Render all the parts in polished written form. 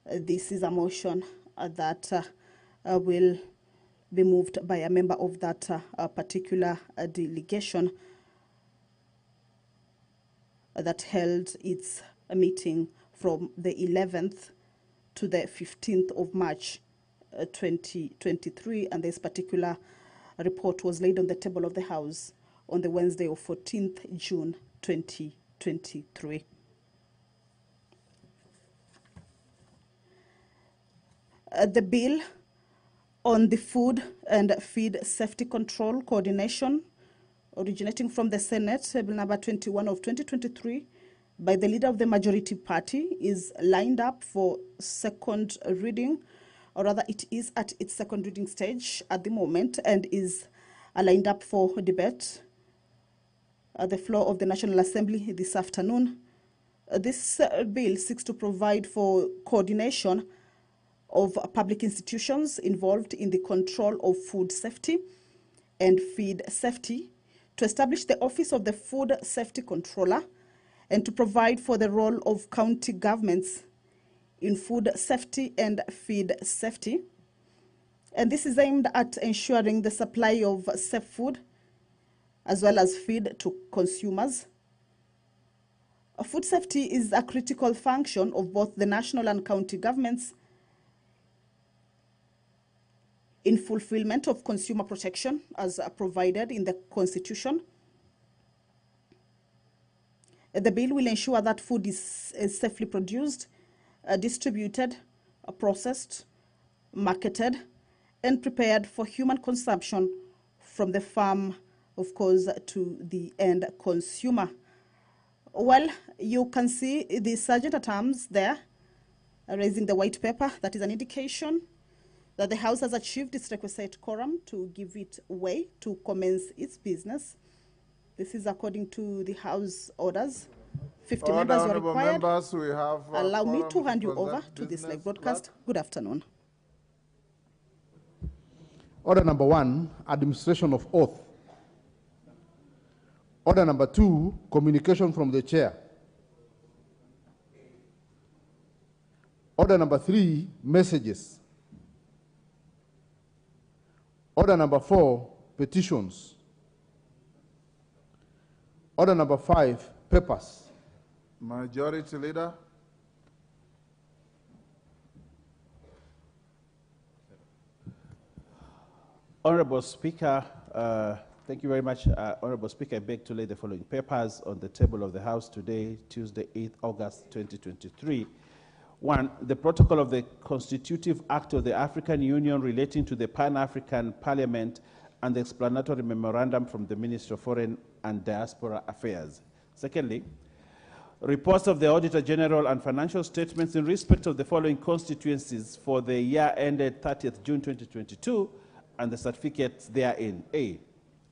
This is a motion that will be moved by a member of that particular delegation that held its meeting from the 11th to the 15th of March 2023, and this particular report was laid on the table of the House on the Wednesday of 14th June 2023. The bill on the food and feed safety control coordination, originating from the Senate, Bill number 21 of 2023, by the leader of the majority party, is lined up for second reading, or rather it is at its second reading stage at the moment and is lined up for debate at the floor of the National Assembly this afternoon. This bill seeks to provide for coordination of public institutions involved in the control of food safety and feed safety, to establish the Office of the Food Safety Controller, and to provide for the role of county governments in food safety and feed safety. And this is aimed at ensuring the supply of safe food as well as feed to consumers. Food safety is a critical function of both the national and county governments in fulfillment of consumer protection as provided in the Constitution. The bill will ensure that food is safely produced, distributed, processed, marketed, and prepared for human consumption from the farm, of course, to the end consumer. Well, you can see the Sergeant at Arms there raising the white paper. That is an indication that the House has achieved its requisite quorum to give it way to commence its business. This is according to the House orders. 50 members are required. Members, we have allow me to hand you over to this live broadcast. Good afternoon. Order number 1, administration of oath. Order number 2, communication from the chair. Order number 3, messages. Order number 4, petitions. Order number 5, papers. Majority Leader. Honorable Speaker, thank you very much. Honorable Speaker, I beg to lay the following papers on the table of the House today, Tuesday, 8th August 2023. 1, the protocol of the Constitutive Act of the African Union relating to the Pan-African Parliament and the explanatory memorandum from the Ministry of Foreign and Diaspora Affairs. Secondly, reports of the Auditor General and financial statements in respect of the following constituencies for the year ended 30th June 2022 and the certificates therein. A,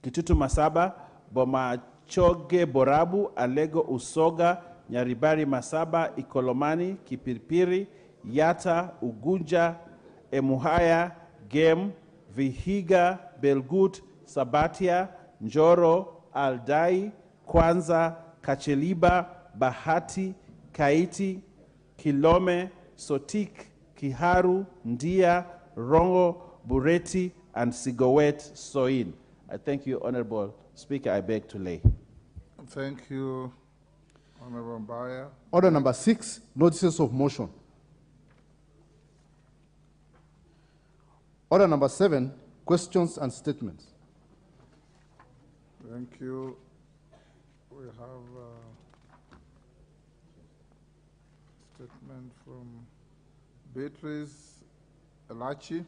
Kitutu Masaba, Bomachoge Borabu, Alego Usoga, Nyaribari Masaba, Ikolomani, Kipiripiri, Yata, Ugunja, Emuhaya, Gem, Vihiga, Belgut, Sabatia, Njoro, Aldai, Kwanza, Kacheliba, Bahati, Kaiti, Kilome, Sotik, Kiharu, Ndia, Rongo, Bureti, and Sigowet Soin. I thank you, Honorable Speaker. I beg to lay. Thank you, Honorable Mbaya. Order number 6, notices of motion. Order number 7, questions and statements. Thank you. We have a statement from Beatrice Elachi.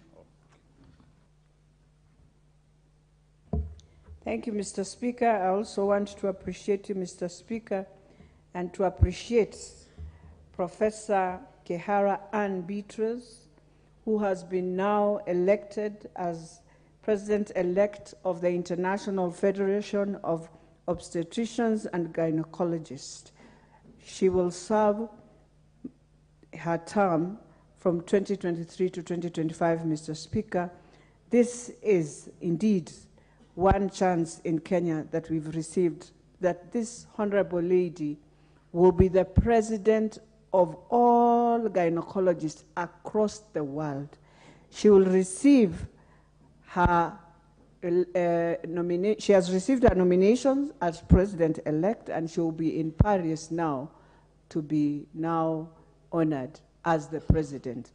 Thank you, Mr. Speaker. I also want to appreciate you, Mr. Speaker, and to appreciate Professor Kehara and Beatrice, who has been now elected as President-elect of the International Federation of Obstetricians and Gynecologists. She will serve her term from 2023 to 2025, Mr. Speaker. This is indeed one chance in Kenya that we've received, that this honorable lady will be the president of all gynecologists across the world. She will receive her she has received her nominations as president-elect, and she will be in Paris now to be now honored as the president.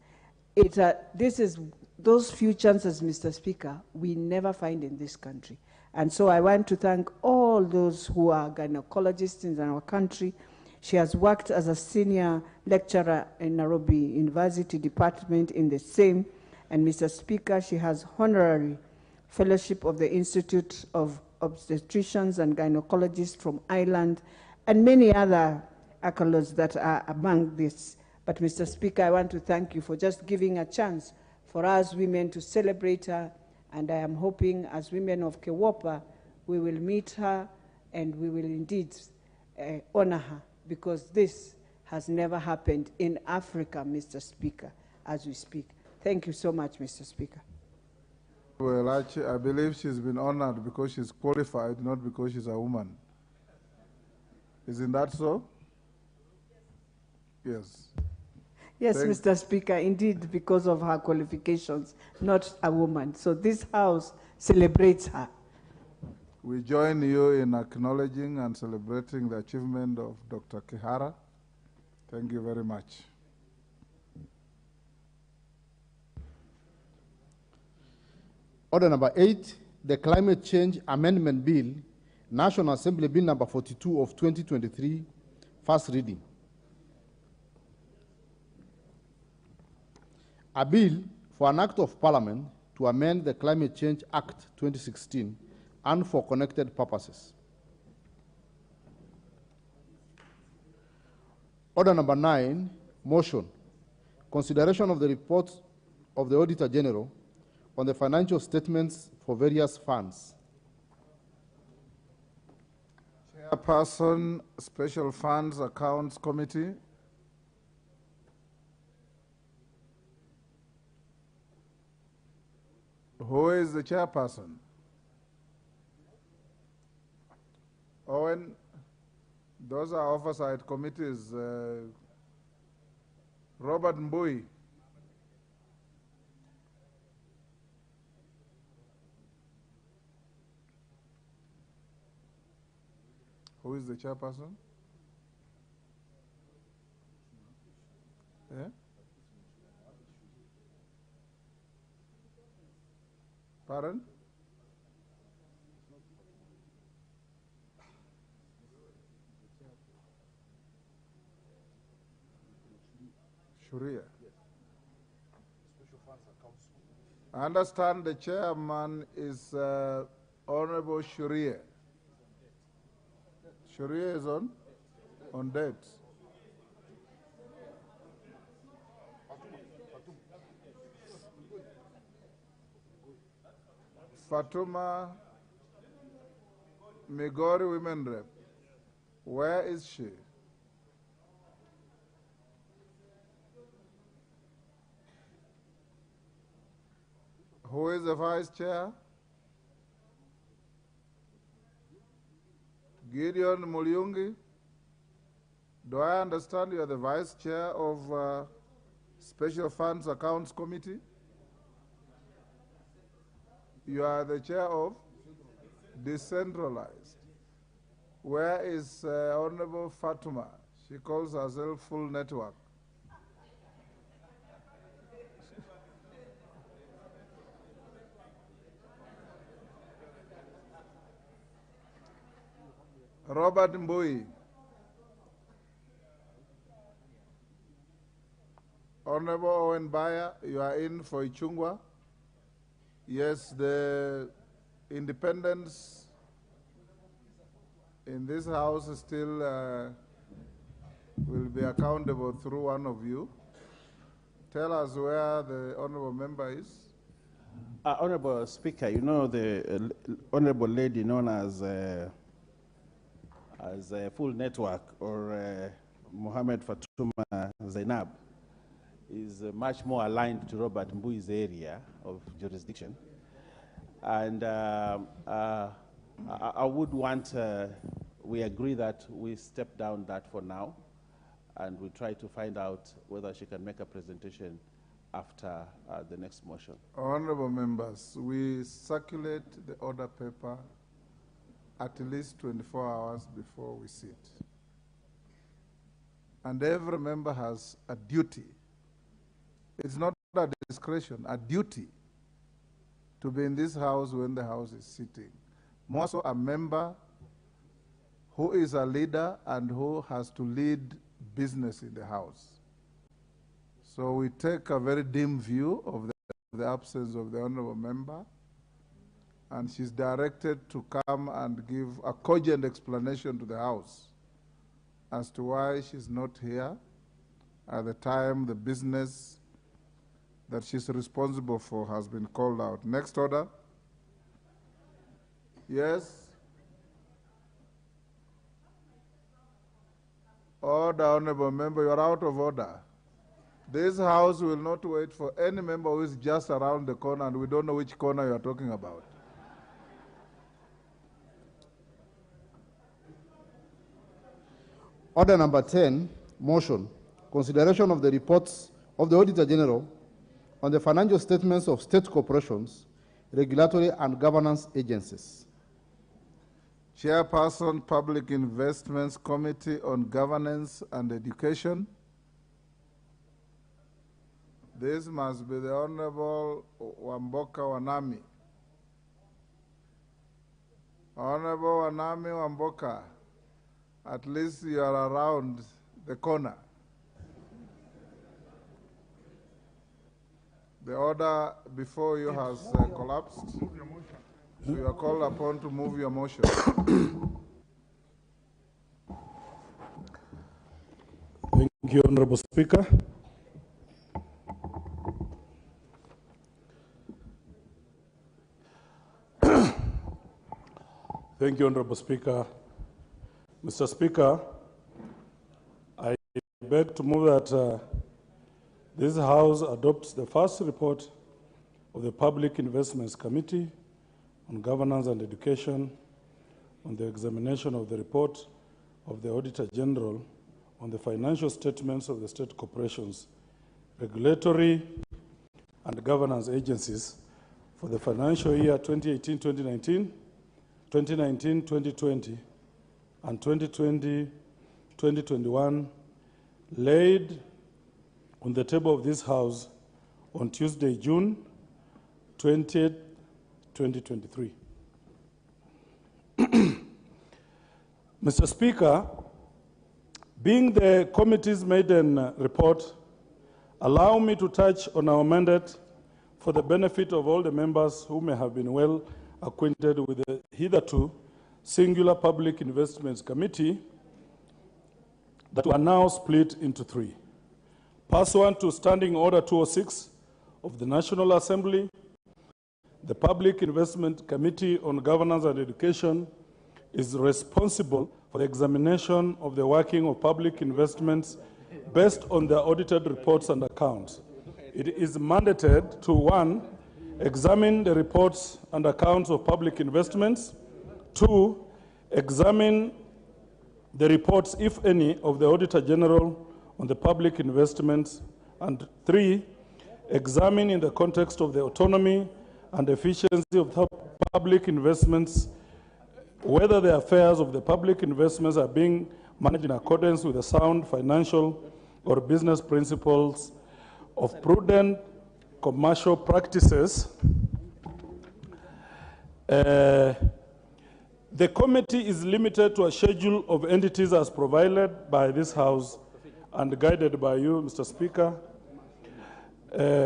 This is those few chances, Mr. Speaker, we never find in this country. And so I want to thank all those who are gynecologists in our country. She has worked as a senior lecturer in Nairobi University Department in the same. And Mr. Speaker, she has honorary fellowship of the Institute of Obstetricians and Gynecologists from Ireland, and many other accolades that are among this. But Mr. Speaker, I want to thank you for just giving a chance for us women to celebrate her, and I am hoping as women of Kewapa, we will meet her and we will indeed honor her, because this has never happened in Africa, Mr. Speaker, as we speak. Thank you so much, Mr. Speaker. Well, actually, I believe she's been honored because she's qualified, not because she's a woman. Isn't that so? Yes. Yes, Mr. Speaker, indeed, because of her qualifications, not a woman. So this House celebrates her. We join you in acknowledging and celebrating the achievement of Dr. Kehara. Thank you very much. Order number 8, the Climate Change Amendment Bill, National Assembly Bill number 42 of 2023, first reading. A bill for an act of Parliament to amend the Climate Change Act 2016 and for connected purposes. Order number 9, motion. Consideration of the report of the Auditor General on the financial statements for various funds. Chairperson, Special Funds Accounts Committee. Who is the chairperson? Owen, those are oversight committees. Robert Mbui. Who is the chairperson? Yeah? Pardon? Shuria. I understand the chairman is Honorable Shuria. Shuria is on date. Fatuma Migori Women Rep. Where is she? Who is the vice chair? Gideon Mulyungi. Do I understand you are the vice chair of Special Funds Accounts Committee? You are the chair of Decentralized. Where is Honorable Fatuma? She calls herself Full Network. Robert Mbui. Honorable Owen Baya, you are in for Ichungwa. Yes, the independence in this house still will be accountable through one of you. Tell us where the honorable member is. Honorable Speaker, you know the honorable lady known as Full Network, or Mohammed Fatuma Zainab, is much more aligned to Robert Mbui's area of jurisdiction. And I would want, we agree that we step down that for now, and we'll try to find out whether she can make a presentation after the next motion. Honorable members, we circulate the order paper at least 24 hours before we sit. And every member has a duty. It's not a discretion, a duty to be in this house when the house is sitting. More so a member who is a leader and who has to lead business in the house. So we take a very dim view of the absence of the honorable member, and she's directed to come and give a cogent explanation to the House as to why she's not here at the time the business that she's responsible for has been called out. Next order. Yes? Order, honorable member, you are out of order. This House will not wait for any member who is just around the corner and we don't know which corner you are talking about. Order number 10, motion. Consideration of the reports of the Auditor General on the financial statements of state corporations, regulatory and governance agencies. Chairperson, Public Investments Committee on Governance and Education. This must be the Honorable Wamboka Wanami. Honorable Wanami Wamboka, at least you are around the corner. The order before you has collapsed. So you are called upon to move your motion. Thank you, Honorable Speaker. Thank you, Honorable Speaker. Mr. Speaker, I beg to move that this House adopts the first report of the Public Investments Committee on Governance and Education on the examination of the report of the Auditor General on the financial statements of the state corporations, regulatory and governance agencies for the financial year 2018-2019, 2019-2020, and 2020-2021, laid on the table of this House on Tuesday, June 20th, 2023. Mr. Speaker, being the committee's maiden report, allow me to touch on our mandate for the benefit of all the members who may have been well acquainted with the hitherto singular Public Investments Committee that are now split into three. Pursuant to Standing Order 206 of the National Assembly, the Public Investment Committee on Governance and Education is responsible for the examination of the working of public investments based on their audited reports and accounts. It is mandated to 1, examine the reports and accounts of public investments, 2, examine the reports, if any, of the Auditor General on the public investments, and 3, examine in the context of the autonomy and efficiency of public investments whether the affairs of the public investments are being managed in accordance with the sound financial or business principles of prudent commercial practices. The committee is limited to a schedule of entities as provided by this House and guided by you, Mr. Speaker,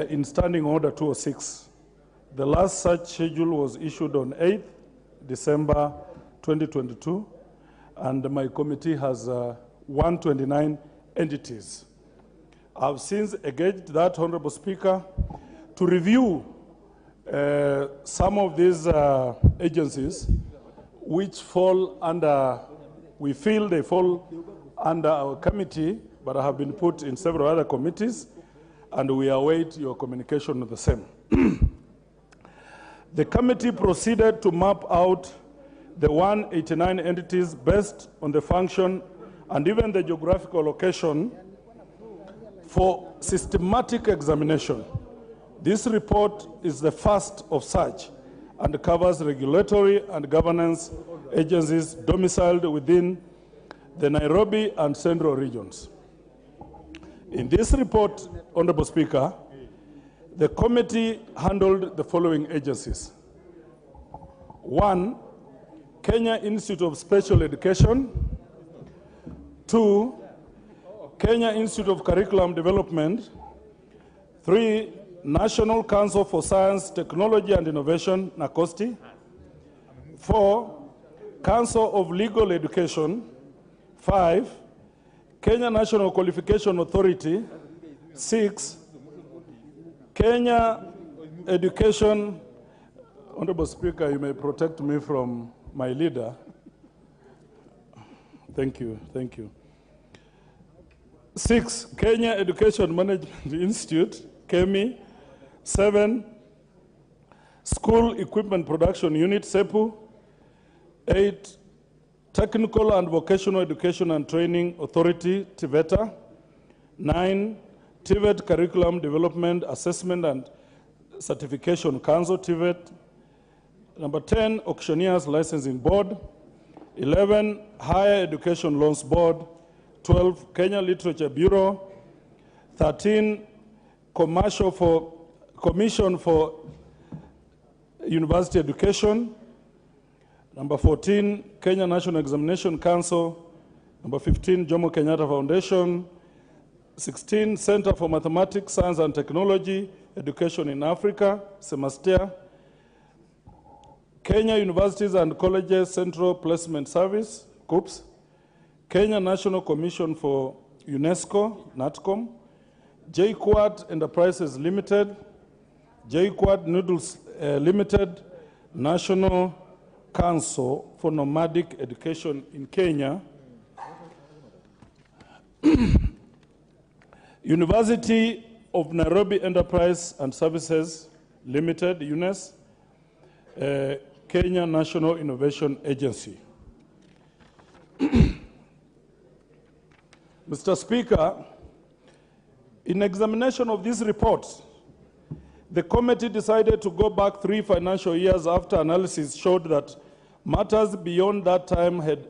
in Standing Order 206. The last such schedule was issued on 8th December 2022, and my committee has 129 entities. I've since engaged that, Honorable Speaker, to review some of these agencies which fall under, we feel they fall under our committee, but have been put in several other committees, and we await your communication on the same. The committee proceeded to map out the 189 entities based on the function and even the geographical location for systematic examination. This report is the first of such and covers regulatory and governance agencies domiciled within the Nairobi and Central regions. In this report, Honorable Speaker, the committee handled the following agencies. 1, Kenya Institute of Special Education. 2, Kenya Institute of Curriculum Development. 3, National Council for Science, Technology and Innovation, NACOSTI. 4, Council of Legal Education. 5, Kenya National Qualification Authority. 6, Kenya Education. Honorable Speaker, you may protect me from my leader. Thank you, thank you. 6, Kenya Education Management Institute, KEMI. 7, School Equipment Production Unit, SEPU. 8, Technical and Vocational Education and Training Authority, TVETA. 9, TVET Curriculum Development Assessment and Certification Council, TVET. Number 10, Auctioneers Licensing Board. 11, Higher Education Loans Board. 12, Kenya Literature Bureau. 13, Commission for University Education. Number 14, Kenya National Examination Council. Number 15, Jomo Kenyatta Foundation. 16, Center for Mathematics, Science and Technology, Education in Africa, SEMASTEA. Kenya Universities and Colleges Central Placement Service, COUPS. Kenya National Commission for UNESCO, NATCOM. JQuad Enterprises Limited. JQuad Noodles Limited. National Council for Nomadic Education in Kenya. University of Nairobi Enterprise and Services Limited, UNES. Kenya National Innovation Agency. Mr. Speaker, in examination of this report, the committee decided to go back 3 financial years after analysis showed that matters beyond that time had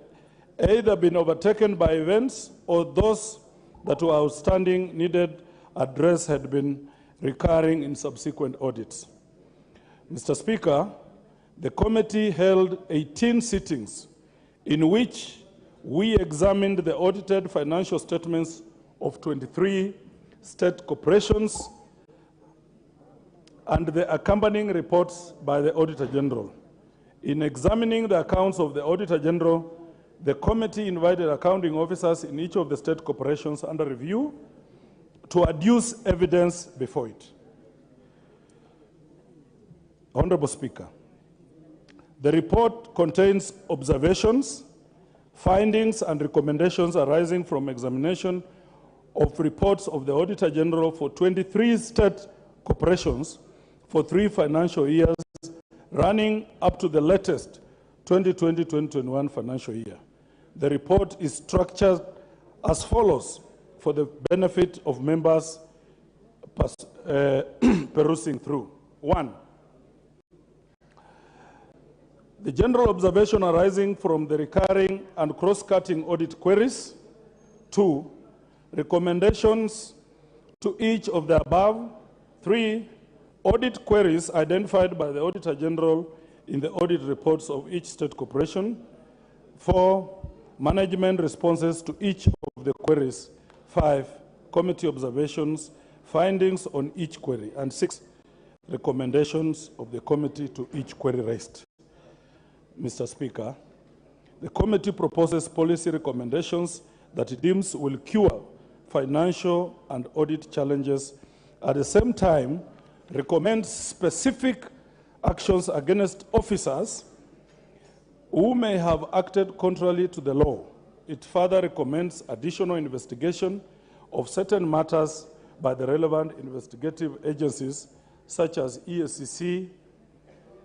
either been overtaken by events or those that were outstanding needed address had been recurring in subsequent audits. Mr. Speaker, the committee held 18 sittings in which we examined the audited financial statements of 23 state corporations and the accompanying reports by the Auditor General. In examining the accounts of the Auditor General, the committee invited accounting officers in each of the state corporations under review to adduce evidence before it. Honorable Speaker, the report contains observations, findings, and recommendations arising from examination of reports of the Auditor General for 23 state corporations for 3 financial years running up to the latest 2020-2021 financial year. The report is structured as follows for the benefit of members perusing through. 1, the general observation arising from the recurring and cross-cutting audit queries. 2, recommendations to each of the above. 3, audit queries identified by the Auditor General in the audit reports of each state corporation. 4, management responses to each of the queries. 5, committee observations, findings on each query. And 6, recommendations of the committee to each query raised. Mr. Speaker, the committee proposes policy recommendations that it deems will cure financial and audit challenges. At the same time, recommends specific actions against officers who may have acted contrary to the law. It further recommends additional investigation of certain matters by the relevant investigative agencies such as EACC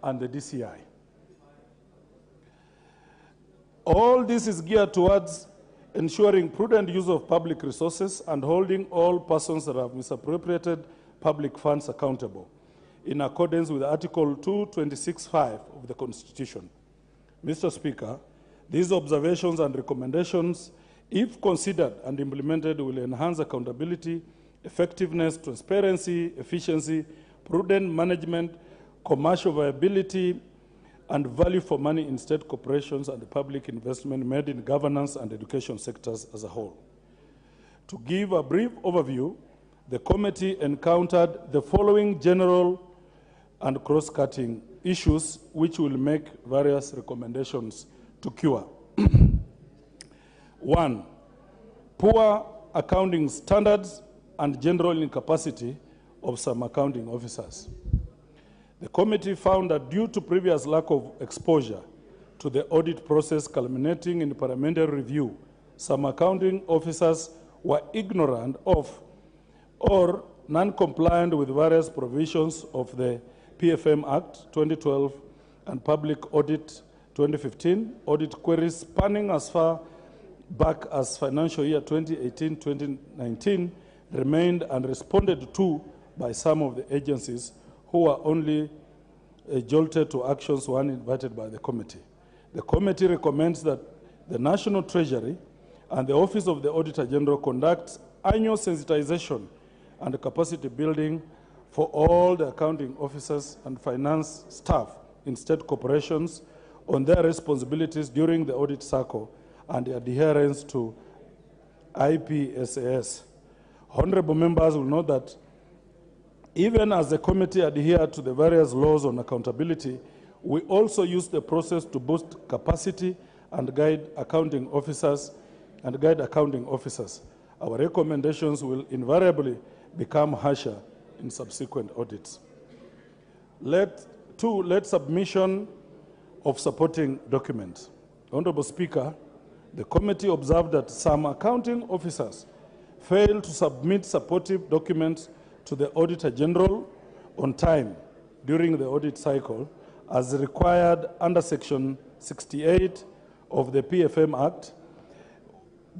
and the DCI. All this is geared towards ensuring prudent use of public resources, and holding all persons that have misappropriated public funds accountable, in accordance with Article 226(5) of the Constitution. Mr. Speaker, these observations and recommendations, if considered and implemented, will enhance accountability, effectiveness, transparency, efficiency, prudent management, commercial viability, and value for money in state corporations and public investment made in governance and education sectors as a whole. To give a brief overview, the committee encountered the following general and cross-cutting issues which will make various recommendations to cure. 1, poor accounting standards and general incapacity of some accounting officers. The committee found that due to previous lack of exposure to the audit process culminating in parliamentary review, some accounting officers were ignorant of or non-compliant with various provisions of the PFM Act 2012 and Public Audit 2015, audit queries spanning as far back as financial year 2018-2019 remained unresponded to by some of the agencies who were only jolted to actions when invited by the committee. The committee recommends that the National Treasury and the Office of the Auditor General conduct annual sensitization and capacity building for all the accounting officers and finance staff in state corporations on their responsibilities during the audit cycle and adherence to IPSAS. Honorable members will note that even as the committee adhered to the various laws on accountability, we also use the process to boost capacity and guide accounting officers. Our recommendations will invariably become harsher in subsequent audits. Let submission of supporting documents. Honorable Speaker, the committee observed that some accounting officers failed to submit supportive documents to the Auditor General on time during the audit cycle as required under Section 68 of the PFM Act.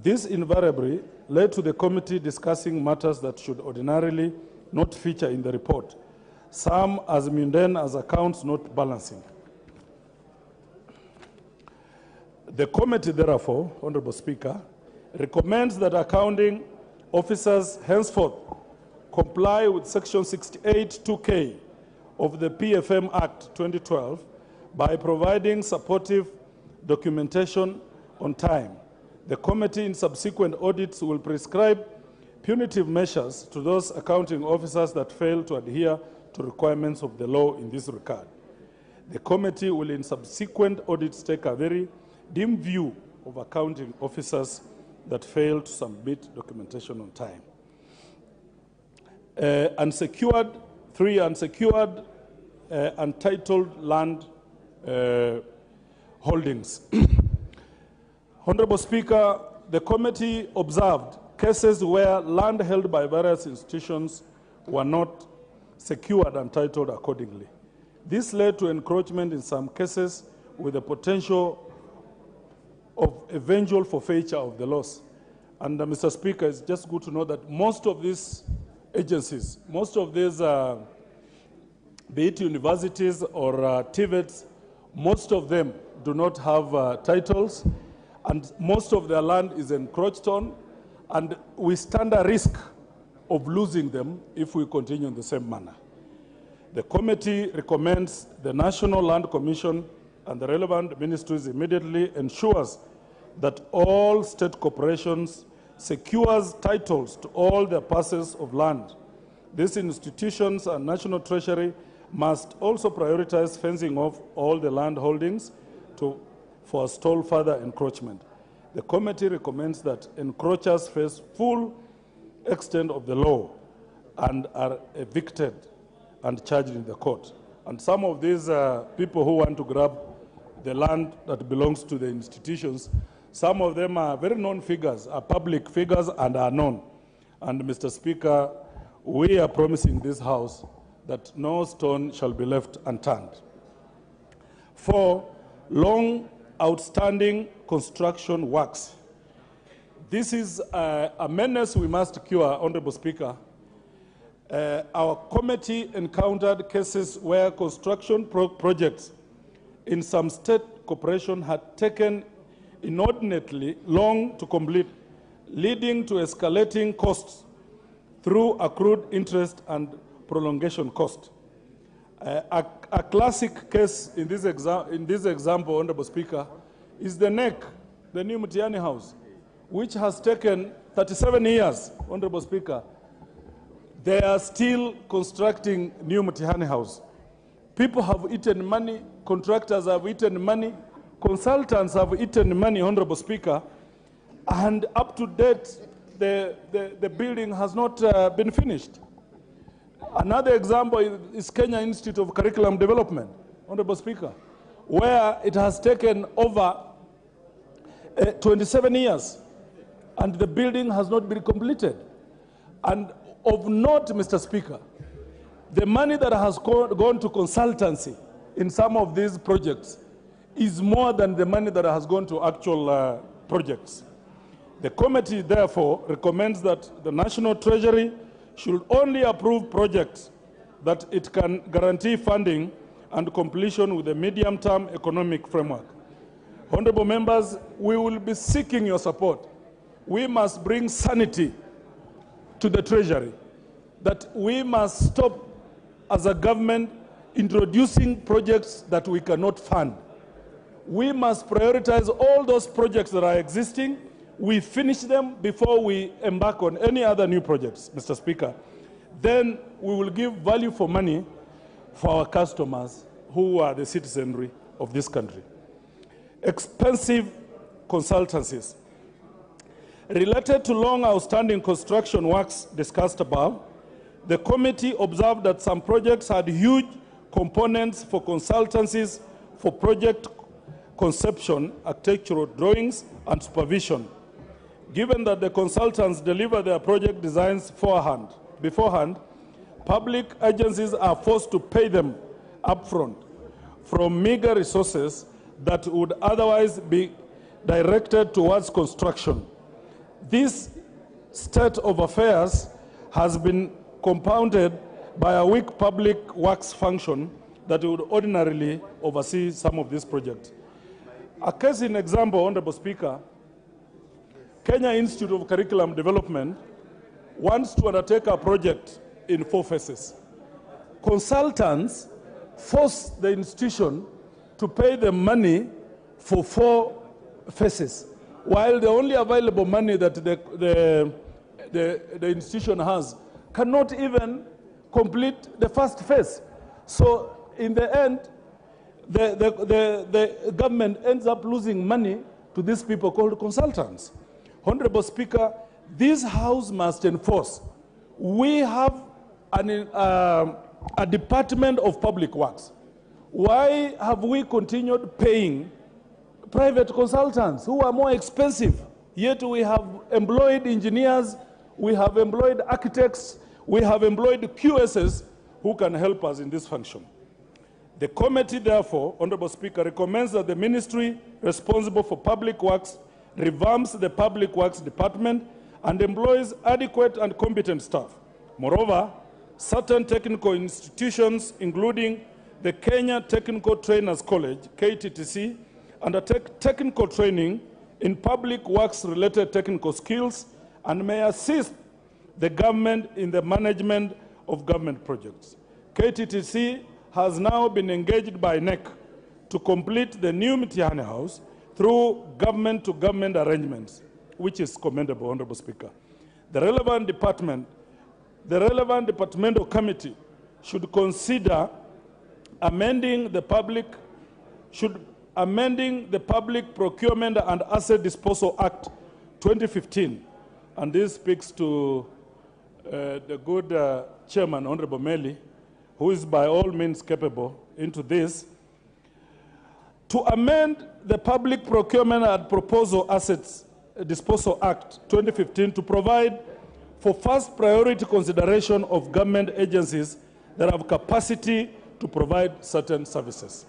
This invariably led to the committee discussing matters that should ordinarily not feature in the report, some as mundane as accounts not balancing. The committee, therefore, Honorable Speaker, recommends that accounting officers henceforth comply with Section 68(2)(k) of the PFM Act 2012 by providing supportive documentation on time. The committee in subsequent audits will prescribe punitive measures to those accounting officers that fail to adhere to requirements of the law in this regard. The committee will in subsequent audits take a very dim view of accounting officers that fail to submit documentation on time. Unsecured untitled land holdings. Honorable Speaker, the committee observed cases where land held by various institutions were not secured and titled accordingly. This led to encroachment in some cases with the potential of eventual forfeiture of the loss. And Mr. Speaker, it's just good to know that most of these agencies, most of these, be it universities or TVETs, most of them do not have titles, and most of their land is encroached on, and we stand a risk of losing them if we continue in the same manner. The committee recommends the National Land Commission and the relevant ministries immediately ensures that all state corporations secures titles to all their parcels of land. These institutions and National Treasury must also prioritize fencing off all the land holdings to forestall further encroachment. The committee recommends that encroachers face full extent of the law and are evicted and charged in the court. And some of these people who want to grab the land that belongs to the institutions, some of them are very known figures, are public figures and are known. And Mr. Speaker, we are promising this House that no stone shall be left unturned. 4, long outstanding construction works. This is a menace we must cure, Honorable Speaker. Our committee encountered cases where construction projects in some state corporation had taken inordinately long to complete, leading to escalating costs through accrued interest and prolongation cost. A classic case in this example, Honorable Speaker, is the NEC, the new Mutiani House, which has taken 37 years, Honorable Speaker. They are still constructing new Mutiani House. People have eaten money, contractors have eaten money, consultants have eaten money, Honorable Speaker, and up to date, the building has not been finished. Another example is Kenya Institute of Curriculum Development, Honorable Speaker, where it has taken over 27 years, and the building has not been completed. And of note, Mr. Speaker, the money that has gone to consultancy in some of these projects is more than the money that has gone to actual projects. The committee, therefore, recommends that the National Treasury should only approve projects that it can guarantee funding and completion with a medium-term economic framework. Honorable members, we will be seeking your support. We must bring sanity to the Treasury, that we must stop as a government introducing projects that we cannot fund. We must prioritize all those projects that are existing. We finish them before we embark on any other new projects, Mr. Speaker. Then we will give value for money for our customers who are the citizenry of this country. Expensive consultancies. Related to long outstanding construction works discussed above, the committee observed that some projects had huge components for consultancies for project conception, architectural drawings, and supervision. Given that the consultants deliver their project designs beforehand, public agencies are forced to pay them upfront from meager resources that would otherwise be directed towards construction. This state of affairs has been compounded by a weak public works function that would ordinarily oversee some of these projects. A case in example, Honorable Speaker, Kenya Institute of Curriculum Development wants to undertake a project in 4 phases. Consultants force the institution to pay the money for 4 phases, while the only available money that the institution has cannot even complete the first phase. So in the end, the government ends up losing money to these people called consultants. Honorable Speaker, this House must enforce. We have a Department of Public Works. Why have we continued paying private consultants who are more expensive? Yet we have employed engineers, we have employed architects, we have employed QSs who can help us in this function. The committee, therefore, Honorable Speaker, recommends that the ministry responsible for public works revamps the Public Works Department and employs adequate and competent staff. Moreover, certain technical institutions, including the Kenya Technical Trainers College, KTTC, undertake technical training in public works-related technical skills and may assist the government in the management of government projects. KTTC has now been engaged by NEC to complete the new Mutiani House through government-to-government arrangements, which is commendable, Honorable Speaker. The relevant departmental committee should consider amending the Public Procurement and Asset Disposal Act 2015, and this speaks to the good chairman, Honorable Meli, who is by all means capable into this, to amend the Public Procurement and Proposal Assets Disposal Act 2015 to provide for first priority consideration of government agencies that have capacity to provide certain services.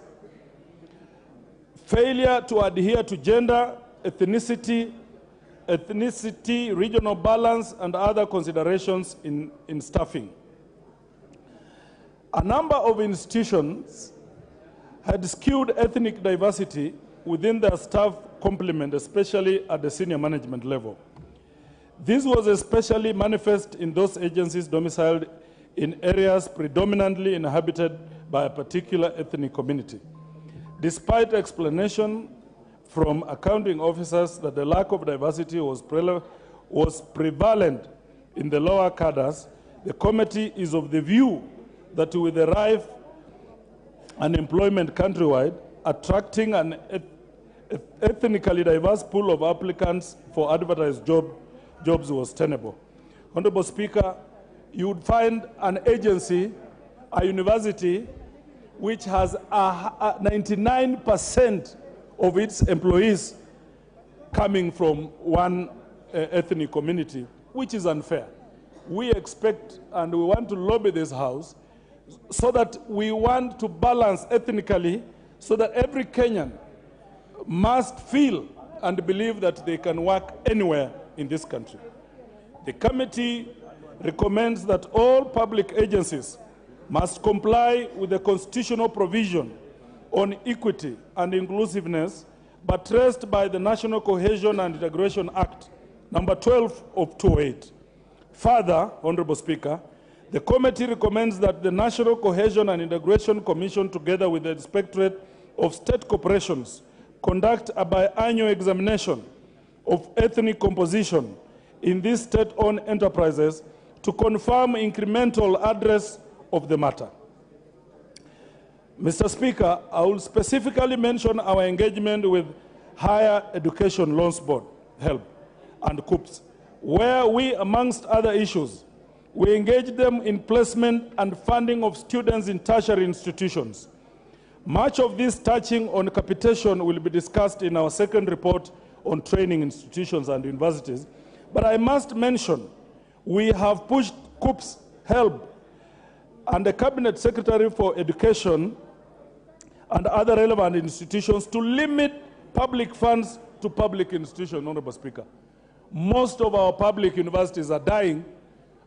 Failure to adhere to gender, ethnicity, ethnicity, regional balance, and other considerations in staffing. A number of institutions had skewed ethnic diversity within their staff complement, especially at the senior management level. This was especially manifest in those agencies domiciled in areas predominantly inhabited by a particular ethnic community. Despite explanation from accounting officers that the lack of diversity was prevalent in the lower cadres, the committee is of the view that with the rise and employment countrywide, attracting an ethnically diverse pool of applicants for advertised jobs was tenable. Honorable Speaker, you would find an agency, a university, which has 99% of its employees coming from one ethnic community, which is unfair. We expect and we want to lobby this House so that we want to balance ethnically so that every Kenyan must feel and believe that they can work anywhere in this country. The committee recommends that all public agencies must comply with the constitutional provision on equity and inclusiveness buttressed by the National Cohesion and Integration Act, number 12 of 2008. Further, Honorable Speaker, the committee recommends that the National Cohesion and Integration Commission, together with the Inspectorate of State Corporations, conduct a biannual examination of ethnic composition in these state-owned enterprises to confirm incremental address of the matter. Mr. Speaker, I will specifically mention our engagement with Higher Education Loans Board, HELB, and KUPS, where we, amongst other issues, we engage them in placement and funding of students in tertiary institutions. Much of this touching on capitation will be discussed in our second report on training institutions and universities, but I must mention we have pushed KUPS, HELB, and the Cabinet Secretary for Education and other relevant institutions to limit public funds to public institutions, Honorable Speaker. Most of our public universities are dying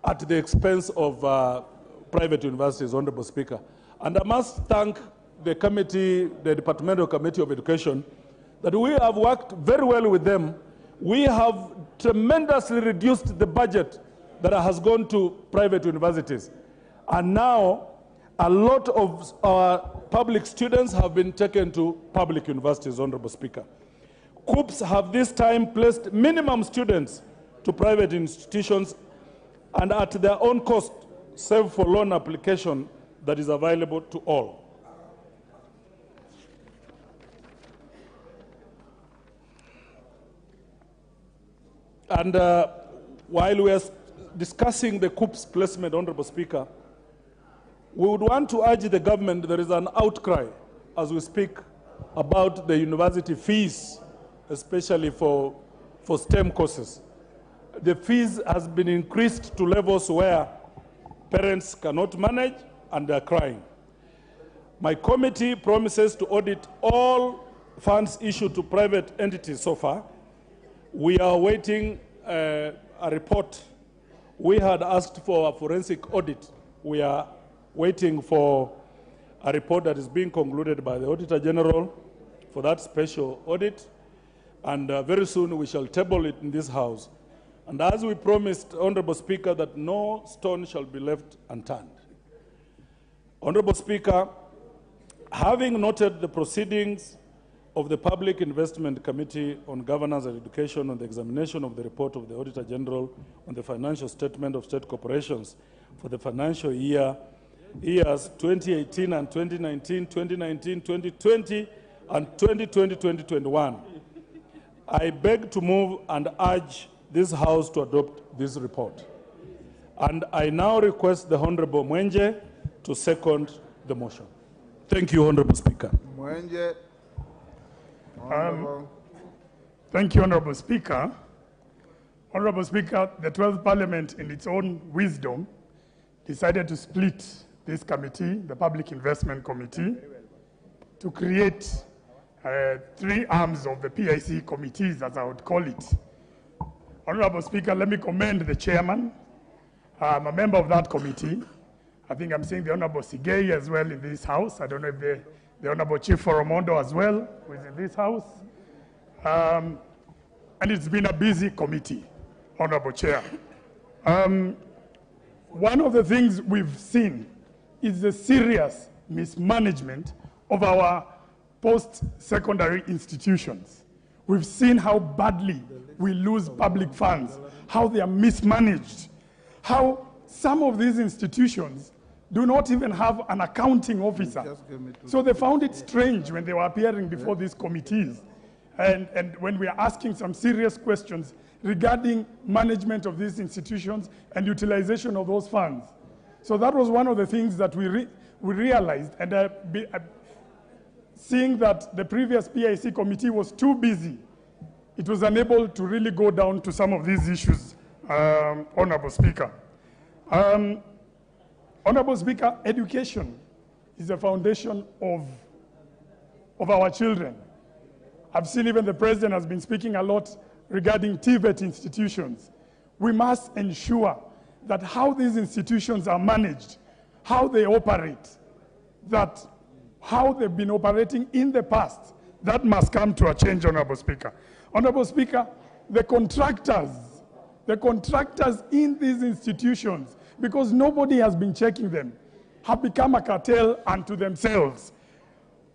at the expense of private universities, Honorable Speaker. And I must thank the committee, the Departmental Committee of Education, that we have worked very well with them. We have tremendously reduced the budget that has gone to private universities. And now, a lot of our public students have been taken to public universities, Honorable Speaker. KUPS have this time placed minimum students to private institutions and at their own cost, save for loan application that is available to all. And while we are discussing the KUPS placement, Honorable Speaker, we would want to urge the government, there is an outcry as we speak about the university fees, especially for STEM courses. The fees has been increased to levels where parents cannot manage and they are crying. My committee promises to audit all funds issued to private entities so far. We are waiting a report. We had asked for a forensic audit. We are waiting for a report that is being concluded by the Auditor General for that special audit. And very soon we shall table it in this House. And as we promised, Honorable Speaker, that no stone shall be left unturned. Honorable Speaker, having noted the proceedings of the Public Investment Committee on Governance and Education on the examination of the report of the Auditor General on the financial statement of state corporations for the financial years 2018 and 2019, 2019, 2020, and 2020, 2021, I beg to move and urge this House to adopt this report. And I now request the Honorable Mwenje to second the motion. Thank you, Honorable Speaker. Mwenje. Thank you, Honorable Speaker. Honorable Speaker, the 12th Parliament, in its own wisdom, decided to split this committee, the Public Investment Committee, to create 3 arms of the PIC committees, as I would call it. Honorable Speaker, let me commend the chairman. I'm a member of that committee. I think I'm seeing the Honorable Sigei as well in this house. I don't know if the Honorable Chief Foromondo as well, who is in this house. And it's been a busy committee, Honorable Chair. One of the things we've seen is the serious mismanagement of our post-secondary institutions. We've seen how badly we lose public funds, how they are mismanaged, how some of these institutions do not even have an accounting officer. So they found it strange when they were appearing before these committees and when we are asking some serious questions regarding management of these institutions and utilization of those funds. So that was one of the things that we realized, and seeing that the previous PIC committee was too busy, it was unable to really go down to some of these issues, Honorable Speaker. Honorable Speaker, education is the foundation of our children. I've seen even the President has been speaking a lot regarding TVET institutions. We must ensure that how these institutions are managed, how they operate, that how they've been operating in the past, that must come to a change, Honorable Speaker. Honorable Speaker, the contractors in these institutions, because nobody has been checking them, have become a cartel unto themselves.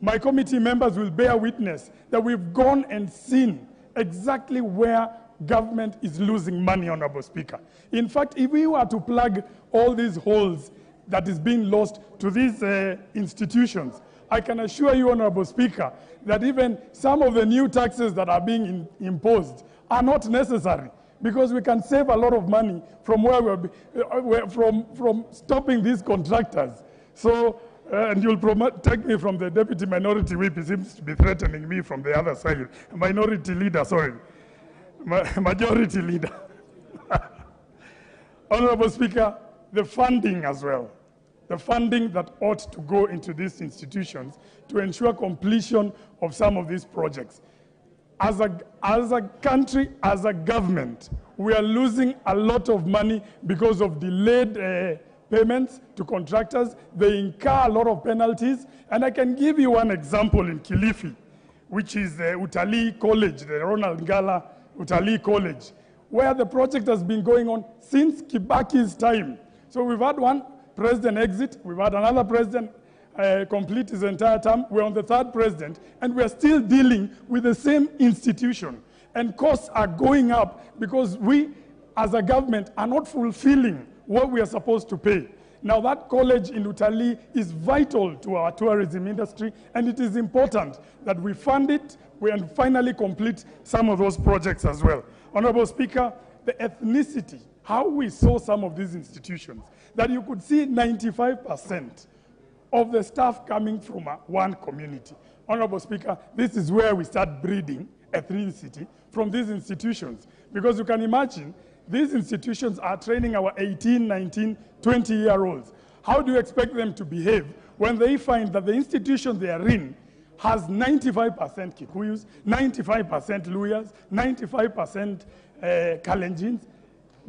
My committee members will bear witness that we've gone and seen exactly where government is losing money, Honorable Speaker. In fact, if we were to plug all these holes that is being lost to these institutions, I can assure you, Honorable Speaker, that even some of the new taxes that are being imposed are not necessary, because we can save a lot of money from from stopping these contractors. So, and you'll take me from the Deputy Minority Whip. He seems to be threatening me from the other side. Minority Leader, sorry. Majority Leader. Honorable Speaker, the funding as well. The funding that ought to go into these institutions to ensure completion of some of these projects. As a country, as a government, we are losing a lot of money because of delayed payments to contractors. They incur a lot of penalties. And I can give you one example in Kilifi, which is the Utalii College, the Ronald Ngala Utalii College, where the project has been going on since Kibaki's time. So we've had one president exit, we've had another president complete his entire term, we're on the third president, and we're still dealing with the same institution. And costs are going up because we, as a government, are not fulfilling what we are supposed to pay. Now, that college in Utalii is vital to our tourism industry, and it is important that we fund it and finally complete some of those projects as well. Honorable Speaker, the ethnicity, how we saw some of these institutions, that you could see 95% of the staff coming from one community. Honorable Speaker, this is where we start breeding ethnicity from these institutions. Because you can imagine, these institutions are training our 18, 19, 20-year-olds. How do you expect them to behave when they find that the institution they are in has 95% Kikuyus, 95% Luyas, 95% Kalenjins,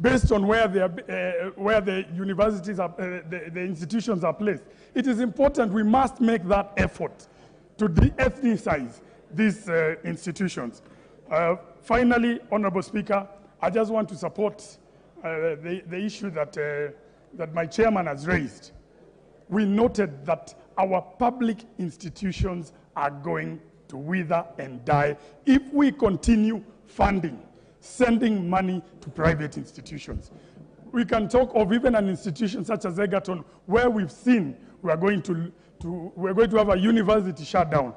based on where the universities are, the institutions are placed? It is important we must make that effort to de-ethnicize these institutions. Finally, Honorable Speaker, I just want to support the issue that my chairman has raised. We noted that our public institutions are going to wither and die if we continue funding, sending money to private institutions. We can talk of even an institution such as Egerton, where we've seen we're going to have a university shut down.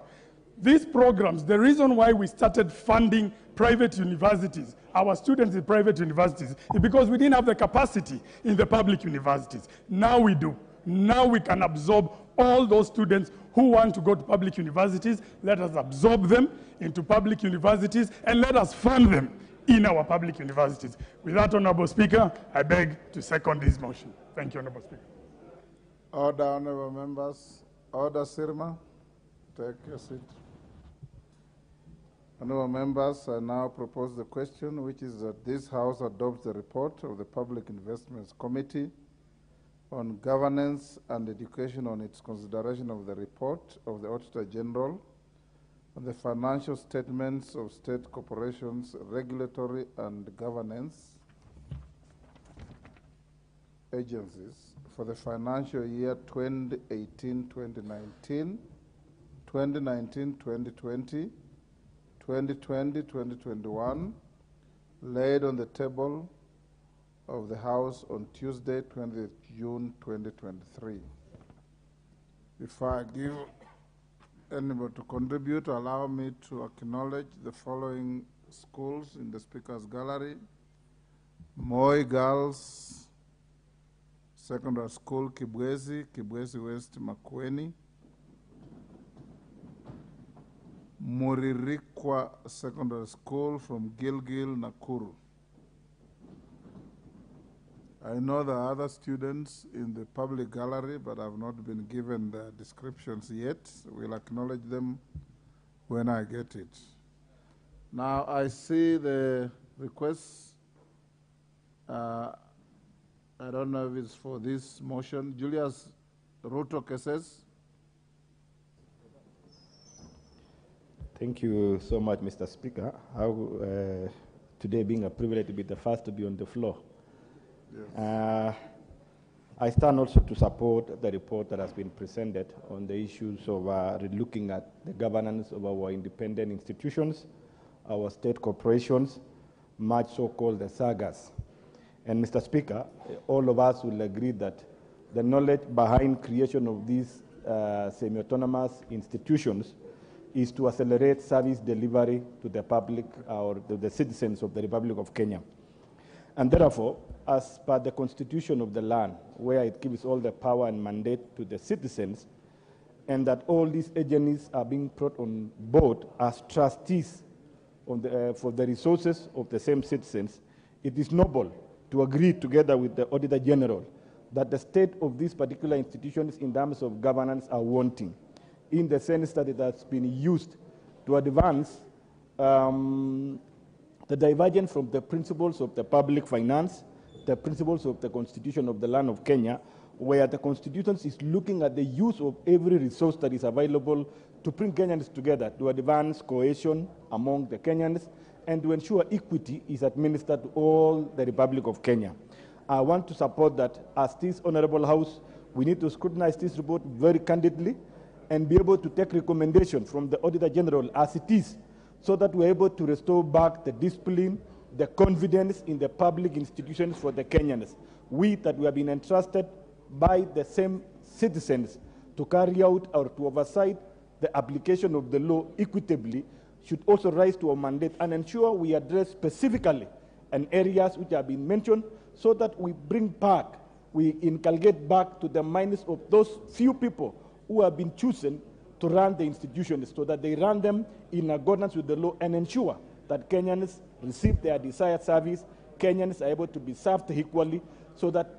These programs, the reason why we started funding private universities, our students in private universities, is because we didn't have the capacity in the public universities. Now we do. Now we can absorb all those students who want to go to public universities. Let us absorb them into public universities and let us fund them in our public universities. With that, Honorable Speaker, I beg to second this motion. Thank you, Honorable Speaker. Order, honorable members. Order, Sirma. Take your seat. Honourable members, I now propose the question, which is that this House adopts the report of the Public Investments Committee on governance and education on its consideration of the report of the Auditor General on the financial statements of state corporations, regulatory and governance agencies for the financial year 2018-2019, 2019-2020, 2020-2021, laid on the table of the House on Tuesday, 20th June 2023. Before I give anybody to contribute, allow me to acknowledge the following schools in the Speaker's Gallery: Moi Girls Secondary School, Kibwezi, Kibwezi West, Makueni; Muririkwa Secondary School from Gilgil, Nakuru. I know there are other students in the public gallery, but I've not been given the descriptions yet. We'll acknowledge them when I get it. Now I see the request. I don't know if it's for this motion. Julius Ruto Keses. Thank you so much, Mr. Speaker. Today being a privilege to be the first to be on the floor. Yes. I stand also to support the report that has been presented on the issues of looking at the governance of our independent institutions, our state corporations, much so-called the sagas. And Mr. Speaker, all of us will agree that the knowledge behind creation of these semi-autonomous institutions is to accelerate service delivery to the public or to the citizens of the Republic of Kenya. And therefore, as per the constitution of the land, where it gives all the power and mandate to the citizens, and that all these agencies are being brought on board as trustees on for the resources of the same citizens, it is noble to agree together with the Auditor General that the state of these particular institutions in terms of governance are wanting, in the sense that it has been used to advance the divergence from the principles of the public finance, the principles of the Constitution of the land of Kenya, where the Constitution is looking at the use of every resource that is available to bring Kenyans together, to advance cohesion among the Kenyans, and to ensure equity is administered to all the Republic of Kenya. I want to support that as this Honorable House, we need to scrutinize this report very candidly and be able to take recommendation from the Auditor General as it is, so that we're able to restore back the discipline, the confidence in the public institutions for the Kenyans. We that we have been entrusted by the same citizens to carry out or to oversight the application of the law equitably should also rise to our mandate and ensure we address specifically and areas which have been mentioned, so that we bring back, we inculcate back to the minds of those few people who have been chosen to run the institutions, so that they run them in accordance with the law and ensure that Kenyans receive their desired service, Kenyans are able to be served equally, so that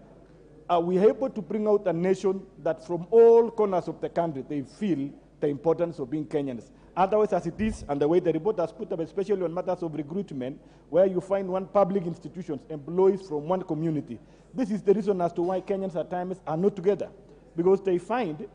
we are able to bring out a nation that from all corners of the country, they feel the importance of being Kenyans. Otherwise, as it is, and the way the report has put up, especially on matters of recruitment, where you find one public institutions, employees from one community. This is the reason as to why Kenyans at times are not together, because they find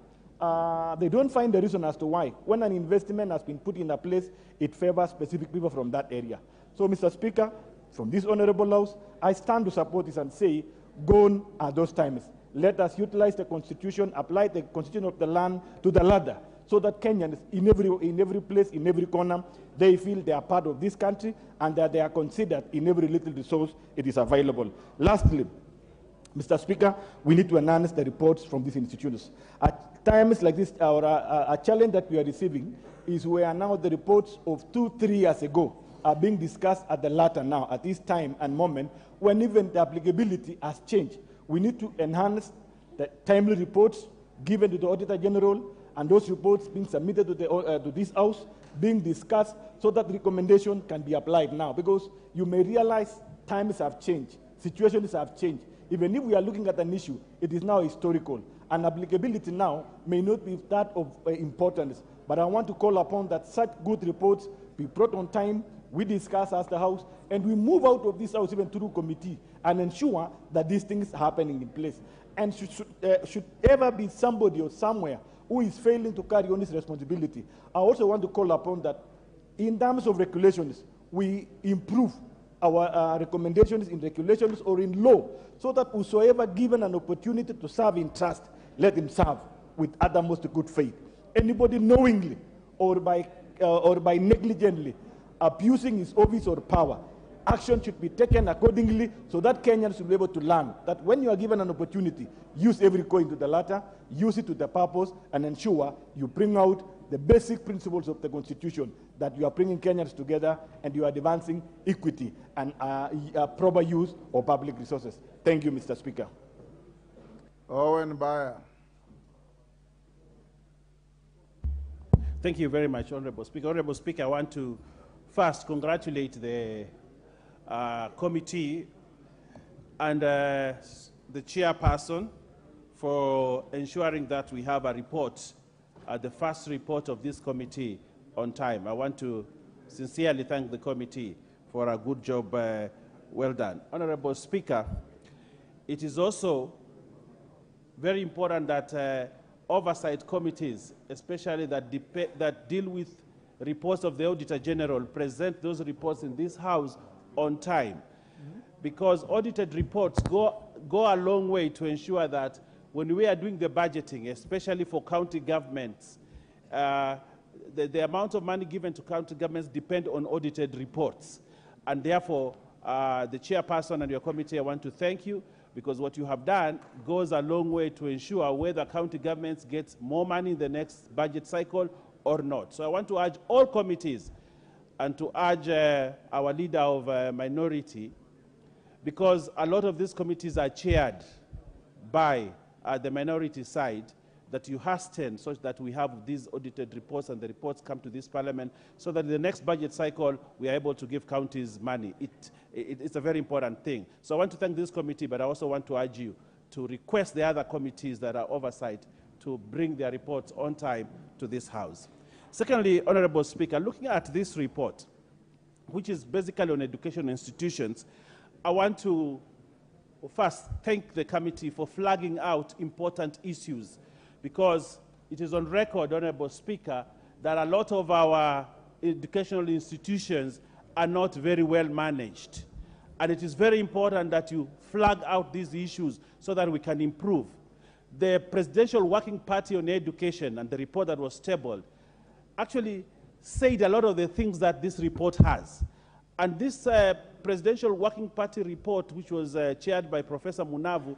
they don't find the reason as to why. When an investment has been put in a place, it favors specific people from that area. So, Mr. Speaker, from this Honorable House, I stand to support this and say, gone are those times. Let us utilize the Constitution, apply the Constitution of the land to the ladder, so that Kenyans in every place, in every corner, they feel they are part of this country and that they are considered in every little resource it is available. Lastly, Mr. Speaker, we need to enhance the reports from these institutions. At times like this, a challenge that we are receiving is where now the reports of 2-3 years ago are being discussed at the latter now, at this time and moment, when even the applicability has changed. We need to enhance the timely reports given to the Auditor General, and those reports being submitted to this House, being discussed, so that recommendation can be applied now. Because you may realize times have changed, situations have changed. Even if we are looking at an issue, it is now historical, and applicability now may not be that of importance. But I want to call upon that such good reports be brought on time, we discuss as the House, and we move out of this House even through committee and ensure that these things are happening in place. And should ever be somebody or somewhere who is failing to carry on this responsibility, I also want to call upon that in terms of regulations, we improve our recommendations in regulations or in law, so that whosoever given an opportunity to serve in trust, let him serve with uttermost good faith. Anybody knowingly or by negligently abusing his office or power, action should be taken accordingly, so that Kenyans will be able to learn that when you are given an opportunity, use every coin to the latter, use it to the purpose, and ensure you bring out the basic principles of the Constitution, that you are bringing Kenyans together and you are advancing equity and proper use of public resources. Thank you, Mr. Speaker. Owen Bayer. Thank you very much, Honorable Speaker. Honorable Speaker, I want to first congratulate the committee and the chairperson for ensuring that we have a report, the first report of this committee on time. I want to sincerely thank the committee for a good job, well done. Honorable Speaker, it is also very important that oversight committees, especially that deal with reports of the Auditor General, present those reports in this House on time. Because audited reports go a long way to ensure that when we are doing the budgeting, especially for county governments, the amount of money given to county governments depend on audited reports. And therefore, the chairperson and your committee, I want to thank you, because what you have done goes a long way to ensure whether county governments get more money in the next budget cycle or not. So I want to urge all committees and to urge our leader of minority, because a lot of these committees are chaired by the minority side, that you hasten such that we have these audited reports and the reports come to this Parliament, so that in the next budget cycle we are able to give counties money. It's a very important thing. So I want to thank this committee, but I also want to urge you to request the other committees that are oversight to bring their reports on time to this House. Secondly, Honorable Speaker, looking at this report, which is basically on education institutions, I want to first thank the committee for flagging out important issues, because it is on record, Honorable Speaker, that a lot of our educational institutions are not very well managed. And it is very important that you flag out these issues so that we can improve. The Presidential Working Party on Education and the report that was tabled actually said a lot of the things that this report has. And this Presidential Working Party report, which was chaired by Professor Munavu,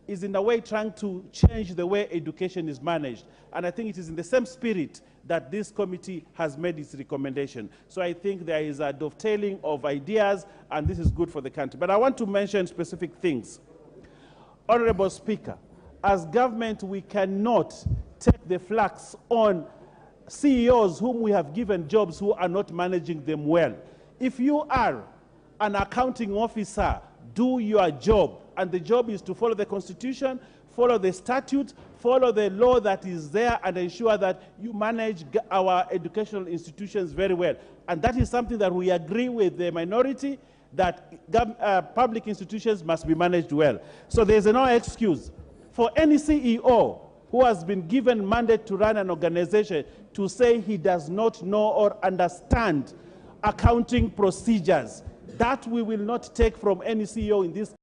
is in a way trying to change the way education is managed. And I think it is in the same spirit that this committee has made its recommendation. So I think there is a dovetailing of ideas, and this is good for the country. But I want to mention specific things. Honorable Speaker, as government, we cannot take the flaks on CEOs whom we have given jobs who are not managing them well. If you are an accounting officer, do your job. And the job is to follow the Constitution, follow the statute, follow the law that is there, and ensure that you manage our educational institutions very well. And that is something that we agree with the minority, that public institutions must be managed well. So there's no excuse for any CEO who has been given mandate to run an organization to say he does not know or understand accounting procedures. That we will not take from any CEO in this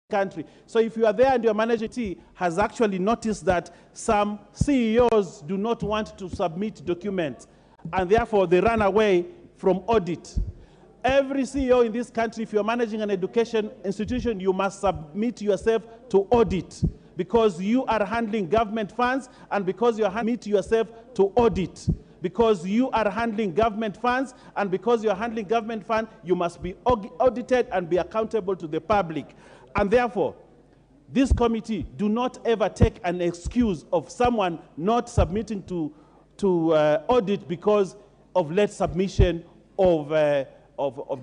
country. So if you are there and your management has actually noticed that some CEOs do not want to submit documents, and therefore they run away from audit. Every CEO in this country, if you're managing an education institution, you must submit yourself to audit, because you are handling government funds and because you submit yourself to audit. because you are handling government funds, and because you are handling government funds, you must be audited and be accountable to the public. And therefore, this committee do not ever take an excuse of someone not submitting to audit because of late submission of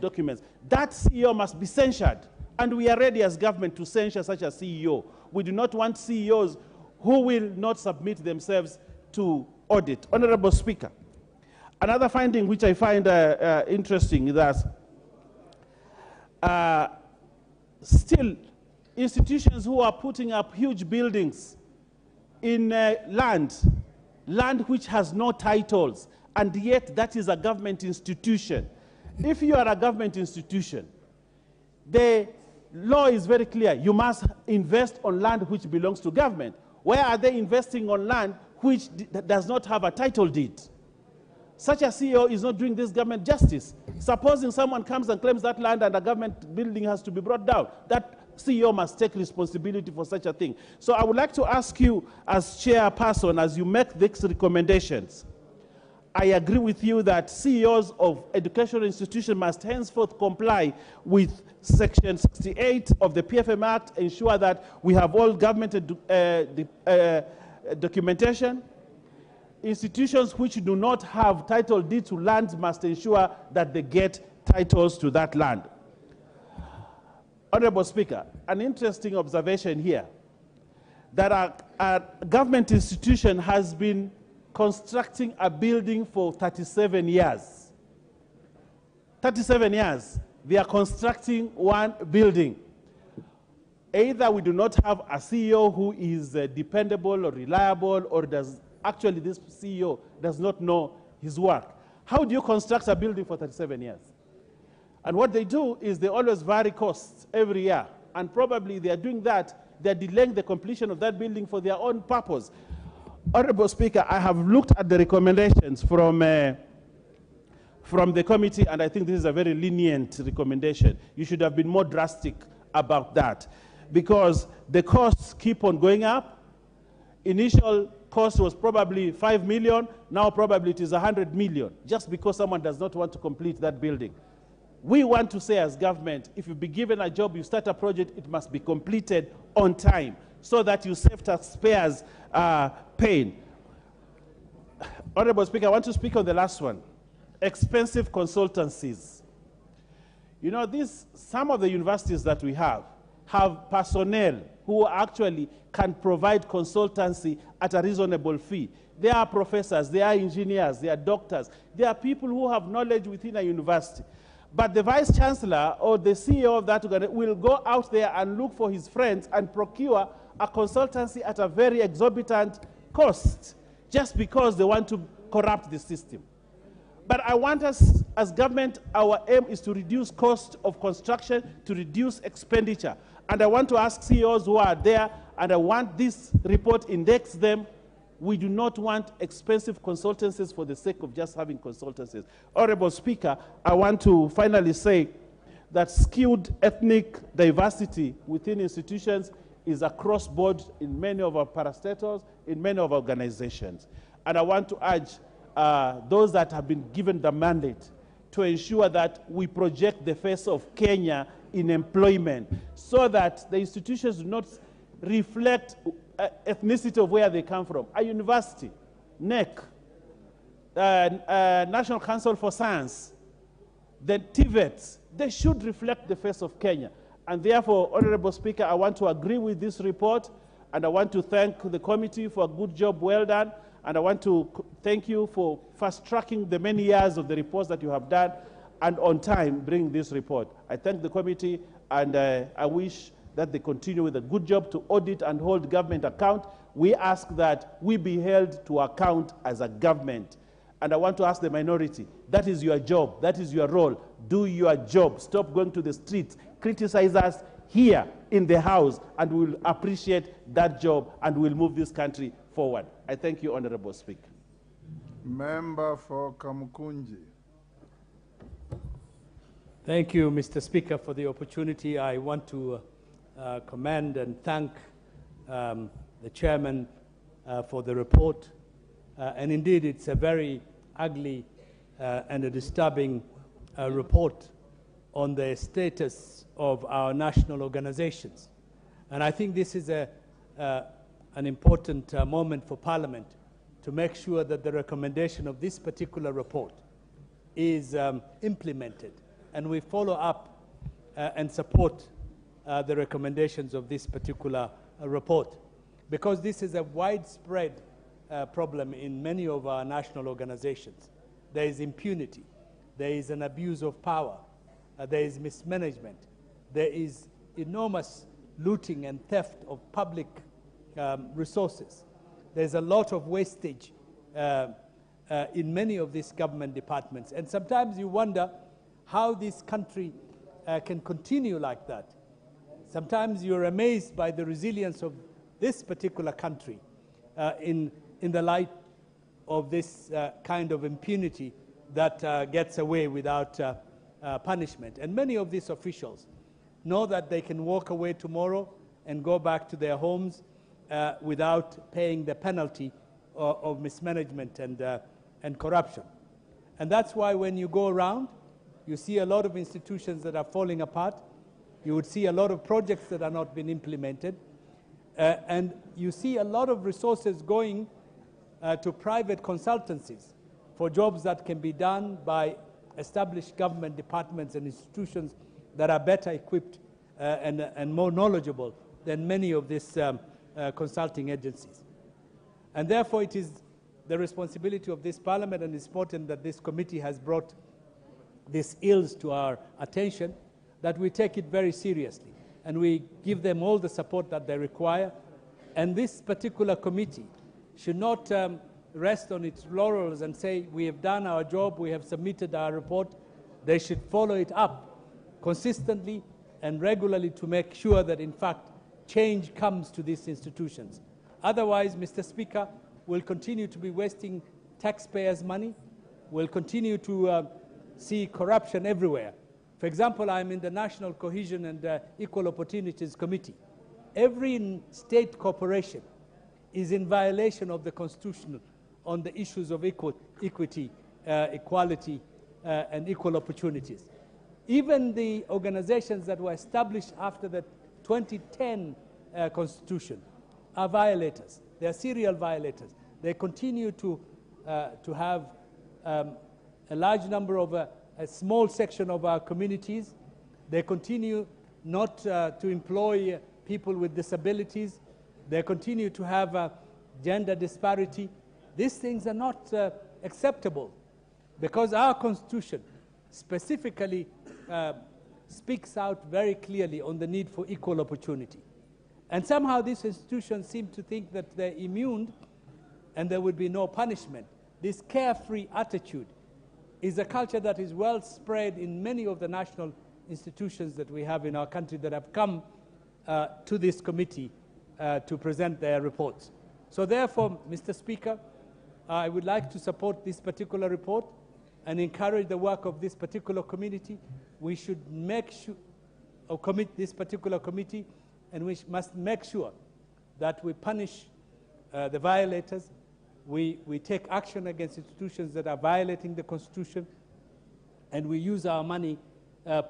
documents. That CEO must be censured, and we are ready as government to censure such a CEO. We do not want CEOs who will not submit themselves to audit. Honorable Speaker, another finding which I find interesting is that still institutions who are putting up huge buildings in land which has no titles, and yet that is a government institution. If you are a government institution, the law is very clear. You must invest on land which belongs to government. Where are they investing on land which does not have a title deed? Such a CEO is not doing this government justice. Supposing someone comes and claims that land and a government building has to be brought down, that CEO must take responsibility for such a thing. So I would like to ask you as chairperson, as you make these recommendations, I agree with you that CEOs of educational institutions must henceforth comply with Section 68 of the PFM Act, ensure that we have all government documentation. Institutions which do not have title deed to land must ensure that they get titles to that land. Honorable Speaker, an interesting observation here, that a government institution has been constructing a building for 37 years. 37 years, they are constructing one building. Either we do not have a CEO who is dependable or reliable, or does actually this CEO does not know his work. How do you construct a building for 37 years? And what they do is they always vary costs every year. And probably they are doing that, they're delaying the completion of that building for their own purpose. Honorable Speaker, I have looked at the recommendations from the committee, and I think this is a very lenient recommendation. You should have been more drastic about that, because the costs keep on going up. Initial cost was probably 5 million, now probably it is 100 million, just because someone does not want to complete that building. We want to say as government, if you be given a job, you start a project, it must be completed on time, so that you save taxpayers pain. Honorable Speaker, I want to speak on the last one. Expensive consultancies. You know, some of the universities that we have personnel who actually can provide consultancy at a reasonable fee. They are professors, they are engineers, they are doctors, they are people who have knowledge within a university. But the vice chancellor or the CEO of that organization will go out there and look for his friends and procure a consultancy at a very exorbitant cost, just because they want to corrupt the system. But I want us, as government, our aim is to reduce cost of construction, to reduce expenditure. And I want to ask CEOs who are there, and I want this report index them. We do not want expensive consultancies for the sake of just having consultancies. Honorable Speaker, I want to finally say that skewed ethnic diversity within institutions is across board in many of our parastatals, in many of our organizations. And I want to urge those that have been given the mandate to ensure that we project the face of Kenya in employment, so that the institutions do not reflect ethnicity of where they come from. A university, NEC, National Council for Science, the TVETs, they should reflect the face of Kenya. And therefore, Honorable Speaker, I want to agree with this report, and I want to thank the committee for a good job well done, and I want to thank you for fast-tracking the many years of the reports that you have done, and on time bring this report. I thank the committee, and I wish that they continue with a good job to audit and hold government account. We ask that we be held to account as a government. And I want to ask the minority, that is your job, that is your role. Do your job. Stop going to the streets. Criticize us here in the House, and we'll appreciate that job, and we'll move this country forward. I thank you, Honorable Speaker. Member for Kamukunji. Thank you, Mr. Speaker, for the opportunity. I want to commend and thank the chairman for the report. And indeed, it's a very ugly and a disturbing report on the status of our national organizations. And I think this is an important moment for Parliament to make sure that the recommendation of this particular report is implemented, and we follow up and support the recommendations of this particular report, because this is a widespread problem in many of our national organizations. There is impunity, there is an abuse of power, there is mismanagement, there is enormous looting and theft of public resources. There's a lot of wastage in many of these government departments. And sometimes you wonder how this country can continue like that. Sometimes you're amazed by the resilience of this particular country in the light of this kind of impunity that gets away without punishment. And many of these officials know that they can walk away tomorrow and go back to their homes without paying the penalty of mismanagement and corruption. And that's why when you go around, you see a lot of institutions that are falling apart. You would see a lot of projects that are not being implemented. And you see a lot of resources going to private consultancies for jobs that can be done by established government departments and institutions that are better equipped and more knowledgeable than many of these consulting agencies. And therefore it is the responsibility of this Parliament, and it's important that this committee has brought these ills to our attention, that we take it very seriously and we give them all the support that they require. And this particular committee should not rest on its laurels and say, we have done our job, we have submitted our report. They should follow it up consistently and regularly to make sure that, in fact, change comes to these institutions. Otherwise, Mr. Speaker, we'll continue to be wasting taxpayers' money. We'll continue to see corruption everywhere. For example, I'm in the National Cohesion and Equal Opportunities Committee. Every state corporation is in violation of the Constitution on the issues of equity, equality, and equal opportunities. Even the organizations that were established after the 2010 Constitution are violators. They are serial violators. They continue to have a large number of a small section of our communities. They continue not to employ people with disabilities. They continue to have gender disparity. These things are not acceptable, because our Constitution specifically speaks out very clearly on the need for equal opportunity. And somehow these institutions seem to think that they're immune and there would be no punishment. This carefree attitude is a culture that is well spread in many of the national institutions that we have in our country that have come to this committee to present their reports. So therefore, Mr. Speaker, I would like to support this particular report and encourage the work of this particular committee. We should make sure, or commit this particular committee, and we must make sure that we punish the violators. We take action against institutions that are violating the Constitution, and we use our money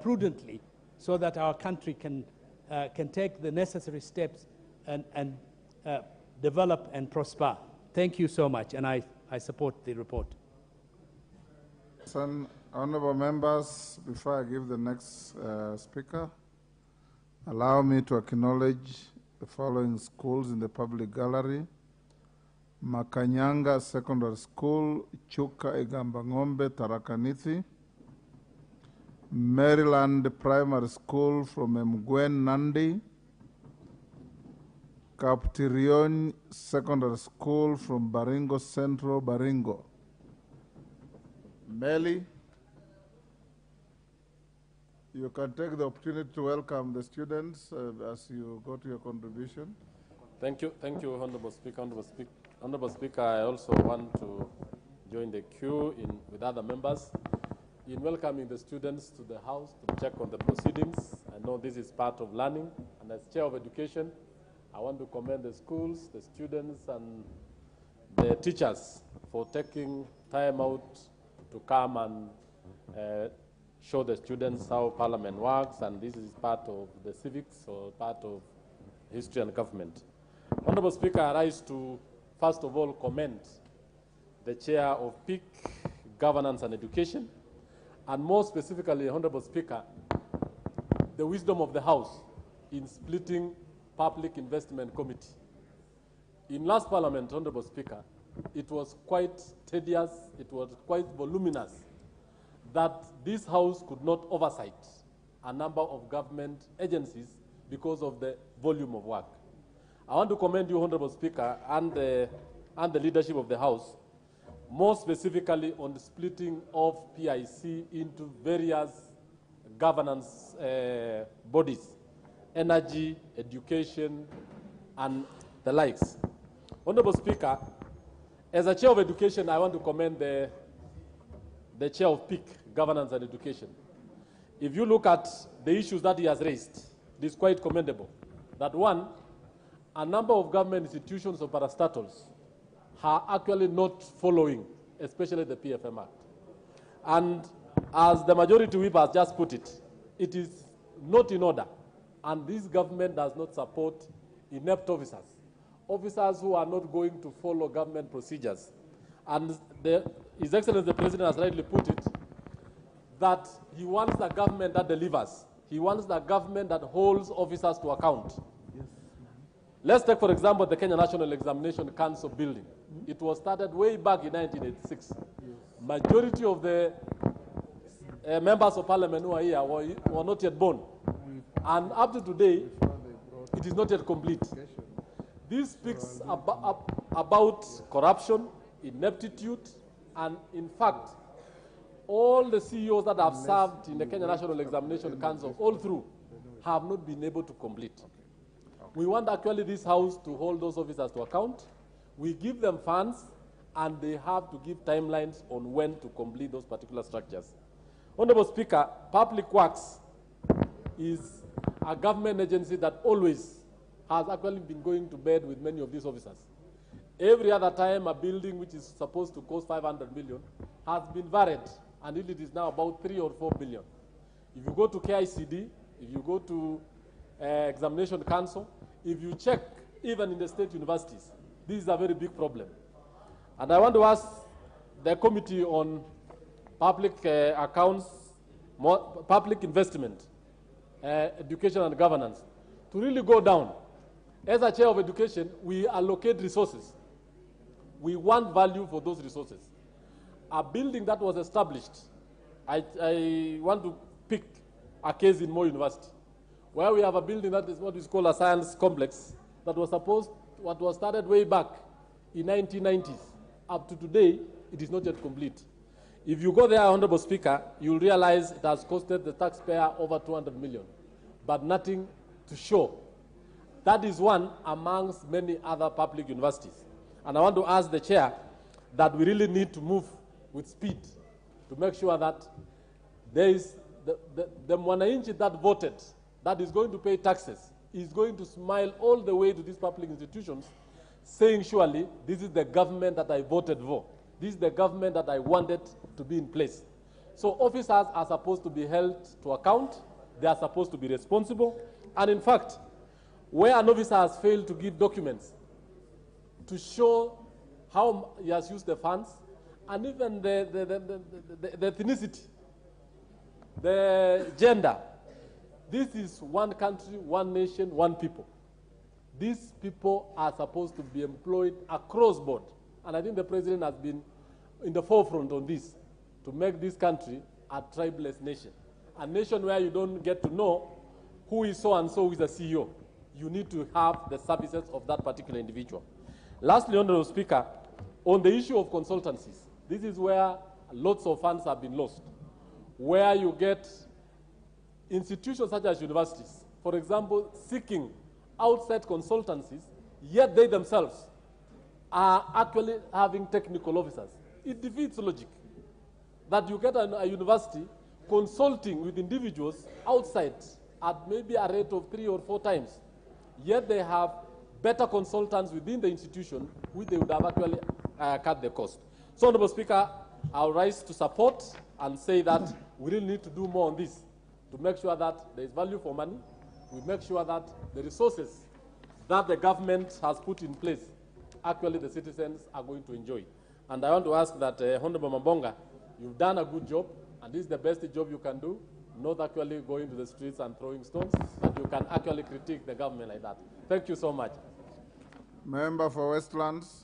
prudently so that our country can take the necessary steps and develop and prosper. Thank you so much, and I support the report. Honorable members, before I give the next speaker, allow me to acknowledge the following schools in the public gallery: Makanyanga Secondary School, Chuka Igambangombe, Tarakaniti; Maryland Primary School from Mgwen, Nandi; Kaptirion Secondary School from Baringo Central, Baringo. Meli, you can take the opportunity to welcome the students as you go to your contribution. Thank you, Honorable Speaker. Honorable Speaker, I also want to join the queue with other members in welcoming the students to the House to check on the proceedings. I know this is part of learning, and as Chair of Education, I want to commend the schools, the students, and the teachers for taking time out to come and show the students how Parliament works, and this is part of the civics or part of history and government. Honorable Speaker, I rise to, first of all, commend the chair of PIC, Governance and Education, and more specifically, Honorable Speaker, the wisdom of the House in splitting Public Investment Committee. In last Parliament, Honorable Speaker, it was quite tedious, it was quite voluminous, that this House could not oversight a number of government agencies because of the volume of work. I want to commend you, Honorable Speaker, and the leadership of the House, more specifically on the splitting of PIC into various governance bodies, energy, education, and the likes. Honorable Speaker, as a chair of education, I want to commend the chair of PIC, Governance and Education. If you look at the issues that he has raised, it is quite commendable. That one, a number of government institutions or parastatals are actually not following, especially the PFM Act. And as the majority whip has just put it, it is not in order. And this government does not support inept officers, officers who are not going to follow government procedures. And His Excellency the President has rightly put it, that he wants a government that delivers. He wants a government that holds officers to account. Yes. Let's take, for example, the Kenya National Examination Council building. It was started way back in 1986. Yes. Majority of the members of parliament who are here were not yet born. And up to today, it is not yet complete. This speaks about corruption, ineptitude, and in fact, all the CEOs that have served in the Kenya National Examination Council all through have not been able to complete. We want actually this House to hold those officers to account. We give them funds, and they have to give timelines on when to complete those particular structures. Honorable Speaker, Public Works is a government agency that always has actually been going to bed with many of these officers. Every other time, a building which is supposed to cost 500 million has been varied until it is now about 3 or 4 billion. If you go to KICD, if you go to Examination Council, if you check even in the state universities, this is a very big problem. And I want to ask the Committee on Public Accounts, Public Investment, Education and Governance, to really go down. As a chair of education, we allocate resources. We want value for those resources. A building that was established, I want to pick a case in Moi University, where we have a building that is what is called a science complex that was what was started way back in 1990s. Up to today, it is not yet complete. If you go there, Honorable Speaker, you'll realize it has costed the taxpayer over 200 million, but nothing to show. That is one amongst many other public universities. And I want to ask the chair that we really need to move with speed to make sure that there is the mwananchi that voted, that is going to pay taxes, is going to smile all the way to these public institutions, saying, surely, this is the government that I voted for. This is the government that I wanted to be in place. So officers are supposed to be held to account. They are supposed to be responsible. And in fact, where an officer has failed to give documents to show how he has used the funds, and even the ethnicity, the gender, this is one country, one nation, one people. These people are supposed to be employed across board. And I think the president has been in the forefront on this, to make this country a tribeless nation. A nation where you don't get to know who is so-and-so who is a CEO. You need to have the services of that particular individual. Lastly, Honorable Speaker, on the issue of consultancies, this is where lots of funds have been lost, where you get institutions such as universities, for example, seeking outside consultancies, yet they themselves are actually having technical officers. It defeats logic that you get a university consulting with individuals outside at maybe a rate of 3 or 4 times, yet they have better consultants within the institution, which they would have actually cut the cost. So, Honorable Speaker, I'll rise to support and say that we really need to do more on this to make sure that there is value for money. We make sure that the resources that the government has put in place, actually the citizens are going to enjoy. And I want to ask that, Honorable Mambonga, you've done a good job, and this is the best job you can do, not actually going to the streets and throwing stones, but you can actually critique the government like that. Thank you so much. Member for Westlands.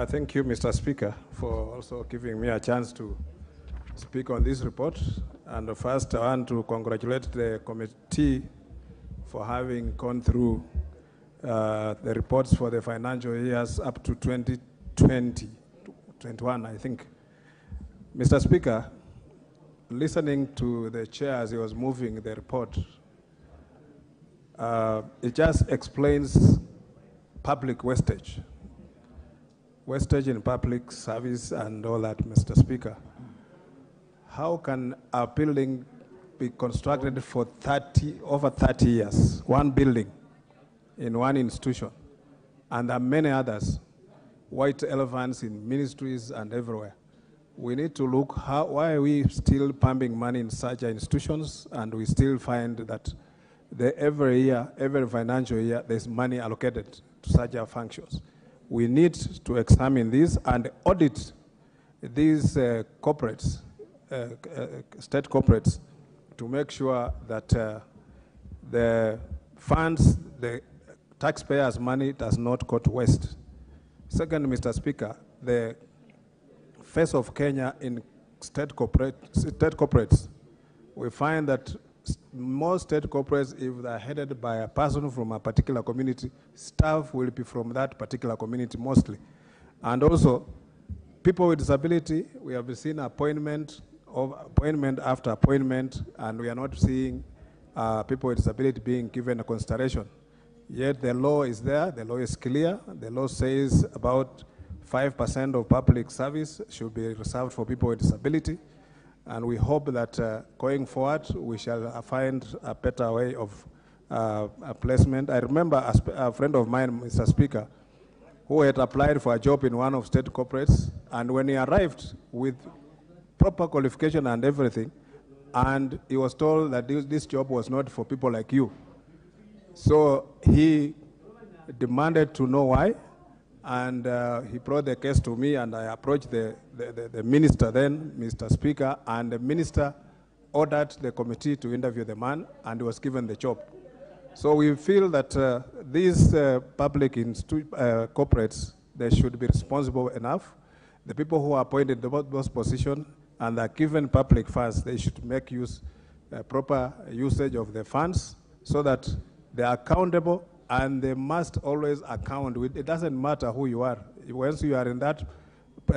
Thank you, Mr. Speaker, for also giving me a chance to speak on this report. And first, I want to congratulate the committee for having gone through the reports for the financial years up to 2020, 21, I think. Mr. Speaker, listening to the chair as he was moving the report, it just explains public wastage. Wastage in public service and all that, Mr. Speaker. How can a building be constructed for over 30 years, one building in one institution, and there are many others, white elephants in ministries and everywhere? We need to look why are we still pumping money in such institutions, and we still find that every year, every financial year, there's money allocated to such functions. We need to examine this and audit these corporates, state corporates, to make sure that the funds, the taxpayers' money does not go to waste. Second, Mr. Speaker, the face of Kenya in state corporates, we find that most state corporates, if they're headed by a person from a particular community, staff will be from that particular community mostly. And also, people with disability, we have seen appointment after appointment, and we are not seeing people with disability being given a consideration. Yet the law is there, the law is clear. The law says about 5% of public service should be reserved for people with disability. And we hope that going forward, we shall find a better way of placement. I remember a friend of mine, Mr. Speaker, who had applied for a job in one of state corporates, and when he arrived with proper qualification and everything, and he was told that this job was not for people like you. So he demanded to know why, and he brought the case to me, and I approached the minister then, Mr. Speaker, and the minister ordered the committee to interview the man, and he was given the job. So we feel that these public corporates, they should be responsible enough. The people who are appointed to those positions and are given public funds, they should make proper usage of the funds so that they are accountable, and they must always account with, it doesn't matter who you are. Once you are in that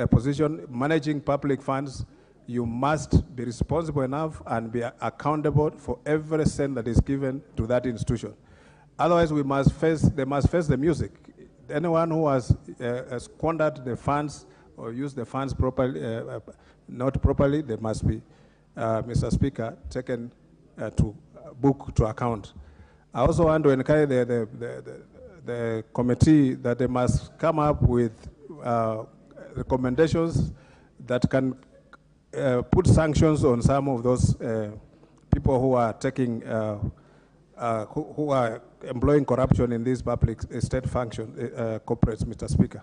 position, managing public funds, you must be responsible enough and be accountable for every cent that is given to that institution. Otherwise, they must face the music. Anyone who has squandered the funds or used the funds properly, not properly, they must be, Mr. Speaker, taken to book to account. I also want to encourage the committee that they must come up with recommendations that can put sanctions on some of those people who are taking, who are employing corruption in these public state function corporates, Mr. Speaker.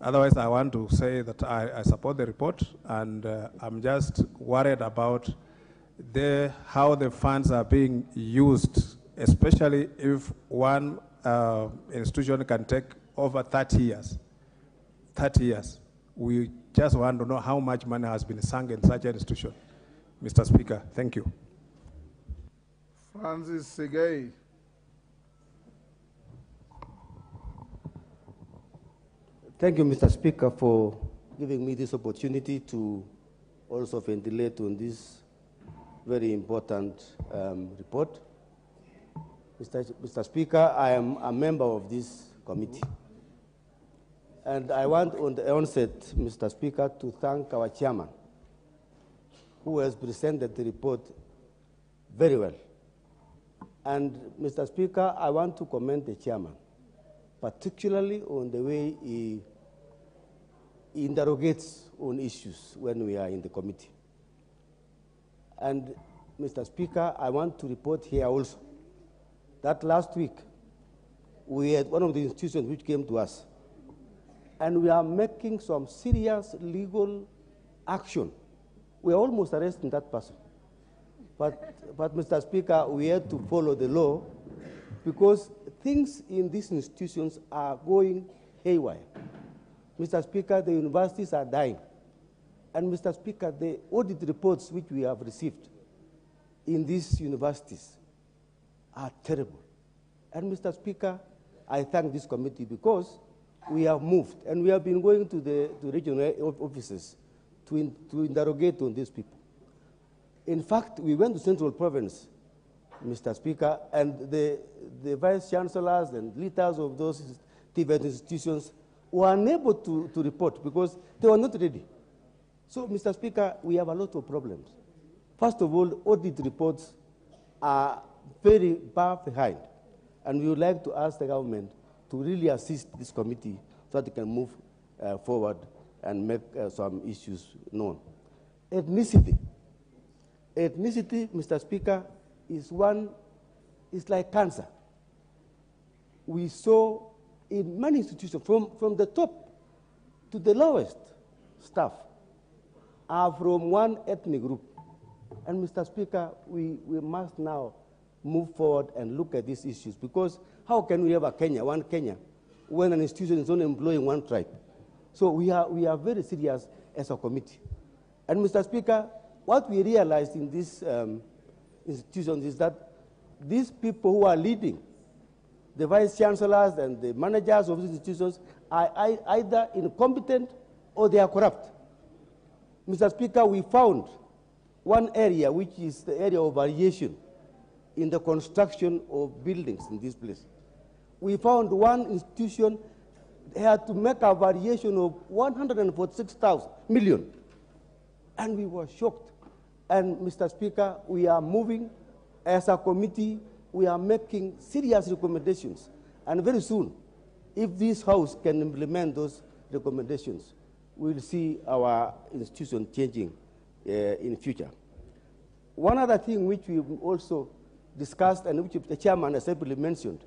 Otherwise, I want to say that I support the report, and I'm just worried about how the funds are being used, especially if one institution can take over 30 years. 30 years. We just want to know how much money has been sunk in such an institution. Mr. Speaker, thank you. Francis Segei. Thank you, Mr. Speaker, for giving me this opportunity to also ventilate on this very important report. Mr. Speaker, I am a member of this committee. And I want on the onset, Mr. Speaker, to thank our chairman, who has presented the report very well. And Mr. Speaker, I want to commend the chairman, particularly on the way he interrogates on issues when we are in the committee. And Mr. Speaker, I want to report here also that last week we had one of the institutions which came to us, and we are making some serious legal action. We are almost arresting that person. But Mr. Speaker, we had to follow the law because things in these institutions are going haywire. Mr. Speaker, the universities are dying. And Mr. Speaker, the audit reports which we have received in these universities are terrible. And Mr. Speaker, I thank this committee because we have moved and we have been going to the regional offices to interrogate on these people. In fact, we went to Central Province, Mr. Speaker, and the vice chancellors and leaders of those TVET institutions were unable to report because they were not ready. So, Mr. Speaker, we have a lot of problems. First of all, audit reports are very far behind, and we would like to ask the government to really assist this committee so that it can move forward and make some issues known. Ethnicity. Ethnicity, Mr. Speaker, is like cancer. We saw in many institutions, from the top to the lowest staff, are from one ethnic group. And Mr. Speaker, we must now move forward and look at these issues, because how can we have a Kenya, one Kenya, when an institution is only employing one tribe? So we are very serious as a committee. And Mr. Speaker, what we realized in these institutions is that these people who are leading, the vice chancellors and the managers of these institutions, are either incompetent or they are corrupt. Mr. Speaker, we found one area, which is the area of variation in the construction of buildings in this place. We found one institution had to make a variation of 146 million. And we were shocked. And Mr. Speaker, we are moving as a committee, we are making serious recommendations. And very soon, if this House can implement those recommendations, we'll see our institution changing in the future. One other thing which we also discussed and which the chairman has simply mentioned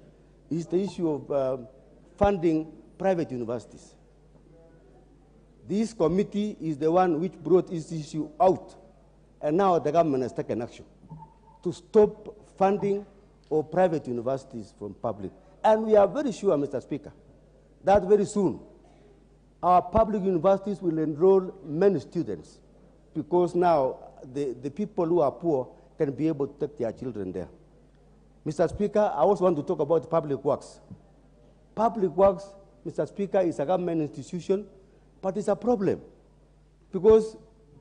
is the issue of funding private universities. This committee is the one which brought this issue out, and now the government has taken action to stop funding of private universities from public. And we are very sure, Mr. Speaker, that very soon our public universities will enroll many students, because now the people who are poor can be able to take their children there. Mr. Speaker, I also want to talk about public works. Public works, Mr. Speaker, is a government institution, but it's a problem because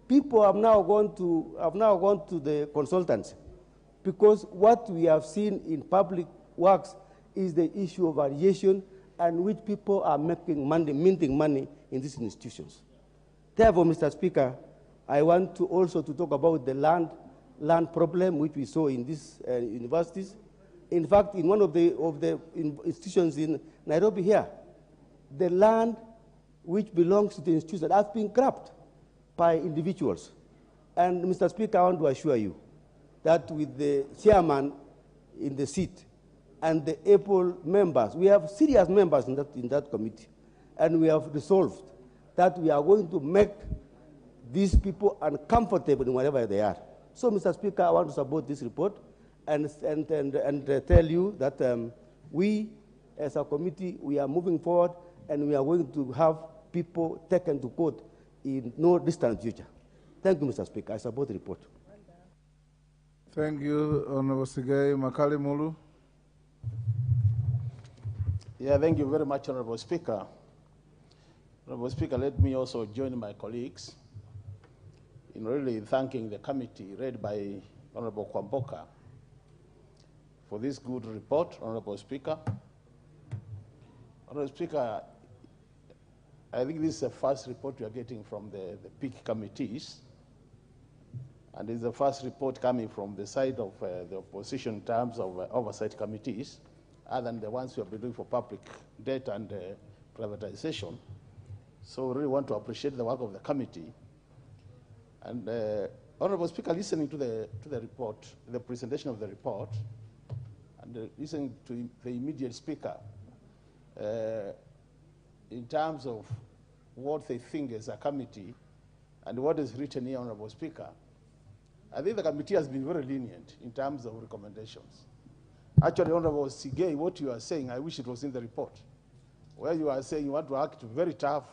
people have now gone to the consultants, because what we have seen in public works is the issue of variation and which people are making money, minting money in these institutions. Therefore, Mr. Speaker, I want to also to talk about the land problem which we saw in these universities. In fact, in one of the institutions in Nairobi here, the land which belongs to the institution has been grabbed by individuals. And Mr. Speaker, I want to assure you that with the chairman in the seat and the able members, we have serious members in that committee, and we have resolved that we are going to make these people uncomfortable in wherever they are. So, Mr. Speaker, I want to support this report and tell you that we, as a committee, we are moving forward, and we are going to have people taken to court in no distant future. Thank you, Mr. Speaker. I support the report. Thank you, Honorable Sigai. Makali Mulu. Yeah, thank you very much, Honorable Speaker. Honorable Speaker, let me also join my colleagues in really thanking the committee led by Honorable Kwamboka for this good report, Honorable Speaker. Honorable Speaker, I think this is the first report we are getting from the peak committees, and it's the first report coming from the side of the opposition in terms of oversight committees, other than the ones we have been doing for public debt and privatization. So we really want to appreciate the work of the committee. And Honorable Speaker, listening to the report, the presentation of the report, and listening to the immediate speaker, in terms of what they think as a committee and what is written here, Honorable Speaker, I think the committee has been very lenient in terms of recommendations. Actually, Honorable Sigei, what you are saying, I wish it was in the report, where you are saying you want to act very tough,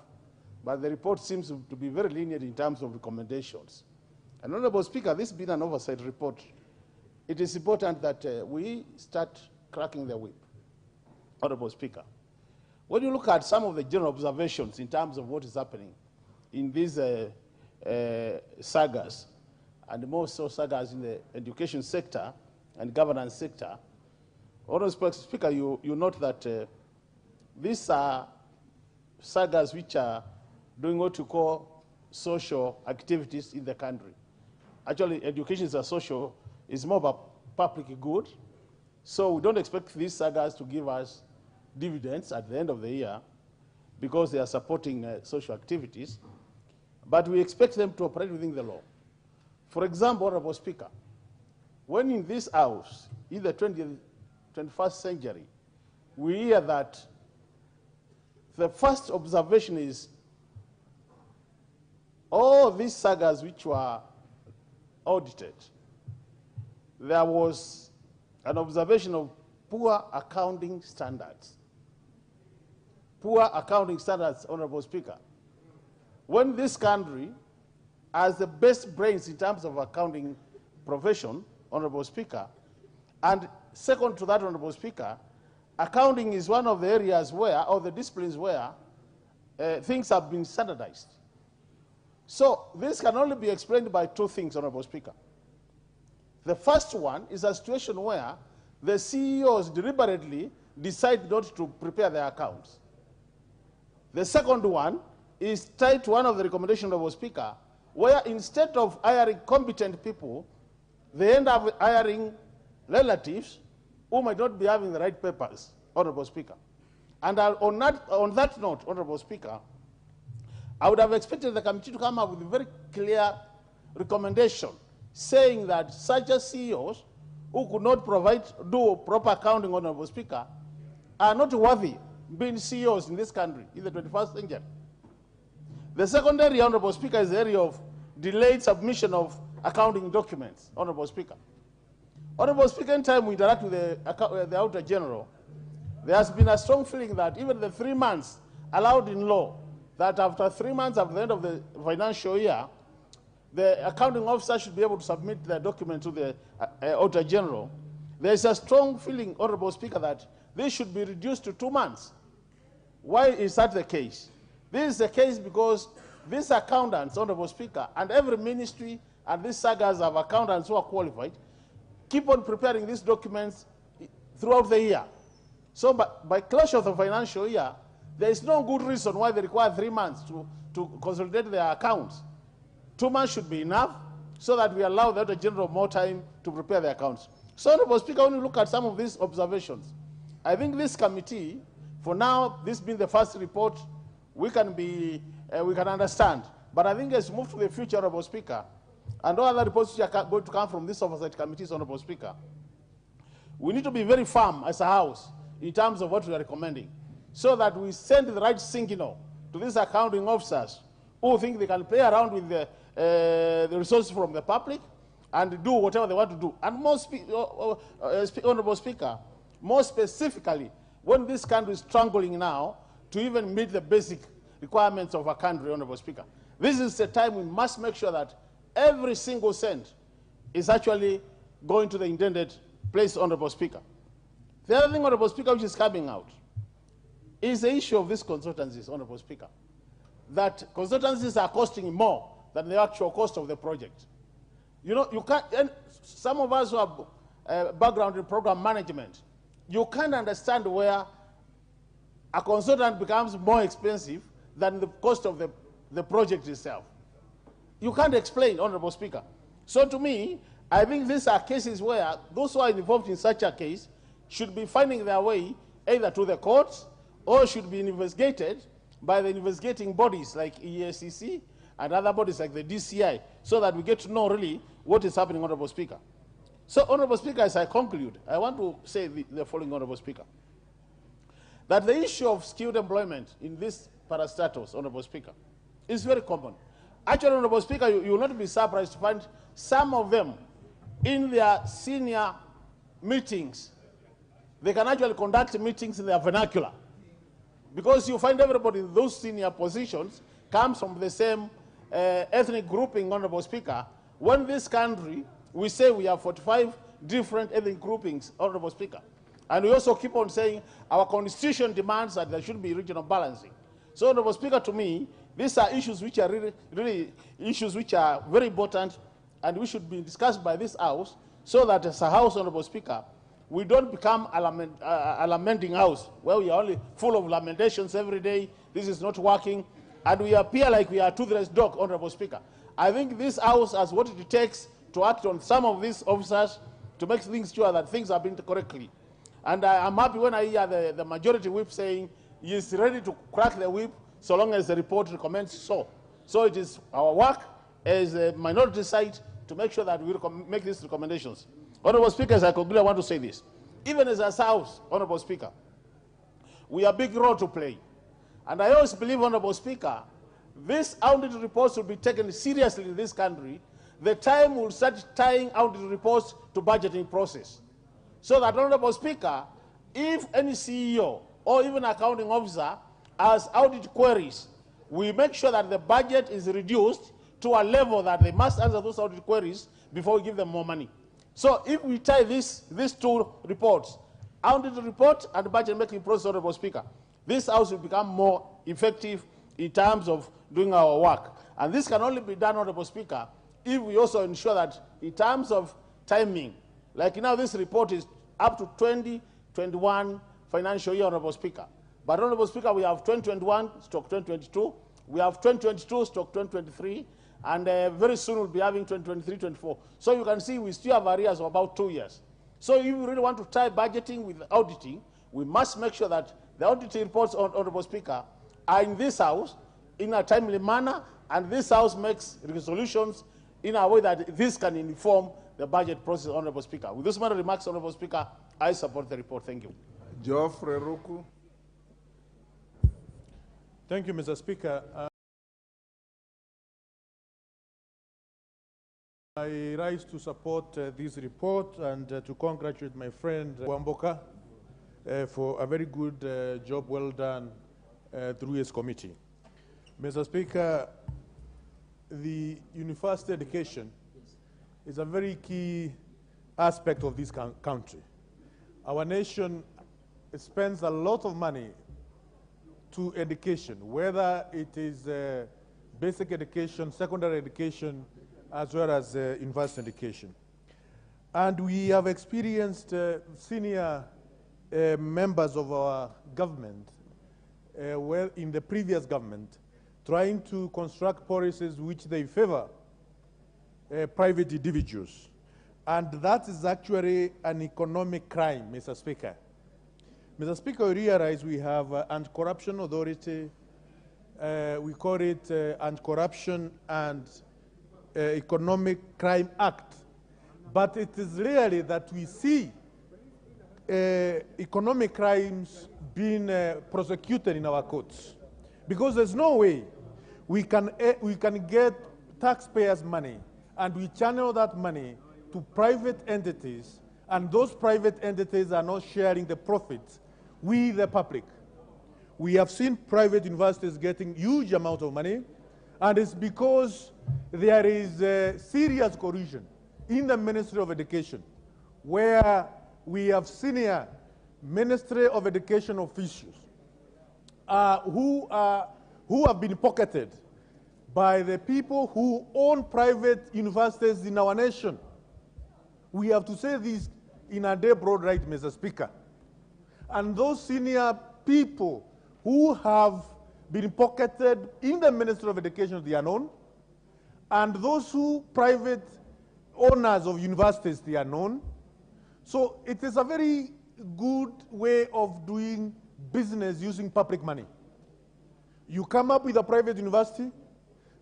but the report seems to be very lenient in terms of recommendations. And Honorable Speaker, this being an oversight report, it is important that we start cracking the whip. Honorable Speaker, when you look at some of the general observations in terms of what is happening in these sagas, and more so sagas in the education sector and governance sector, Honorable Speaker, you note that these are sagas which are doing what you call social activities in the country. Actually, education is more of a public good, so we don't expect these sagas to give us dividends at the end of the year because they are supporting social activities, but we expect them to operate within the law. For example, Honorable Speaker, when in this house, in the 21st century, we hear that the first observation is all these sagas which were audited, there was an observation of poor accounting standards. Poor accounting standards, Honorable Speaker. When this country has the best brains in terms of accounting profession, Honorable Speaker, and second to that, Honorable Speaker, accounting is one of the areas where, or the disciplines where, things have been standardized. So this can only be explained by two things, Honorable Speaker. The first one is a situation where the CEOs deliberately decide not to prepare their accounts. The second one is tied to one of the recommendations, Honorable Speaker, where instead of hiring competent people, they end up hiring relatives who might not be having the right papers, Honorable Speaker. And on that note, Honorable Speaker, I would have expected the committee to come up with a very clear recommendation saying that such as CEOs who could not do proper accounting, Honorable Speaker, are not worthy being CEOs in this country in the 21st century. The second area, Honorable Speaker, is the area of delayed submission of accounting documents, Honorable Speaker. Honorable Speaker, in time we interact with the Auditor General, there has been a strong feeling that even the 3 months allowed in law, that after 3 months at the end of the financial year, the accounting officer should be able to submit the document to the Auditor General. There is a strong feeling, Honorable Speaker, that this should be reduced to 2 months. Why is that the case? This is the case because these accountants, Honorable Speaker, and every ministry and these sagas have accountants who are qualified, keep on preparing these documents throughout the year. So by closure of the financial year, there is no good reason why they require 3 months to consolidate their accounts. 2 months should be enough so that we allow the Auditor General more time to prepare the accounts. So, Honorable Speaker, when you look at some of these observations, I think this committee, for now, this being the first report, we can understand. But I think as we move to the future, Honorable Speaker, and all other reports which are going to come from this oversight committees, Honorable Speaker, we need to be very firm as a House in terms of what we are recommending, so that we send the right signal to these accounting officers who think they can play around with the resources from the public and do whatever they want to do. And Honorable Speaker, more specifically, when this country is struggling now to even meet the basic requirements of a country, Honorable Speaker, this is the time we must make sure that every single cent is actually going to the intended place, Honorable Speaker. The other thing, Honorable Speaker, which is coming out is the issue of these consultancies, Honorable Speaker, that consultancies are costing more than the actual cost of the project. You know, you can't, and some of us who have a background in program management, you can't understand where a consultant becomes more expensive than the cost of the project itself. You can't explain, Honorable Speaker. So to me, I think these are cases where those who are involved in such a case should be finding their way either to the courts or should be investigated by the investigating bodies like EACC and other bodies like the DCI, so that we get to know really what is happening, Honorable Speaker. So, Honorable Speaker, as I conclude, I want to say the following, Honorable Speaker, that the issue of skilled employment in this parastatus, Honorable Speaker, is very common. Actually, Honorable Speaker, you will not be surprised to find some of them in their senior meetings. They can actually conduct meetings in their vernacular, because you find everybody in those senior positions comes from the same ethnic grouping, Honorable Speaker. When this country, we say we have 45 different ethnic groupings, Honorable Speaker. And we also keep on saying our constitution demands that there should be regional balancing. So, Honorable Speaker, to me, these are issues which are really issues which are very important, and we should be discussed by this House, so that as a House, Honorable Speaker, we don't become a lamenting house where we are only full of lamentations every day. This is not working, and we appear like we are a toothless dog, Honorable Speaker. I think this House has what it takes to act on some of these officers to make things sure that things are being done correctly. And I'm happy when I hear the majority whip saying he is ready to crack the whip so long as the report recommends so. So it is our work as a minority side to make sure that we make these recommendations. Honorable Speaker, as I conclude, I want to say this. Even as a House, Honorable Speaker, we have a big role to play. And I always believe, Honorable Speaker, this audit reports will be taken seriously in this country. The time will start tying audit reports to budgeting process. So that, Honorable Speaker, if any CEO or even accounting officer has audit queries, we make sure that the budget is reduced to a level that they must answer those audit queries before we give them more money. So if we tie these two reports, audit report and budget making process, Honorable Speaker, this House will become more effective in terms of doing our work. And this can only be done, Honorable Speaker, if we also ensure that in terms of timing, like now this report is up to 2021 financial year, Honorable Speaker. But, Honorable Speaker, we have 2021/2022, we have 2022/2023, and very soon we'll be having 2023-24. So you can see we still have arrears of about 2 years. So if you really want to tie budgeting with auditing, we must make sure that the auditing reports, Honorable Speaker, are in this House in a timely manner, and this House makes resolutions in a way that this can inform the budget process, Honorable Speaker. With those minor remarks, Honorable Speaker, I support the report. Thank you. Geoffrey Ruku. Thank you, Mr. Speaker. I rise to support this report and to congratulate my friend Wamboka for a very good job well done through his committee. Mr. Speaker, the university education is a very key aspect of this country. Our nation spends a lot of money to education, whether it is basic education, secondary education, as well as university education. And we have experienced senior members of our government, well, in the previous government, trying to construct policies which they favor private individuals. And that is actually an economic crime, Mr. Speaker. Mr. Speaker, we realize we have Anti-Corruption Authority, we call it Anti-Corruption and Economic Crime Act. But it is rarely that we see economic crimes being prosecuted in our courts. Because there's no way we can get taxpayers' money and we channel that money to private entities, and those private entities are not sharing the profits with the public. We have seen private universities getting huge amount of money, and it's because there is serious collusion in the Ministry of Education, where we have senior Ministry of Education officials who have been pocketed by the people who own private universities in our nation. We have to say this in a day broad right, Mr. Speaker. And those senior people who have been pocketed in the Ministry of Education, they are known, and those who private owners of universities, they are known. So it is a very good way of doing business using public money. You come up with a private university,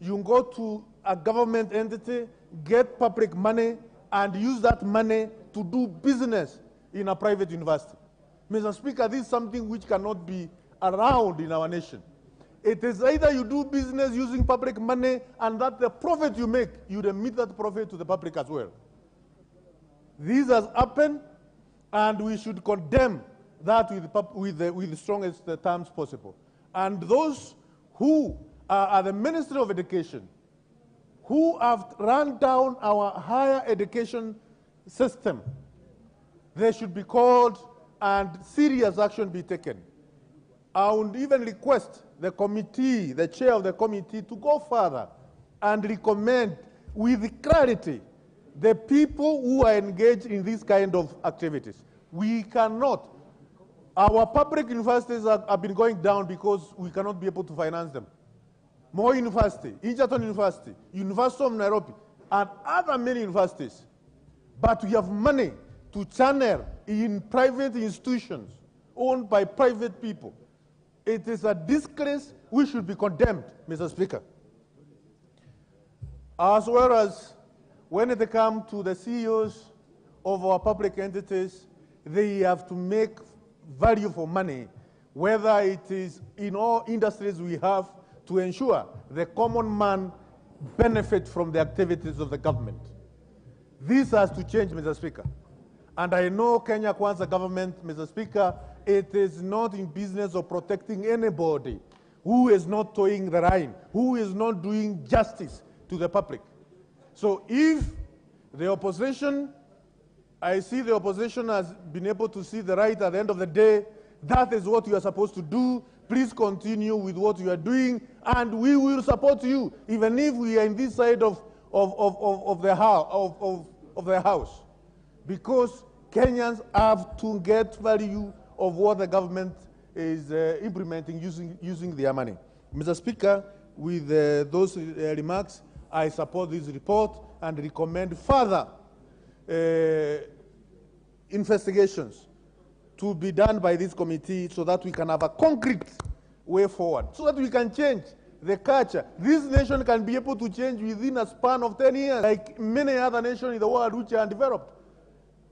you go to a government entity, get public money, and use that money to do business in a private university. Mr. Speaker, this is something which cannot be around in our nation. It is either you do business using public money and that the profit you make, you remit that profit to the public as well. This has happened, and we should condemn that with the strongest terms possible. And those who are the Ministry of Education, who have run down our higher education system, they should be called and serious action be taken. I would even request the committee, the chair of the committee, to go further and recommend with clarity the people who are engaged in this kind of activities. We cannot. Our public universities have been going down because we cannot be able to finance them. More University, Egerton University, University of Nairobi, and other many universities. But we have money to channel in private institutions owned by private people. It is a disgrace which should be condemned, Mr. Speaker. As well as when it comes to the CEOs of our public entities, they have to make value for money, whether it is in all industries we have, to ensure the common man benefit from the activities of the government. This has to change, Mr. Speaker. And I know Kenya Kwanza government, Mr. Speaker, it is not in business of protecting anybody who is not toeing the line, who is not doing justice to the public. So if the opposition, I see the opposition has been able to see the right at the end of the day, that is what you are supposed to do. Please continue with what you are doing, and we will support you, even if we are in this side of the house, because Kenyans have to get value of what the government is implementing using their money. Mr. Speaker, with those remarks, I support this report and recommend further investigations to be done by this committee so that we can have a concrete way forward, so that we can change the culture. This nation can be able to change within a span of 10 years, like many other nations in the world which are undeveloped.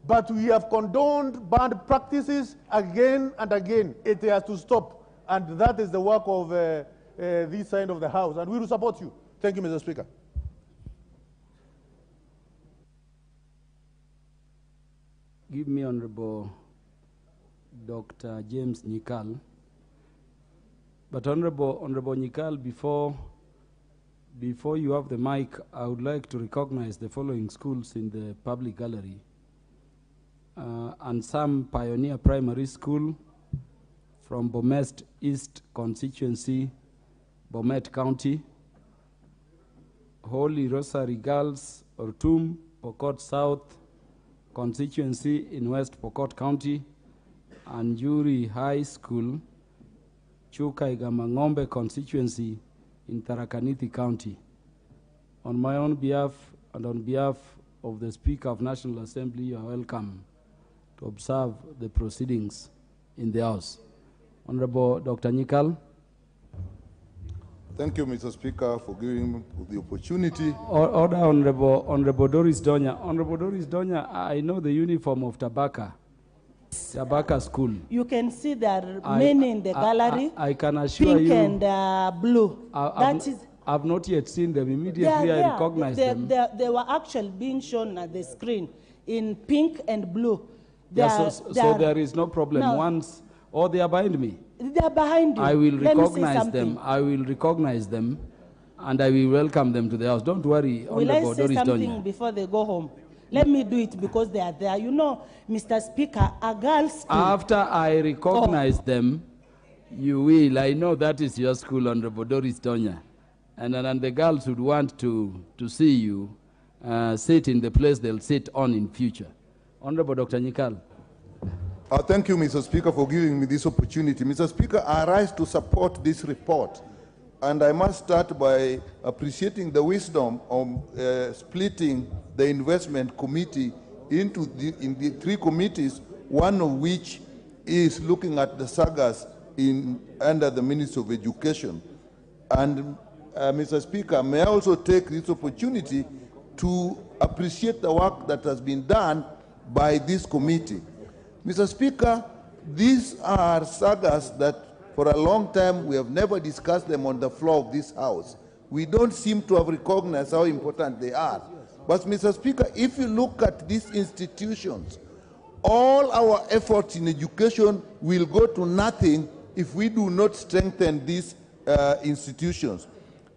But we have condoned bad practices again and again. It has to stop. And that is the work of this side of the House. And we will support you. Thank you, Mr. Speaker. Give me Honorable Dr. James Nyikal. But Honorable Nyikal, before you have the mic, I would like to recognize the following schools in the public gallery. And some Pioneer Primary School from Bomet East Constituency, Bomet County, Holy Rosary Girls, Ortum, Pokot South Constituency in West Pokot County, and Juri High School, Chuka Igamangombe Constituency in Tharaka-Nithi County. On my own behalf and on behalf of the Speaker of National Assembly, you are welcome to observe the proceedings in the House. Honorable Dr. Nyikal. Thank you, Mr. Speaker, for giving me the opportunity. Order, Honorable Doris Donya. Honorable Doris Donya, I know the uniform of Tabaka School. You can see there are many in the gallery. I can assure you. Pink and blue. I've not yet seen them. Immediately I recognize them. They were actually being shown at the screen in pink and blue. So there is no problem. No. They are behind me. They are behind you. I will recognize them. I will recognize them, and I will welcome them to the House. Don't worry, Honorable Doris Donya. Will I say something before they go home? Let me do it because they are there. You know, Mr. Speaker, a girl's school. After I recognize them, you will. I know that is your school, Honorable Doris Donya. And the girls would want to see you sit in the place they'll sit on in future. Honorable Dr. Nyikal. Thank you, Mr. Speaker, for giving me this opportunity. Mr. Speaker, I rise to support this report. And I must start by appreciating the wisdom of splitting the investment committee into the three committees, one of which is looking at the sagas under the Ministry of Education. And Mr. Speaker, may I also take this opportunity to appreciate the work that has been done by this committee. Mr. Speaker, these are sagas that for a long time we have never discussed them on the floor of this House. We don't seem to have recognized how important they are. But Mr. Speaker, if you look at these institutions, all our efforts in education will go to nothing if we do not strengthen these institutions.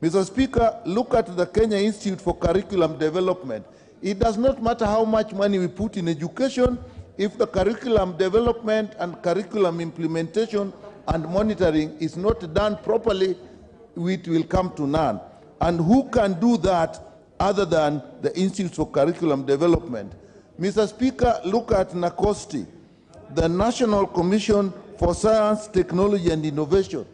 Mr. Speaker, look at the Kenya Institute for Curriculum Development. It does not matter how much money we put in education, if the curriculum development and curriculum implementation and monitoring is not done properly, it will come to none. And who can do that other than the Institute for Curriculum Development? Mr. Speaker, look at NACOSTI, the National Commission for Science, Technology and Innovation.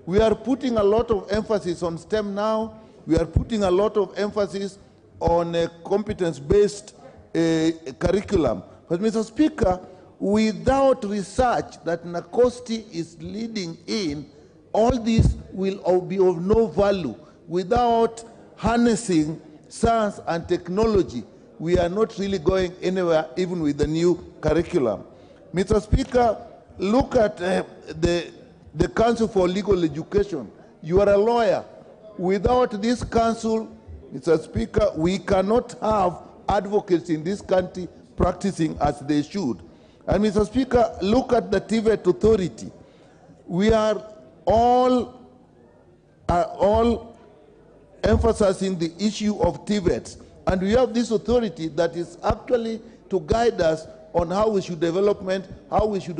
We are putting a lot of emphasis on STEM now. We are putting a lot of emphasis on a competence-based curriculum. But Mr. Speaker, without research that NACOSTI is leading in, all this will be of no value. Without harnessing science and technology, we are not really going anywhere, even with the new curriculum. Mr. Speaker, look at the Council for Legal Education. You are a lawyer. Without this council, Mr. Speaker, we cannot have advocates in this country practicing as they should. And Mr. Speaker, look at the TVET authority. We are all emphasizing the issue of TVETs. And we have this authority that is actually to guide us on how we should develop them, how we should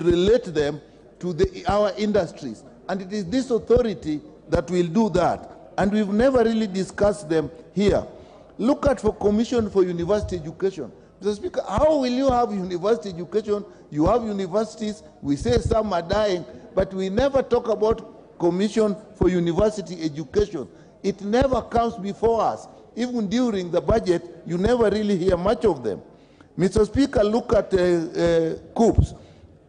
relate them to our industries. And it is this authority that will do that. And we've never really discussed them here. Look at for Commission for University Education. Mr. Speaker, how will you have university education? You have universities, we say some are dying, but we never talk about Commission for University Education. It never comes before us. Even during the budget, you never really hear much of them. Mr. Speaker, look at COOPS.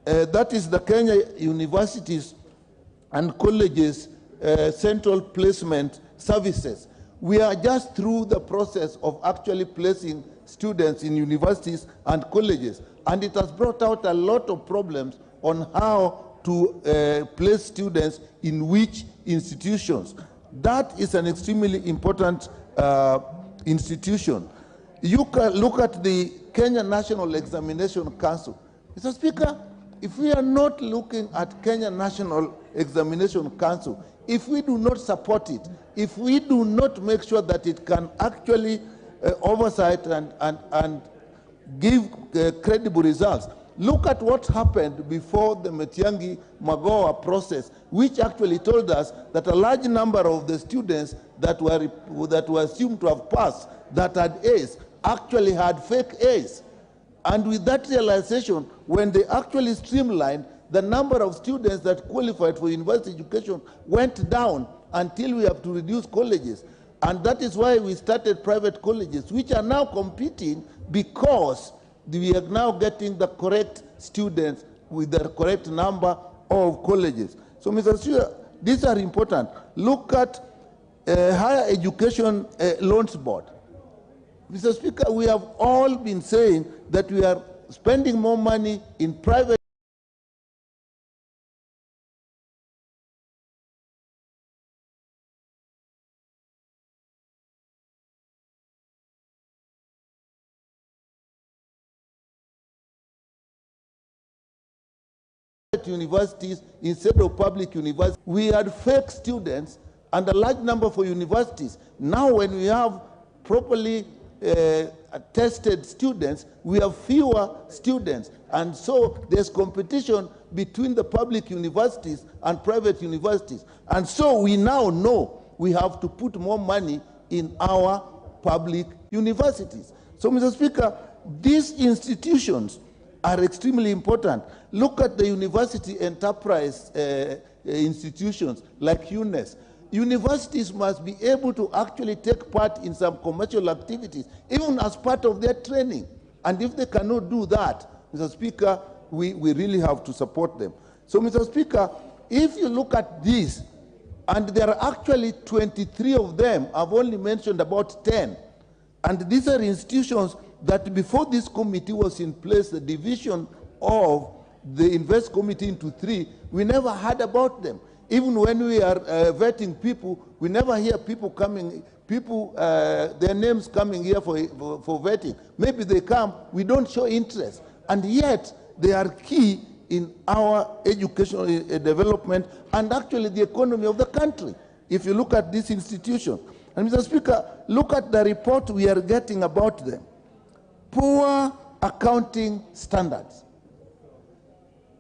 That is the Kenya Universities and Colleges Central Placement Services. We are just through the process of actually placing students in universities and colleges, and it has brought out a lot of problems on how to place students in which institutions. That is an extremely important institution. You can look at the Kenya National Examination Council. Mr. Speaker, if we are not looking at Kenya National Examination Council, if we do not support it, if we do not make sure that it can actually oversight and give credible results, look at what happened before the Matiang'i Magoha process, which actually told us that a large number of the students that were assumed to have passed, that had A's, actually had fake A's. And with that realization, when they actually streamlined, the number of students that qualified for university education went down until we have to reduce colleges. And that is why we started private colleges, which are now competing because we are now getting the correct students with the correct number of colleges. So, Mr. Speaker, these are important. Look at Higher Education Loans Board. Mr. Speaker, we have all been saying that we are spending more money in private universities instead of public universities. We had fake students and a large number for universities. Now when we have properly tested students, we have fewer students. And so there's competition between the public universities and private universities. And so we now know we have to put more money in our public universities. So, Mr. Speaker, these institutions are extremely important. Look at the university enterprise institutions like UNES. Universities must be able to actually take part in some commercial activities, even as part of their training. And if they cannot do that, Mr. Speaker, we really have to support them. So, Mr. Speaker, if you look at this, and there are actually 23 of them, I've only mentioned about 10, and these are institutions that before this committee was in place, the division of the Invest Committee into 3, we never heard about them. Even when we are vetting people, we never hear people coming, their names coming here for vetting. Maybe they come, we don't show interest. And yet, they are key in our educational development and actually the economy of the country, if you look at this institution. And Mr. Speaker, look at the report we are getting about them. Poor accounting standards.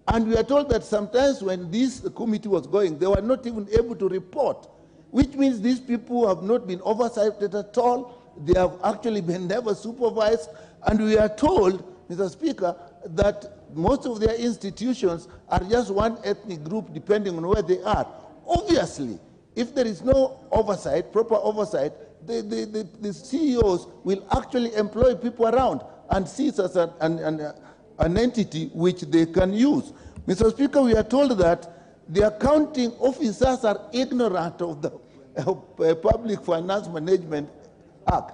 And we are told that sometimes when this committee was going, they were not even able to report, which means these people have not been oversighted at all. They have actually been never supervised. And we are told, Mr. Speaker, that most of their institutions are just one ethnic group depending on where they are. Obviously, if there is no oversight, proper oversight, the CEOs will actually employ people around and see it as an entity which they can use. Mr. Speaker, we are told that the accounting officers are ignorant of the Public Finance Management Act.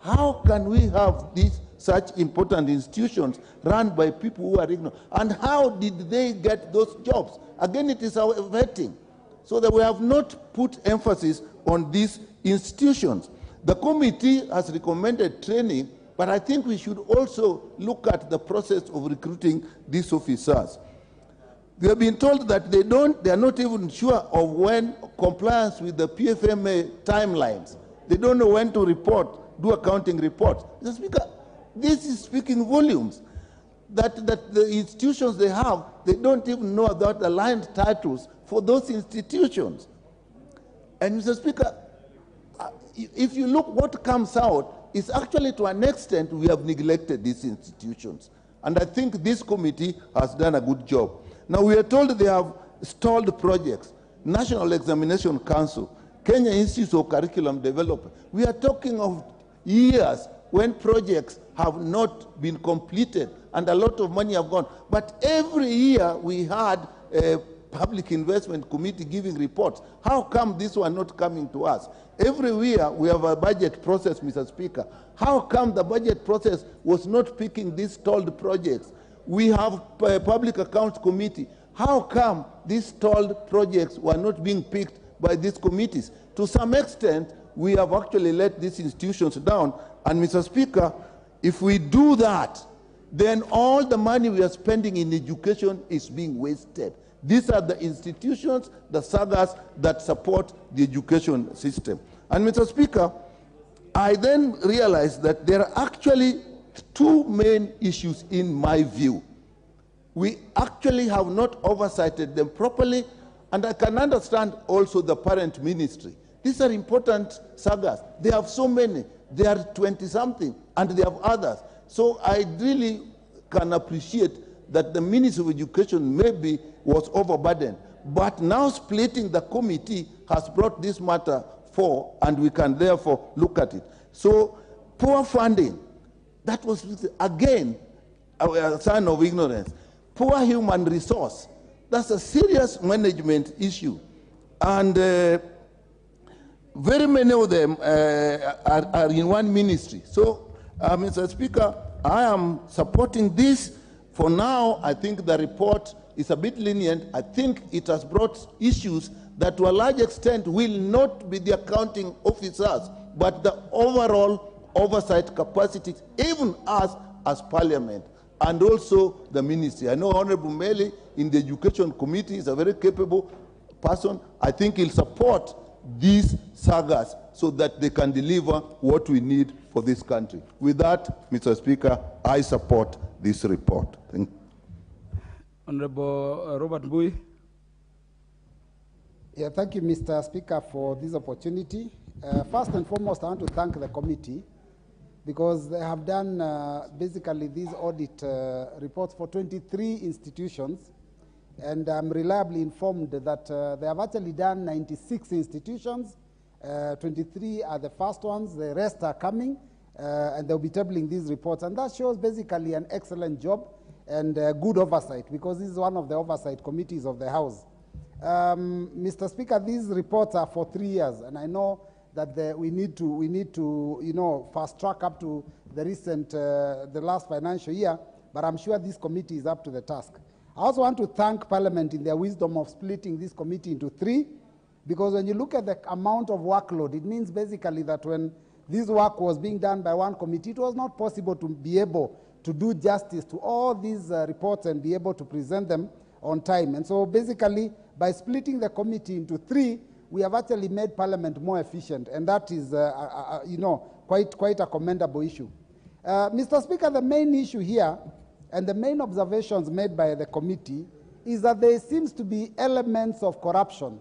How can we have these such important institutions run by people who are ignorant? And how did they get those jobs? Again, it is our vetting. So that we have not put emphasis on these institutions. The committee has recommended training, but I think we should also look at the process of recruiting these officers. We have been told that they are not even sure of when compliance with the PFMA timelines. They don't know when to report, do accounting reports. Mr. Speaker, this is speaking volumes. That the institutions they have, they don't even know about the line titles for those institutions. And Mr. Speaker, if you look what comes out, is actually to an extent we have neglected these institutions. And I think this committee has done a good job. Now we are told they have stalled projects. National Examination Council, Kenya Institute of Curriculum Development. We are talking of years when projects have not been completed and a lot of money have gone. But every year we had a Public Investment Committee giving reports. How come this one not coming to us? Every year we have a budget process, Mr. Speaker. How come the budget process was not picking these stalled projects? We have a Public Accounts Committee. How come these stalled projects were not being picked by these committees? To some extent, we have actually let these institutions down. And Mr. Speaker, if we do that, then all the money we are spending in education is being wasted. These are the institutions, the sagas that support the education system. And Mr. Speaker, I then realized that there are actually two main issues in my view. We actually have not oversighted them properly, and I can understand also the parent ministry. These are important sagas. They have so many. They are 20-something, and they have others. So I really can appreciate that the Ministry of Education maybe was overburdened. But now splitting the committee has brought this matter forward, and we can therefore look at it. So poor funding, that was, again, a sign of ignorance. Poor human resource, that's a serious management issue. And very many of them are in one ministry. So, Mr. Speaker, I am supporting this. For now, I think the report is a bit lenient. I think it has brought issues that to a large extent will not be the accounting officers, but the overall oversight capacity, even us as Parliament, and also the ministry. I know Honorable Meli in the Education Committee is a very capable person. I think he'll support these sagas so that they can deliver what we need for this country. With that, Mr. Speaker, I support this report. Thank you. Honorable Robert Bui. Yeah, thank you, Mr. Speaker, for this opportunity. First and foremost, I want to thank the committee because they have done basically these audit reports for 23 institutions, and I'm reliably informed that they have actually done 96 institutions. 23 are the first ones, the rest are coming, and they'll be tabling these reports. And that shows basically an excellent job and good oversight, because this is one of the oversight committees of the House. Mr. Speaker, these reports are for 3 years, and I know that we need to, you know, fast track up to the recent, the last financial year, but I'm sure this committee is up to the task. I also want to thank Parliament in their wisdom of splitting this committee into 3, because when you look at the amount of workload, it means basically that when this work was being done by one committee, it was not possible to be able to do justice to all these reports and be able to present them on time. And so basically, by splitting the committee into 3, we have actually made Parliament more efficient, and that is, you know, quite a commendable issue. Mr. Speaker, the main issue here and the main observations made by the committee is that there seems to be elements of corruption.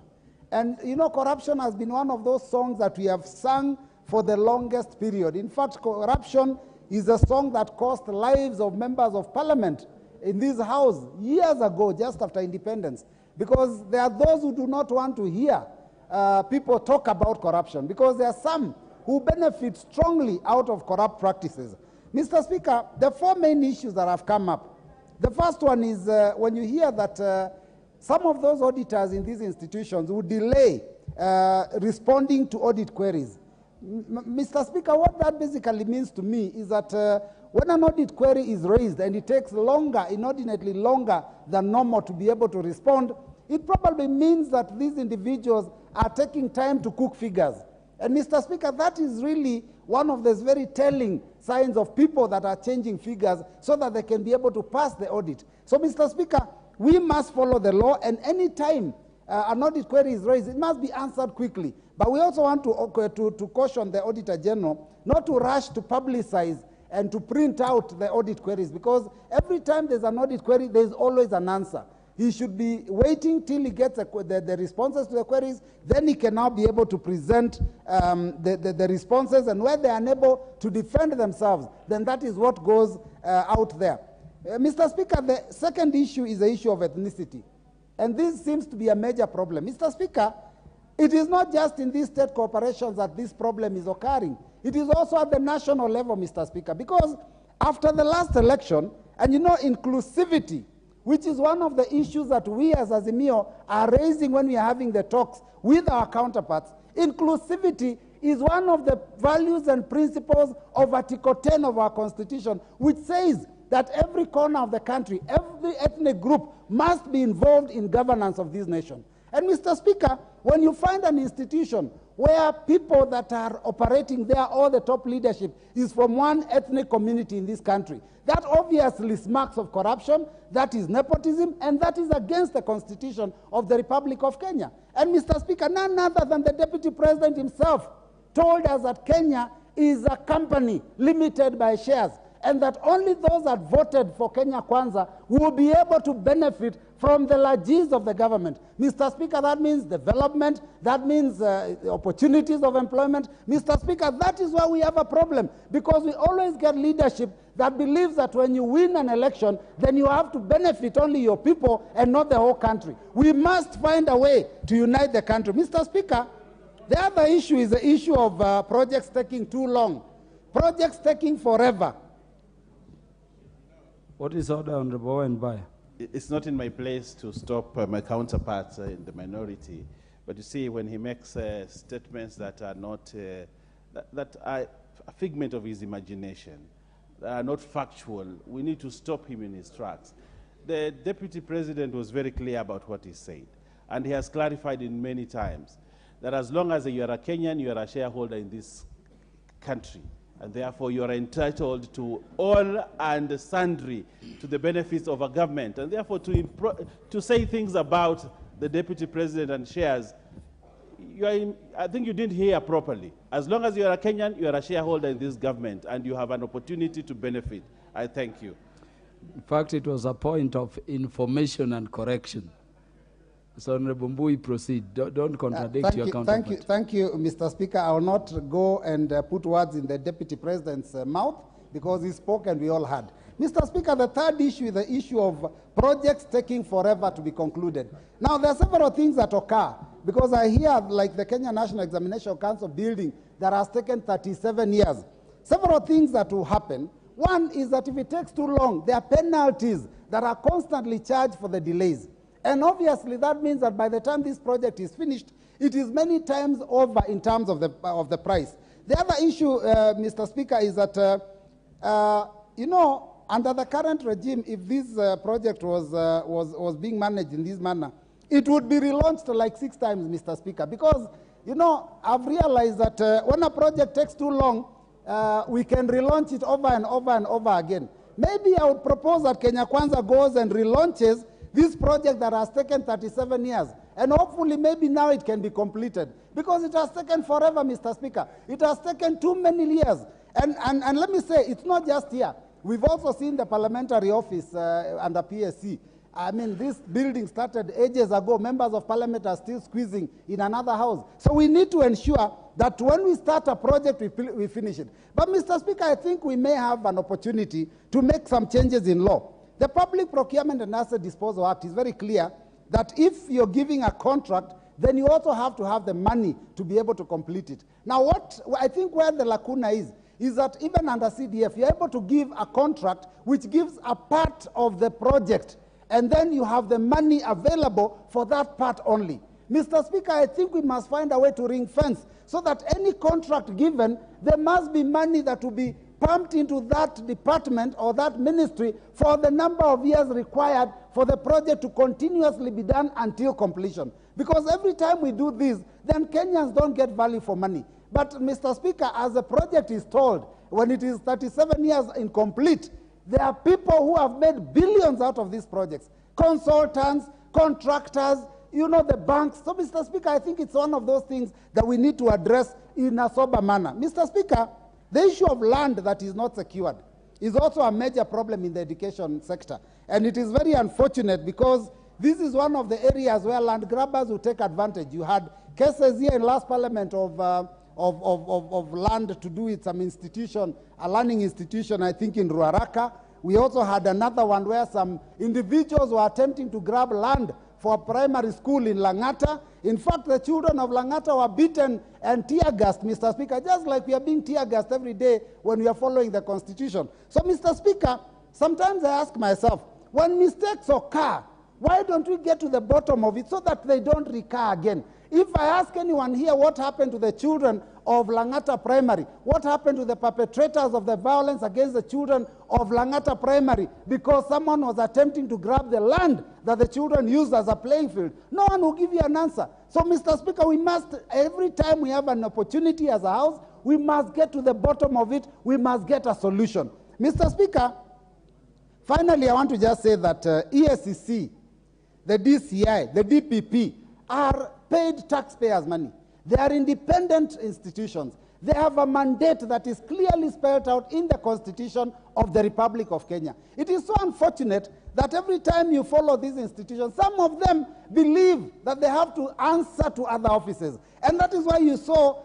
And, you know, corruption has been one of those songs that we have sung for the longest period. In fact, corruption is a song that cost lives of members of Parliament in this house years ago, just after independence, because there are those who do not want to hear people talk about corruption, because there are some who benefit strongly out of corrupt practices. Mr. Speaker, the 4 main issues that have come up. The first one is when you hear that some of those auditors in these institutions would delay responding to audit queries. Mr. Speaker, what that basically means to me is that when an audit query is raised and it takes longer, inordinately longer than normal to be able to respond, it probably means that these individuals are taking time to cook figures. And Mr. Speaker, that is really one of those very telling signs of people that are changing figures so that they can be able to pass the audit. So, Mr. Speaker, we must follow the law, and any time an audit query is raised, it must be answered quickly. But we also want to caution the Auditor General not to rush to publicize and to print out the audit queries, because every time there's an audit query, there's always an answer. He should be waiting till he gets the responses to the queries, then he can now be able to present the responses, and where they are unable to defend themselves, then that is what goes out there. Mr. Speaker, the second issue is the issue of ethnicity, and this seems to be a major problem. Mr. Speaker, it is not just in these state corporations that this problem is occurring. It is also at the national level, Mr. Speaker, because after the last election, and you know, inclusivity, which is one of the issues that we as AZIMIO are raising when we are having the talks with our counterparts. Inclusivity is one of the values and principles of Article 10 of our Constitution, which says that every corner of the country, every ethnic group must be involved in governance of this nation. And Mr. Speaker, when you find an institution where people that are operating there, all the top leadership, is from one ethnic community in this country, that obviously smacks of corruption, that is nepotism, and that is against the Constitution of the Republic of Kenya. And Mr. Speaker, none other than the Deputy President himself told us that Kenya is a company limited by shares, and that only those that voted for Kenya Kwanza will be able to benefit from the largesse of the government. Mr. Speaker, that means development, that means opportunities of employment. Mr. Speaker, that is why we have a problem, because we always get leadership that believes that when you win an election, then you have to benefit only your people and not the whole country. We must find a way to unite the country. Mr. Speaker, the other issue is the issue of projects taking too long, projects taking forever. What is order, Honorable Owenbaya? It's not in my place to stop my counterparts in the minority, but you see, when he makes statements that are not, that are a figment of his imagination, that are not factual, we need to stop him in his tracks. The Deputy President was very clear about what he said, and he has clarified it many times, that as long as you are a Kenyan, you are a shareholder in this country, and therefore you are entitled to all and sundry to the benefits of a government, and therefore to say things about the Deputy President and shares, I think you didn't hear properly. As long as you are a Kenyan, you are a shareholder in this government, and you have an opportunity to benefit. I thank you. In fact, it was a point of information and correction. So, Honorable Mbui, proceed. Don't contradict your counterpart. Thank you, Mr. Speaker. I will not go and put words in the Deputy President's mouth, because he spoke and we all heard. Mr. Speaker, the third issue is the issue of projects taking forever to be concluded. Now, there are several things that occur, because I hear, like the Kenya National Examination Council building that has taken 37 years. Several things that will happen. One is that if it takes too long, there are penalties that are constantly charged for the delays. And obviously that means that by the time this project is finished, it is many times over in terms of the price. The other issue, Mr. Speaker, is that, you know, under the current regime, if this project was being managed in this manner, it would be relaunched like 6 times, Mr. Speaker, because, you know, I've realized that when a project takes too long, we can relaunch it over and over and over again. Maybe I would propose that Kenya Kwanza goes and relaunches this project that has taken 37 years. And hopefully maybe now it can be completed. Because it has taken forever, Mr. Speaker. It has taken too many years. And let me say, it's not just here. We've also seen the parliamentary office under PSC. I mean, this building started ages ago. Members of parliament are still squeezing in another house. So we need to ensure that when we start a project, we finish it. But, Mr. Speaker, I think we may have an opportunity to make some changes in law. The Public Procurement and Asset Disposal Act is very clear that if you're giving a contract, then you also have to have the money to be able to complete it. Now, what I think where the lacuna is that even under CDF, you're able to give a contract which gives a part of the project, and then you have the money available for that part only. Mr. Speaker, I think we must find a way to ring fence so that any contract given, there must be money that will be pumped into that department or that ministry for the number of years required for the project to continuously be done until completion. Because every time we do this, then Kenyans don't get value for money. But, Mr. Speaker, as the project is told, when it is 37 years incomplete, there are people who have made billions out of these projects. Consultants, contractors, you know, the banks. So, Mr. Speaker, I think it's one of those things that we need to address in a sober manner. Mr. Speaker, the issue of land that is not secured is also a major problem in the education sector. And it is very unfortunate because this is one of the areas where land grabbers will take advantage. You had cases here in last parliament of land to do with some institution, a learning institution, I think in Ruaraka. We also had another one where some individuals were attempting to grab land for a primary school in Langata. In fact, the children of Langata were beaten and tear-gassed, Mr. Speaker, just like we are being tear-gassed every day when we are following the Constitution. So, Mr. Speaker, sometimes I ask myself, when mistakes occur, why don't we get to the bottom of it so that they don't recur again? If I ask anyone here what happened to the children of Langata Primary, what happened to the perpetrators of the violence against the children of Langata Primary because someone was attempting to grab the land that the children used as a playing field, no one will give you an answer. So, Mr. Speaker, we must, every time we have an opportunity as a House, we must get to the bottom of it. We must get a solution. Mr. Speaker, finally, I want to just say that ESCC, the DCI, the DPP are paid taxpayers' money. They are independent institutions. They have a mandate that is clearly spelled out in the Constitution of the Republic of Kenya. It is so unfortunate that every time you follow these institutions, some of them believe that they have to answer to other offices. And that is why you saw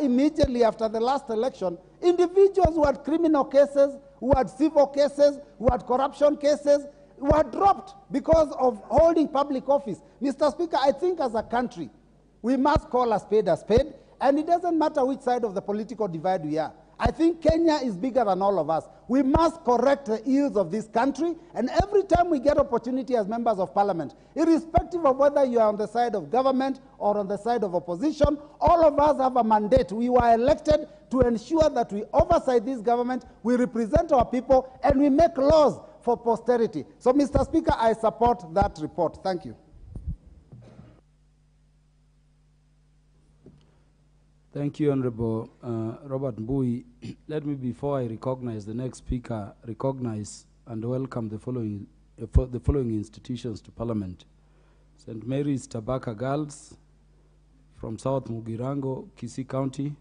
immediately after the last election, individuals who had criminal cases, who had civil cases, who had corruption cases, were dropped because of holding public office. Mr. Speaker, I think as a country, we must call a spade, and it doesn't matter which side of the political divide we are. I think Kenya is bigger than all of us. We must correct the ills of this country, and every time we get opportunity as members of parliament, irrespective of whether you are on the side of government or on the side of opposition, all of us have a mandate. We were elected to ensure that we oversight this government, we represent our people, and we make laws for posterity. So, Mr. Speaker, I support that report. Thank you. Thank you, Honorable Robert Mbui. Let me, before I recognize the next speaker, recognize and welcome the following institutions to Parliament. St. Mary's Tabaka Girls from South Mugirango, Kisii County,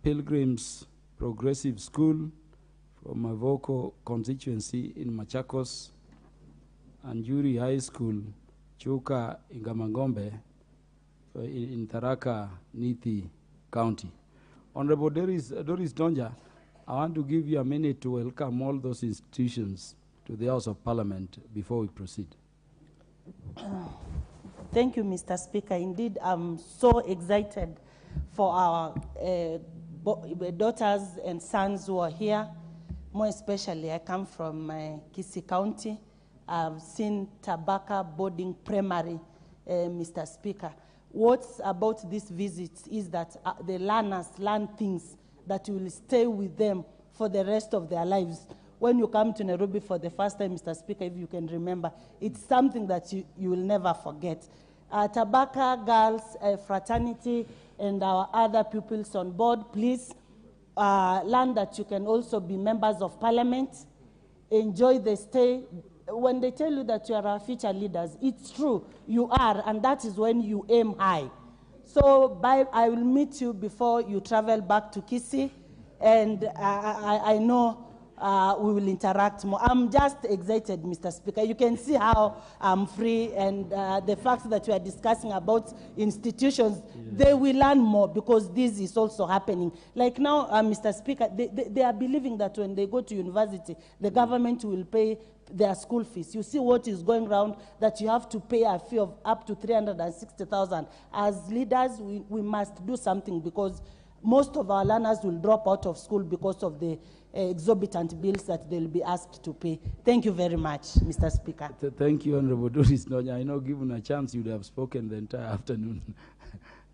Pilgrims Progressive School from Mavoko constituency in Machakos, and Juri High School, Chuka Ingamangombe, in Tharaka Nithi County. Honorable Doris Donja, I want to give you a minute to welcome all those institutions to the House of Parliament before we proceed. Thank you, Mr. Speaker. Indeed, I'm so excited for our daughters and sons who are here. More especially, I come from Kisii County, I've seen Tabaka Boarding Primary, Mr. Speaker. What's about this visit is that the learners learn things that will stay with them for the rest of their lives. When you come to Nairobi for the first time, Mr. Speaker, if you can remember, it's something that you will never forget. Tabaka Girls Fraternity and our other pupils on board, please learn that you can also be members of parliament, enjoy the stay. When they tell you that you are our future leaders, it's true, you are, and that is when you aim high. So I will meet you before you travel back to Kisii, and I know we will interact more. I'm just excited, Mr. Speaker. You can see how I'm free, and the fact that we are discussing about institutions, they will learn more because this is also happening. Like now, Mr. Speaker, they are believing that when they go to university, the government will pay their school fees. You see what is going around, that you have to pay a fee of up to 360,000. As leaders, we must do something, because most of our learners will drop out of school because of the exorbitant bills that they'll be asked to pay. Thank you very much, Mr. Speaker. Thank you, Honorable Doris Nonya. I know given a chance, you'd have spoken the entire afternoon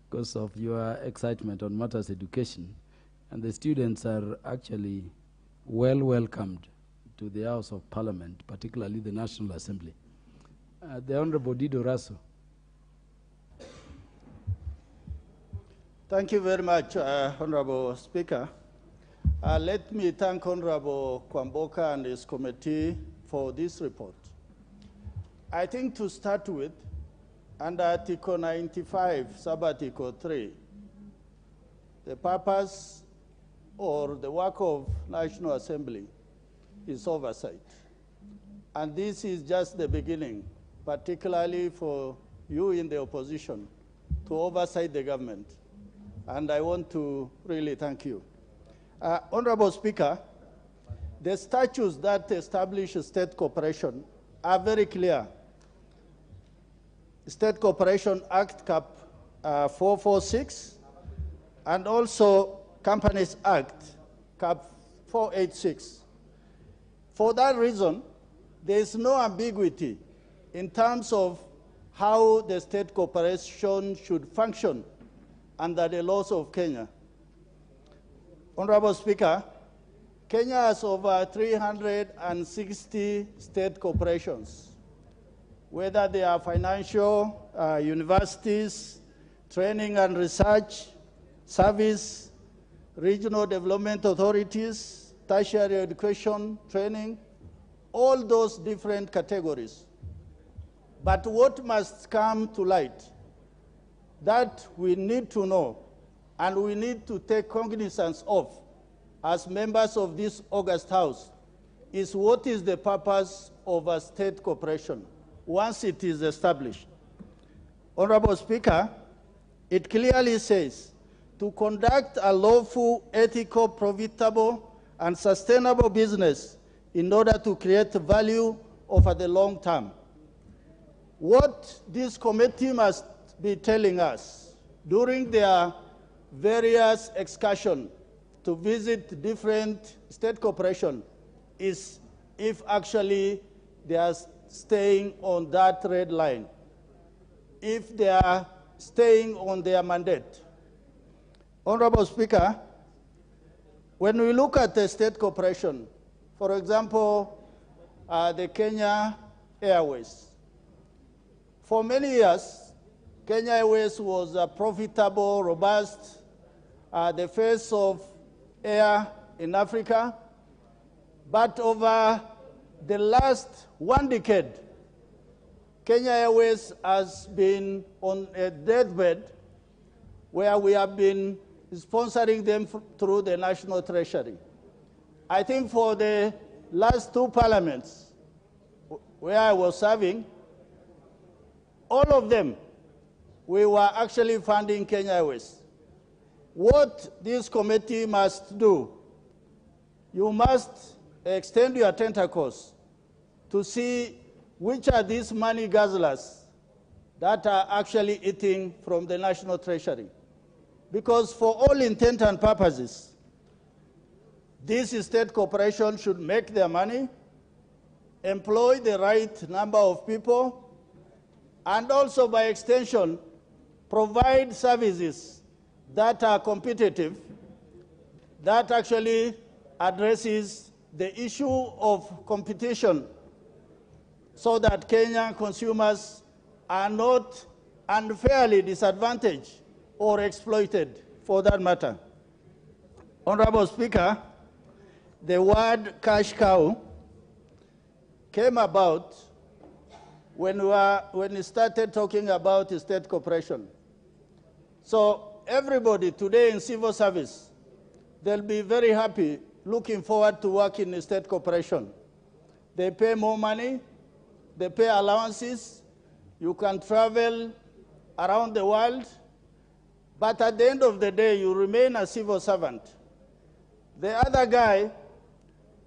because of your excitement on matters education. And the students are actually well welcomed to the House of Parliament, particularly the National Assembly. The Honorable Dido Raso. Thank you very much, Honorable Speaker. Let me thank Honorable Kwamboka and his committee for this report. I think to start with, under Article 95, Sub-Article 3, the purpose or the work of National Assembly is oversight. And this is just the beginning, particularly for you in the opposition, to oversight the government. And I want to really thank you. Honorable Speaker, the statutes that establish a state corporation are very clear. State Corporation Act Cap 446 and also Companies Act Cap 486. For that reason, there is no ambiguity in terms of how the state corporation should function under the laws of Kenya. Honorable Speaker, Kenya has over 360 state corporations, whether they are financial, universities, training and research, service, regional development authorities, tertiary education, training, all those different categories. But what must come to light that we need to know and we need to take cognizance of as members of this august House is what is the purpose of a state corporation once it is established. Honorable Speaker, it clearly says to conduct a lawful, ethical, profitable, and sustainable business in order to create value over the long term. What this committee must be telling us during their various excursions to visit different state corporations is if actually they are staying on that red line, if they are staying on their mandate. Honorable Speaker, when we look at the state corporation, for example, the Kenya Airways, for many years, Kenya Airways was profitable, robust, the face of air in Africa. But over the last 1 decade, Kenya Airways has been on a deathbed where we have been sponsoring them through the National Treasury. I think for the last 2 parliaments where I was serving, all of them, we were actually funding Kenya Airways. What this committee must do, you must extend your tentacles to see which are these money guzzlers that are actually eating from the National Treasury. Because for all intent and purposes, this state corporation should make their money employ the right number of people, and also by extension, provide services that are competitive, that actually addresses the issue of competition so that Kenyan consumers are not unfairly disadvantaged or exploited for that matter. Honorable Speaker, the word cash cow came about when we started talking about state corporation. So everybody today in civil service, they'll be very happy looking forward to working in state corporation. They pay more money, they pay allowances, you can travel around the world, but at the end of the day, you remain a civil servant. The other guy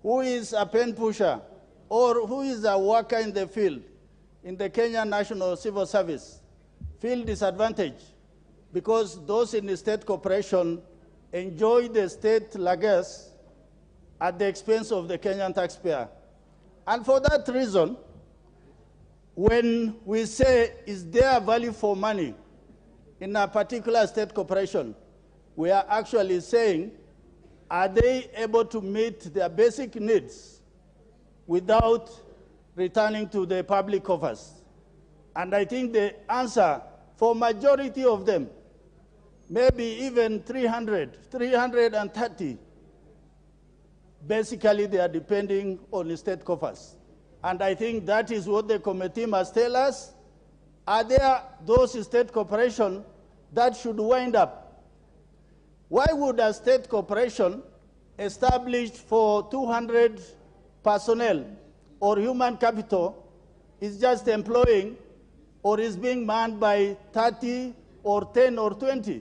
who is a pen pusher or who is a worker in the field, in the Kenya National Civil Service, feel disadvantaged because those in the state corporation enjoy the state largesse at the expense of the Kenyan taxpayer. And for that reason, when we say, is there a value for money in a particular state corporation, we are actually saying, are they able to meet their basic needs without returning to the public coffers? And I think the answer for majority of them, maybe even 330, basically they are depending on the state coffers. And I think that is what the committee must tell us. Are there those state corporations that should wind up? Why would a state corporation established for 200 personnel or human capital is just employing or is being manned by 30 or 10 or 20?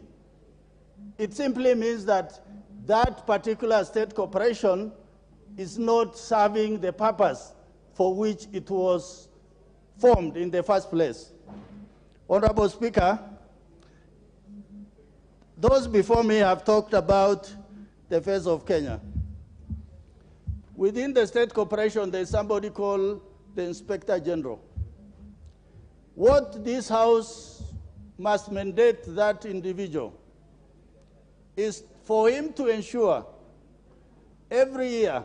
It simply means that that particular state corporation is not serving the purpose for which it was formed in the first place. Honorable Speaker, those before me have talked about the face of Kenya. Within the state corporation, there's somebody called the Inspector General. What this House must mandate that individual is for him to ensure every year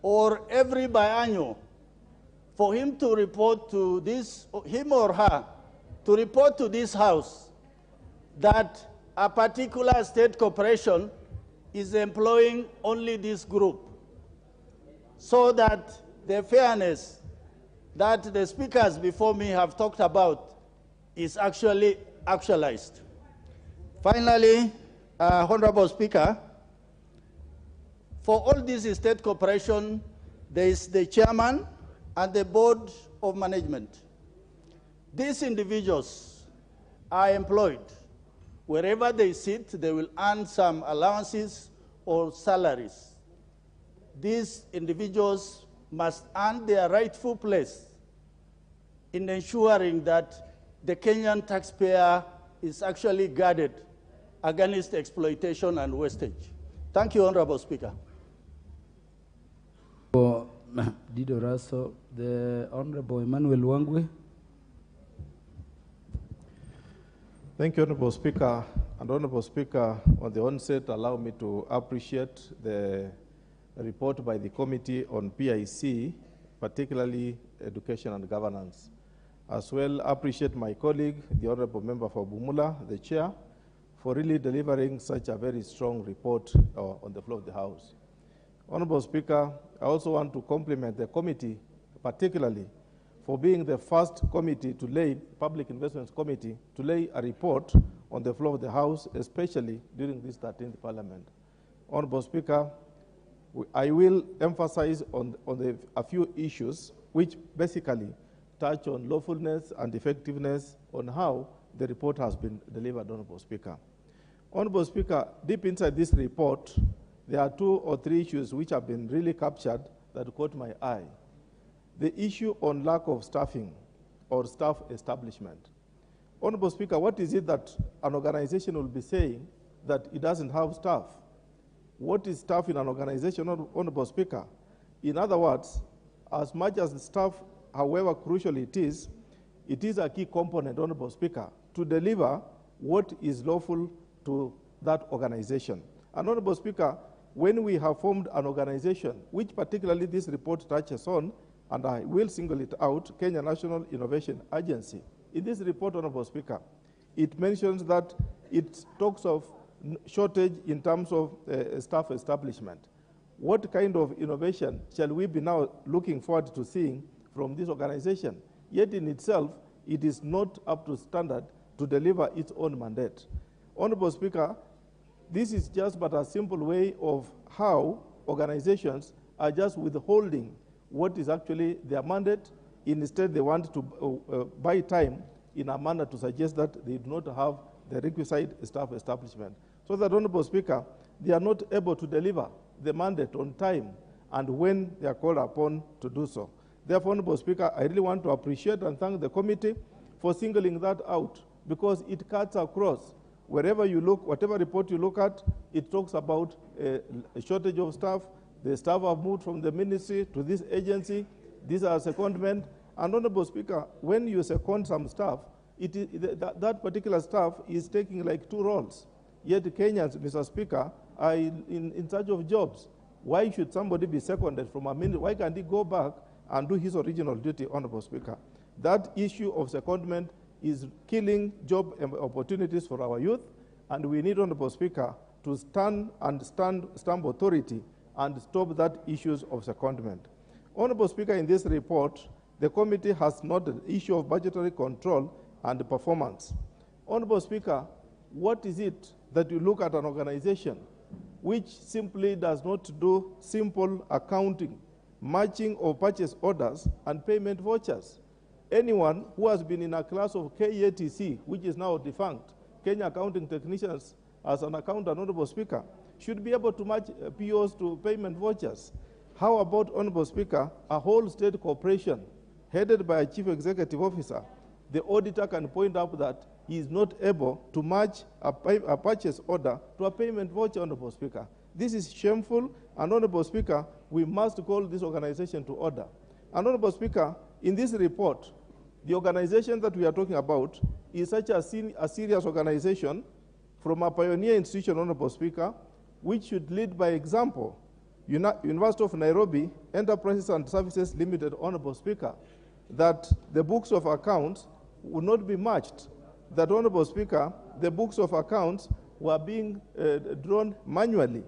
or every biannual, for him to report to this, him or her, to report to this House that a particular state corporation is employing only this group, so that the fairness that the speakers before me have talked about is actually actualized. Finally, Honorable Speaker, for all these state corporations, there is the chairman and the board of management. These individuals are employed. Wherever they sit, they will earn some allowances or salaries. These individuals must earn their rightful place in ensuring that the Kenyan taxpayer is actually guarded against exploitation and wastage. Thank you, Honorable Speaker. Dido Raso, the Honorable Emmanuel Wangwe. Thank you, Honorable Speaker. And Honorable Speaker, on the onset, allow me to appreciate the report by the Committee on PIC, particularly education and governance. As well, appreciate my colleague, the Honorable Member for Bumula, the Chair, for really delivering such a very strong report on the floor of the House. Honorable Speaker, I also want to compliment the committee, particularly for being the first committee to lay, Public Investments Committee, to lay a report on the floor of the House, especially during this 13th Parliament. Honorable Speaker, I will emphasize on a few issues which basically touch on lawfulness and effectiveness on how the report has been delivered, Honorable Speaker. Honorable Speaker, deep inside this report, there are 2 or 3 issues which have been really captured that caught my eye. The issue on lack of staffing or staff establishment. Honorable Speaker, what is it that an organization will be saying that it doesn't have staff? What is staff in an organization, Honorable Speaker? In other words, as much as the staff, however crucial it is a key component, Honorable Speaker, to deliver what is lawful to that organization. And Honorable Speaker, when we have formed an organization, which particularly this report touches on, and I will single it out, Kenya National Innovation Agency. In this report, Honorable Speaker, it mentions that it talks of shortage in terms of staff establishment. What kind of innovation shall we be now looking forward to seeing from this organization? Yet in itself, it is not up to standard to deliver its own mandate. Honorable Speaker, this is just but a simple way of how organizations are just withholding what is actually their mandate. Instead, they want to buy time in a manner to suggest that they do not have the requisite staff establishment. So that, Honorable Speaker, they are not able to deliver the mandate on time and when they are called upon to do so. Therefore, Honorable Speaker, I really want to appreciate and thank the committee for singling that out, because it cuts across. Wherever you look, whatever report you look at, it talks about a shortage of staff. The staff have moved from the ministry to this agency. These are secondment. And Honorable Speaker, when you second some staff, that particular staff is taking like two roles. Yet Kenyans, Mr. Speaker, are in search of jobs. Why should somebody be seconded from a ministry? Why can't he go back and do his original duty, Honorable Speaker? That issue of secondment is killing job opportunities for our youth, and we need, Honorable Speaker, to stamp authority and stop that issues of secondment. Honorable Speaker, in this report, the committee has noted the issue of budgetary control and performance. Honorable Speaker, what is it that you look at an organization which simply does not do simple accounting, matching of purchase orders and payment vouchers? Anyone who has been in a class of KATC, which is now defunct, Kenya Accounting Technicians, as an accountant, Honorable Speaker, should be able to match POs to payment vouchers. How about, Honorable Speaker, a whole state corporation headed by a chief executive officer? The auditor can point out that he is not able to match a purchase order to a payment voucher, Honorable Speaker. This is shameful, and Honorable Speaker, we must call this organization to order. And Honorable Speaker, in this report, the organization that we are talking about is such a serious organization from a pioneer institution, Honorable Speaker, which should lead by example. University of Nairobi Enterprises and Services Limited, Honorable Speaker, that the books of accounts would not be matched. That, Honorable Speaker, the books of accounts were being drawn manually.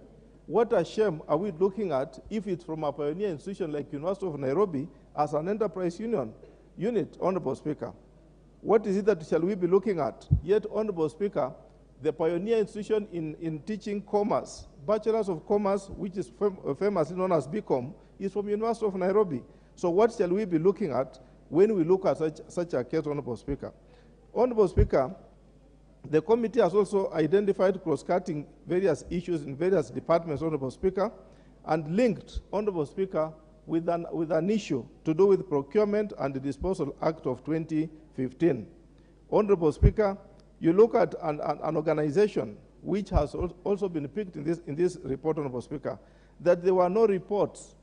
What a shame are we looking at if it's from a pioneer institution like University of Nairobi as an enterprise unit, Honorable Speaker. What is it that shall we be looking at? Yet, Honorable Speaker, the pioneer institution in teaching commerce, Bachelors of Commerce, which is famously known as BCom, is from University of Nairobi. So what shall we be looking at when we look at such a case, Honorable Speaker? Honorable Speaker, the committee has also identified cross-cutting various issues in various departments, Honorable Speaker, and linked, Honorable Speaker, with an issue to do with Procurement and the Disposal Act of 2015. Honorable Speaker, you look at an organization which has also been picked in this report, Honorable Speaker, that there were no reports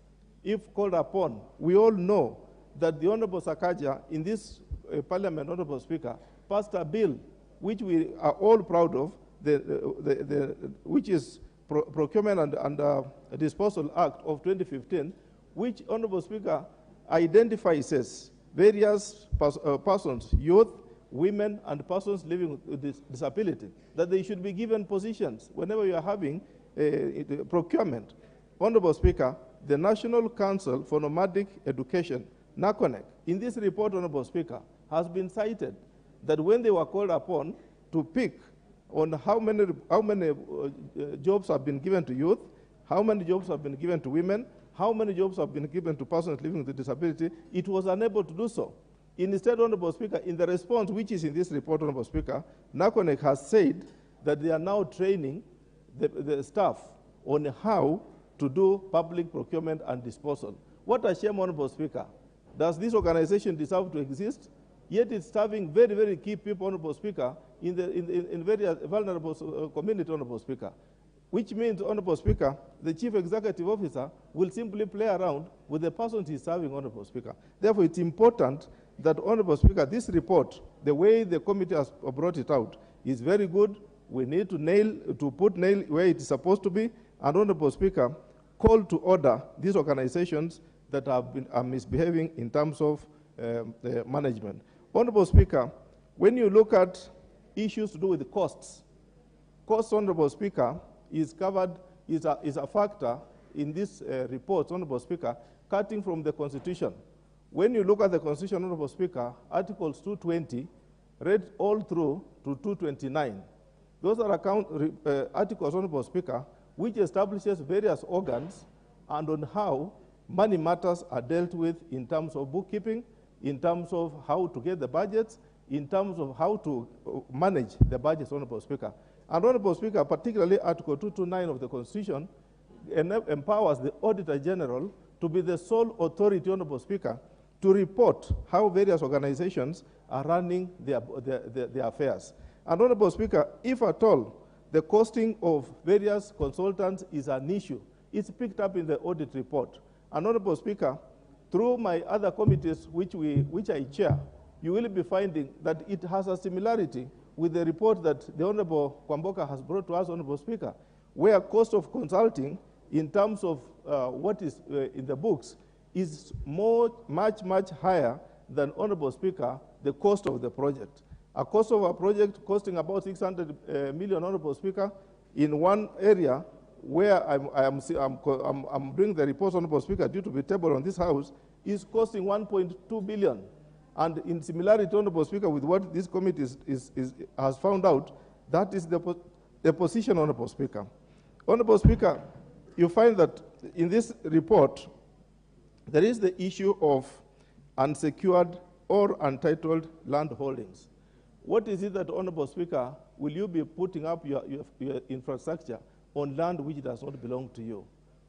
if called upon. We all know that the Honorable Sakaja in this Parliament, Honorable Speaker, passed a bill which we are all proud of, which is Procurement and Disposal Act of 2015, which, Honorable Speaker, identifies as various persons, youth, women, and persons living with disability, that they should be given positions whenever you are having procurement. Honorable Speaker, the National Council for Nomadic Education, NACONEC, in this report, Honorable Speaker, has been cited that when they were called upon to pick on how many jobs have been given to youth, how many jobs have been given to women, how many jobs have been given to persons living with disability, it was unable to do so. Instead, Honorable Speaker, in the response which is in this report, Honorable Speaker, NACONEC has said that they are now training the staff on how to do public procurement and disposal. What a shame, Honorable Speaker. Does this organization deserve to exist? Yet it's serving very, very key people, Honorable Speaker, in various vulnerable communities, Honorable Speaker. which means, Honorable Speaker, the Chief Executive Officer will simply play around with the person he's serving, Honorable Speaker. Therefore, it's important that, Honorable Speaker, this report, the way the committee has brought it out, is very good. We need to put nail where it is supposed to be. And, Honorable Speaker, call to order these organizations that are misbehaving in terms of management. Honorable Speaker, when you look at issues to do with the costs, Honorable Speaker, is a factor in this report, Honorable Speaker, cutting from the Constitution. When you look at the Constitution, Honorable Speaker, Articles 220, read all through to 229. Those are articles, Honorable Speaker, which establishes various organs and on how money matters are dealt with in terms of bookkeeping, in terms of how to get the budgets, in terms of how to manage the budgets, Honorable Speaker. And, Honorable Speaker, particularly Article 229 of the Constitution empowers the Auditor General to be the sole authority, Honorable Speaker, to report how various organizations are running their affairs. And, Honorable Speaker, if at all the costing of various consultants is an issue, it's picked up in the audit report. And, Honorable Speaker, through my other committees which I chair, you will be finding that it has a similarity with the report that the Honorable Kwamboka has brought to us, Honorable Speaker, where cost of consulting in terms of what is in the books is much higher than, Honorable Speaker, the cost of the project. A cost of a project costing about 600 million, Honorable Speaker, in one area where I'm bringing the report, Honorable Speaker, due to be tabled on this House, is costing 1.2 billion. And in similarity, Honorable Speaker, with what this committee has found out, that is the position, Honorable Speaker. Honorable Speaker, you find that in this report, there is the issue of unsecured or untitled land holdings. What is it that, Honorable Speaker, will you be putting up your infrastructure on land which does not belong to you?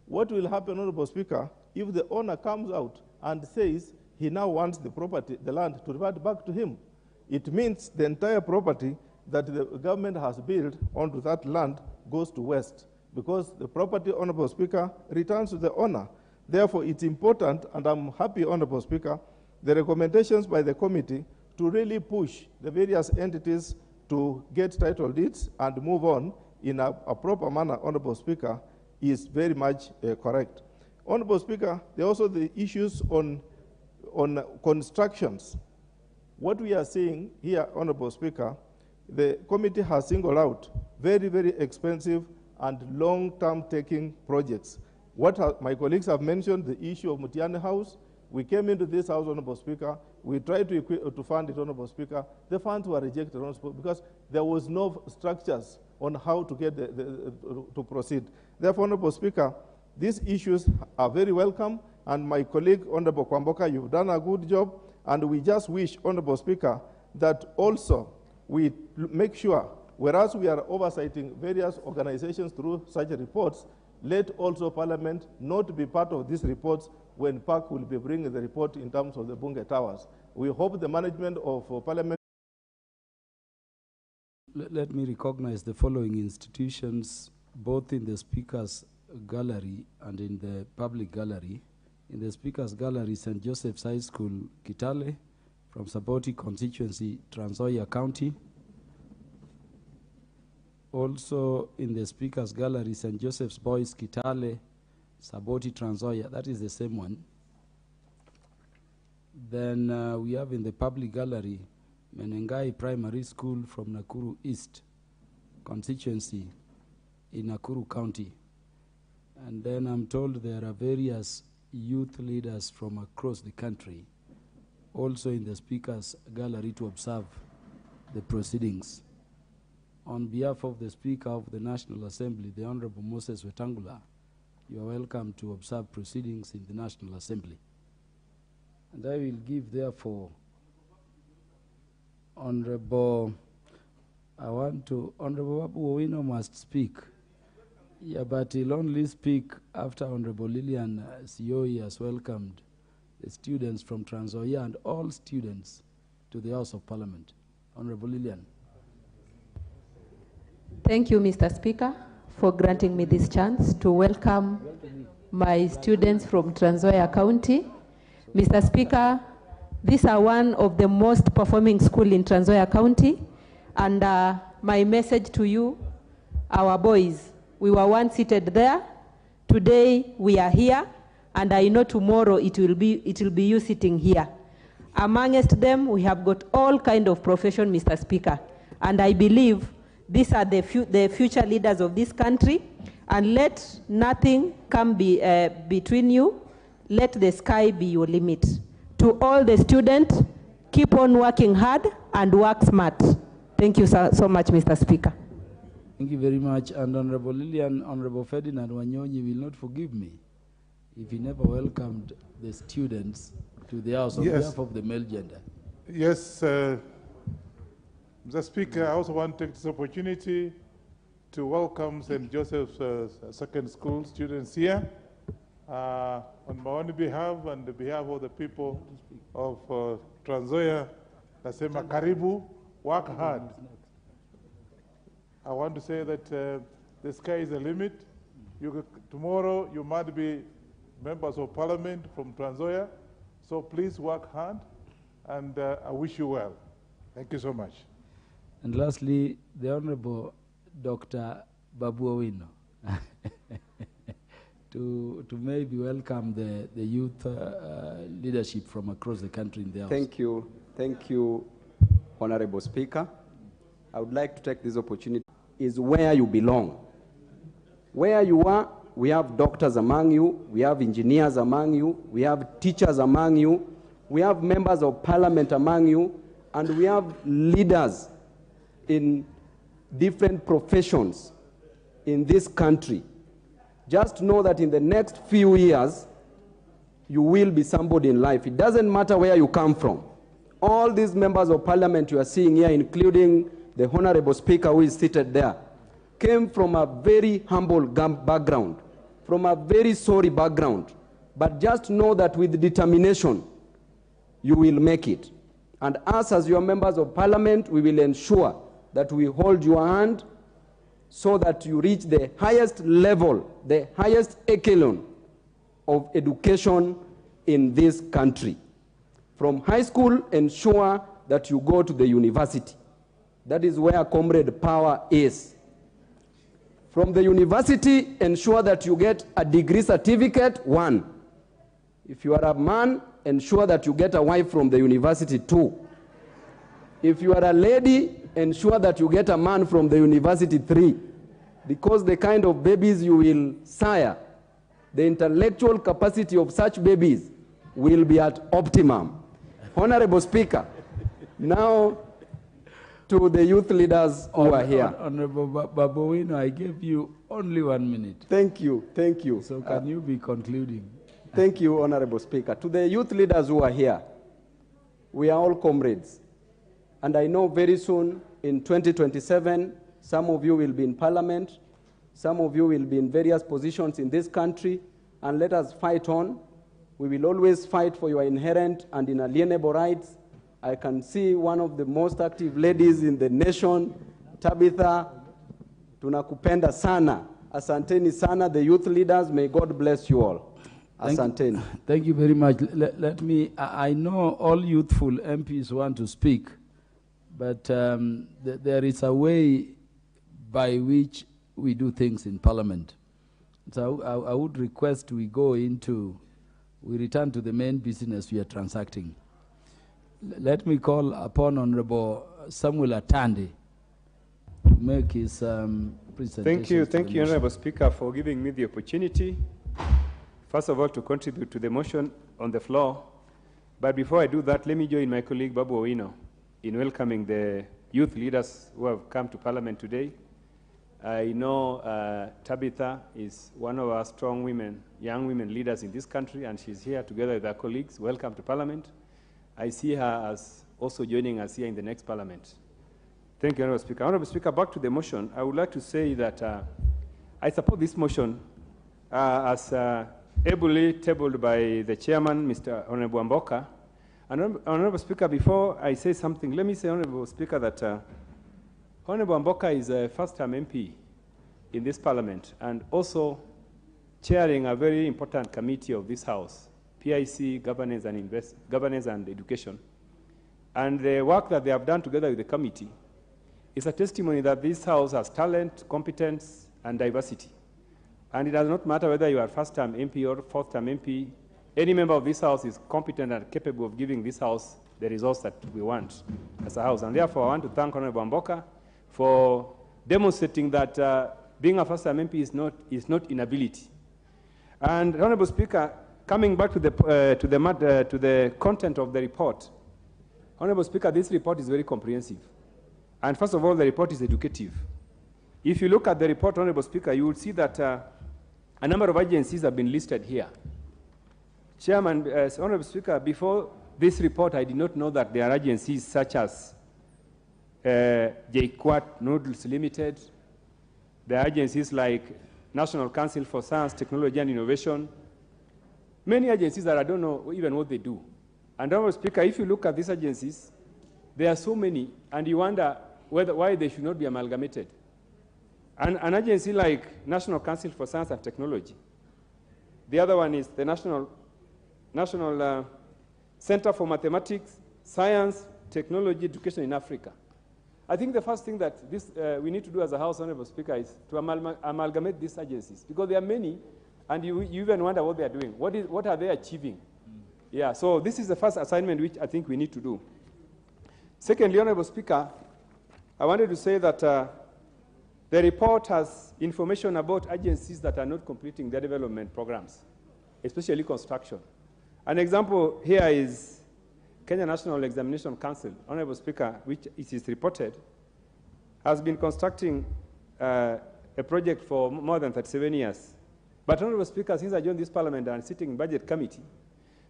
What will happen, Honorable Speaker, if the owner comes out and says he now wants the land to revert back to him? It means the entire property that the government has built onto that land goes to waste, because the property, Honorable Speaker, returns to the owner. Therefore, it's important, and I'm happy, Honorable Speaker, the recommendations by the committee to really push the various entities to get title deeds and move on in a proper manner, Honorable Speaker, is very much correct. Honorable Speaker, there are also the issues on constructions. What we are seeing here, Honorable Speaker, the committee has singled out very expensive and long-term taking projects. What my colleagues have mentioned, the issue of Mutiani House. We came into this House, Honorable Speaker. We tried to fund it, Honorable Speaker. The funds were rejected, Honorable Speaker, because there was no structures on how to get to proceed. Therefore, Honorable Speaker, these issues are very welcome, and my colleague, Honorable Kwamboka, you've done a good job, and we just wish, Honorable Speaker, that also we make sure, whereas we are oversighting various organizations through such reports, let also Parliament not be part of these reports when PAC will be bringing the report in terms of the Bunge Towers. We hope the management of Parliament. Let me recognize the following institutions, both in the Speaker's Gallery and in the public gallery. In the Speaker's Gallery, St. Joseph's High School, Kitale, from Saboti constituency, Trans Nzoia County. Also in the Speaker's Gallery, St. Joseph's Boys, Kitale, Saboti, Trans Nzoia, that is the same one. Then we have in the public gallery, Menengai Primary School from Nakuru East constituency in Nakuru County. And then I'm told there are various youth leaders from across the country also in the Speaker's Gallery to observe the proceedings. On behalf of the Speaker of the National Assembly, the Honorable Moses Wetangula, you are welcome to observe proceedings in the National Assembly. And I will give, therefore, Honorable BABU OWINO must speak. Yeah, but he'll only speak after Honorable Lillian Sioi has welcomed the students from Trans Nzoia and all students to the House of Parliament. Honorable Lillian. Thank you, Mr. Speaker. for granting me this chance to welcome my students from Trans Nzoia County. Mr. Speaker, these are one of the most performing schools in Trans Nzoia County, and my message to you, our boys, we were once seated there, today we are here, and I know tomorrow it will be you sitting here. Amongst them, we have got all kind of profession, Mr. Speaker, and I believe these are the future leaders of this country, and let nothing come between you. Let the sky be your limit. To all the students, keep on working hard and work smart. Thank you so much, Mr. Speaker. Thank you very much. And Honorable Lillian, Honorable Ferdinand Wanyonyi will not forgive me if he never welcomed the students to the House on behalf of the male gender. Yes, Mr. Speaker, I also want to take this opportunity to welcome St. Joseph's Second School students here. On my own behalf and the behalf of the people of Trans Nzoia, nasema karibu, work hard. I want to say that the sky is the limit. Tomorrow you might be members of parliament from Trans Nzoia, so please work hard, and I wish you well. Thank you so much. And lastly, the Honorable Dr. BABU OWINO to maybe welcome the youth leadership from across the country in the House. Thank you, Honorable Speaker. I would like to take this opportunity. Is where you belong. Where you are, we have doctors among you, we have engineers among you, we have teachers among you, we have members of parliament among you, and we have leaders in different professions in this country. Just know that in the next few years, you will be somebody in life. It doesn't matter where you come from. All these members of parliament you are seeing here, including the Honorable Speaker who is seated there, came from a very humble background, from a very sorry background. But just know that with determination, you will make it. And us as your members of parliament, we will ensure that we hold your hand so that you reach the highest level, the highest echelon of education in this country. From high school, ensure that you go to the university. That is where comrade power is. From the university, ensure that you get a degree certificate, 1. If you are a man, ensure that you get a wife from the university, 2. If you are a lady, ensure that you get a man from the university, 3. Because the kind of babies you will sire, the intellectual capacity of such babies will be at optimum. Honorable Speaker, now to the youth leaders who are here. Honorable BABU OWINO, I gave you only 1 minute. Thank you, thank you. So can you be concluding? Thank you, Honorable Speaker. To the youth leaders who are here, we are all comrades. And I know very soon, in 2027, some of you will be in parliament, some of you will be in various positions in this country, and let us fight on. We will always fight for your inherent and inalienable rights. I can see one of the most active ladies in the nation, Tabitha. Tunakupenda sana. Asanteni sana, the youth leaders. May God bless you all. Asanteni. Thank you very much. Let me, I know all youthful MPs want to speak, but there is a way by which we do things in Parliament. So I would request we return to the main business we are transacting. Let me call upon Honorable Samuel Atandi to make his presentation. Thank you, Honorable Speaker, for giving me the opportunity, first of all, to contribute to the motion on the floor. But before I do that, let me join my colleague BABU OWINO in welcoming the youth leaders who have come to Parliament today. I know Tabitha is one of our strong women, young women leaders in this country, and she's here together with her colleagues. Welcome to Parliament. I see her as also joining us here in the next Parliament. Thank you, Honorable Speaker. Honorable Speaker, back to the motion. I would like to say that I support this motion as ably tabled by the chairman, Mr. Honorable Wamboka. And Honorable Speaker, before I say something, let me say, Honorable Speaker, that Honorable Wamboka is a first-time MP in this parliament and also chairing a very important committee of this house, PIC, governance and education. And the work that they have done together with the committee is a testimony that this house has talent, competence, and diversity. And it does not matter whether you are first-term MP or fourth-term MP, any member of this house is competent and capable of giving this house the results that we want as a house. And therefore, I want to thank Honorable Mboka for demonstrating that being a first-time MP is not inability. And Honorable Speaker, coming back to the content of the report, Honorable Speaker, this report is very comprehensive. And first of all, the report is educative. If you look at the report, Honorable Speaker, you will see that a number of agencies have been listed here. Chairman, Honorable Speaker, before this report, I did not know that there are agencies such as JQuat Noodles Limited. There are agencies like National Council for Science, Technology and Innovation. Many agencies that I don't know even what they do. And Honorable Speaker, if you look at these agencies, there are so many, and you wonder why they should not be amalgamated. And an agency like National Council for Science and Technology. The other one is the National Center for Mathematics, Science, Technology, Education in Africa. I think the first thing that we need to do as a House, Honorable Speaker, is to amalgamate these agencies, because there are many, and you even wonder what they are doing. What are they achieving? Yeah, so this is the first assignment which I think we need to do. Secondly, Honorable Speaker, I wanted to say that the report has information about agencies that are not completing their development programs, especially construction. An example here is Kenya National Examination Council, Honorable Speaker, which it is reported, has been constructing a project for more than 37 years. But Honorable Speaker, since I joined this parliament and sitting in budget committee,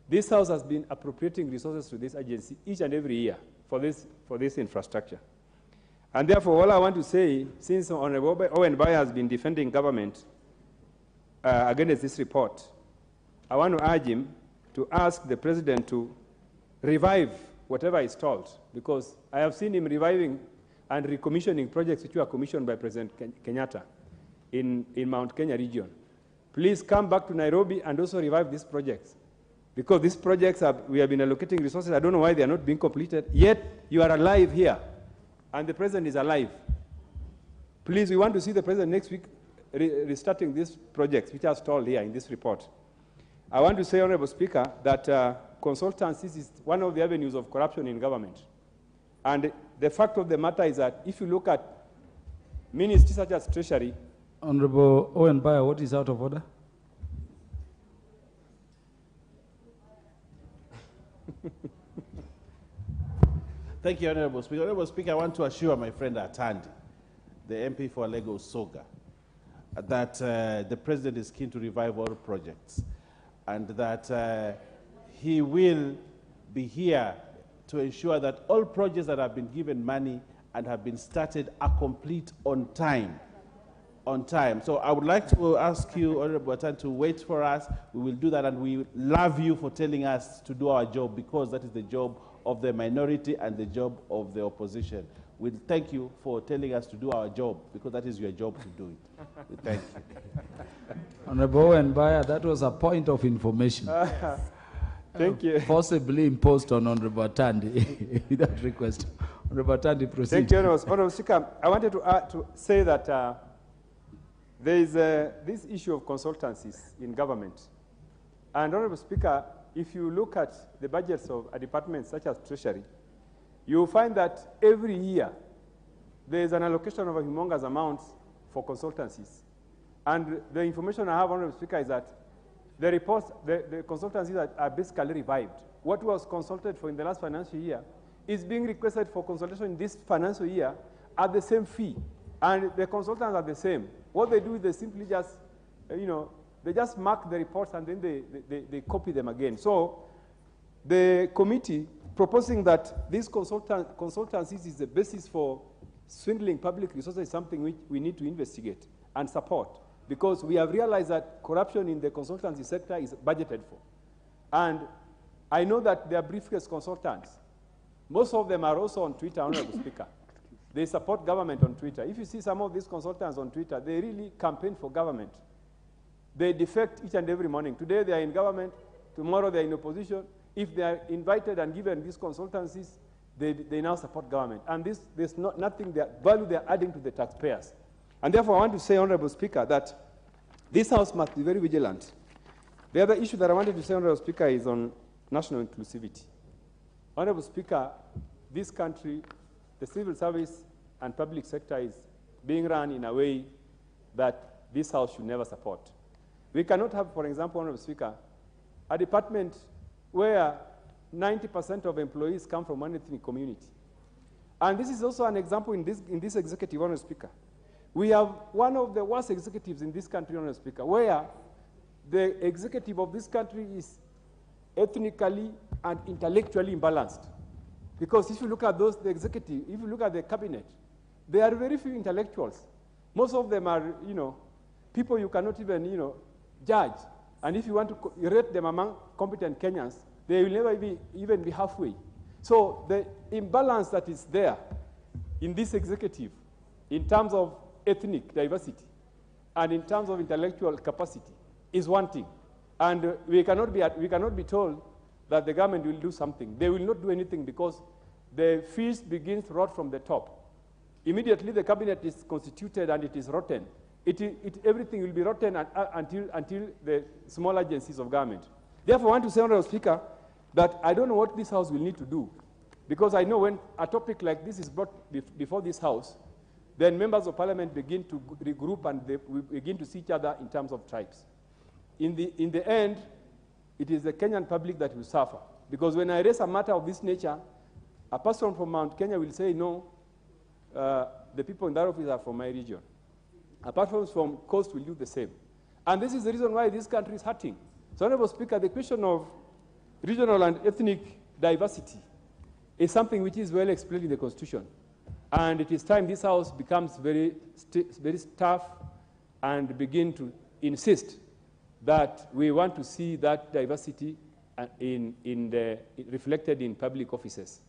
this house has been appropriating resources to this agency each and every year for this infrastructure. And therefore, all I want to say, since Honorable OWINO has been defending government against this report, I want to urge him to ask the President to revive whatever is told, because I have seen him reviving and recommissioning projects which were commissioned by President Kenyatta in Mount Kenya region. Please come back to Nairobi and also revive these projects, because these projects we have been allocating resources. I don't know why they are not being completed, yet you are alive here, and the President is alive. Please, we want to see the President next week restarting these projects which are stalled here in this report. I want to say, Honorable Speaker, that consultancies is one of the avenues of corruption in government. And the fact of the matter is that if you look at ministries such as Treasury. Honorable OWINO, what is out of order? Thank you, Honorable Speaker. Honorable Speaker, I want to assure my friend Atandi, the MP for Lagos Soga, that the President is keen to revive all projects, and that he will be here to ensure that all projects that have been given money and have been started are complete on time. So I would like to ask you, Honorable Atandi, to wait for us. We will do that, and we love you for telling us to do our job, because that is the job of the minority and the job of the opposition. We thank you for telling us to do our job, because that is your job to do it. We thank you. Honorable OWINO, that was a point of information. Thank you. Possibly imposed on Honorable Atandi without request. Honorable Atandi, proceed. Thank you, Honorable Speaker. I wanted to say that there is this issue of consultancies in government. And Honorable Speaker, if you look at the budgets of a department such as Treasury, you will find that every year there is an allocation of a humongous amount for consultancies. And the information I have, Honorable Speaker, is that the reports, the consultancies are basically revived. What was consulted for in the last financial year is being requested for consultation in this financial year at the same fee. And the consultants are the same. What they do is they simply just, they just mark the reports and then they copy them again. So the committee proposing that these consultancies is the basis for swindling public resources is something which we need to investigate and support, because we have realized that corruption in the consultancy sector is budgeted for. And I know that they are briefcase consultants. Most of them are also on Twitter, Honorable Speaker. they support government on Twitter. If you see some of these consultants on Twitter, they really campaign for government. They defect each and every morning. Today they are in government, tomorrow they are in opposition. If they are invited and given these consultancies, they now support government. And there's nothing value they are adding to the taxpayers. And therefore I want to say, Honorable Speaker, that this House must be very vigilant. The other issue that I wanted to say, Honorable Speaker, is on national inclusivity. Honorable Speaker, this country, the civil service and public sector is being run in a way that this House should never support. We cannot have, for example, Honorable Speaker, a department where 90% of employees come from one ethnic community. And this is also an example in this executive, Honorable Speaker. We have one of the worst executives in this country, Honorable Speaker, where the executive of this country is ethnically and intellectually imbalanced. Because if you look at the executive, if you look at the cabinet, there are very few intellectuals. Most of them are, people you cannot even, judge. And if you want to rate them among competent Kenyans, they will never even be halfway. So the imbalance that is there in this executive, in terms of ethnic diversity and in terms of intellectual capacity, is one thing. And we cannot be told that the government will do something. They will not do anything because the feast begins rot from the top. Immediately the cabinet is constituted and it is rotten. Everything will be rotten until the small agencies of government. Therefore, I want to say, Honorable Speaker, that I don't know what this House will need to do, because I know when a topic like this is brought before this House, then members of Parliament begin to regroup and we begin to see each other in terms of tribes. In the end, it is the Kenyan public that will suffer, because when I raise a matter of this nature, a person from Mount Kenya will say, no, the people in that office are from my region. A person from Coast will do the same. And this is the reason why this country is hurting. So, Honorable Speaker, the question of regional and ethnic diversity is something which is well explained in the Constitution. And it is time this House becomes very tough and begin to insist that we want to see that diversity reflected in public offices.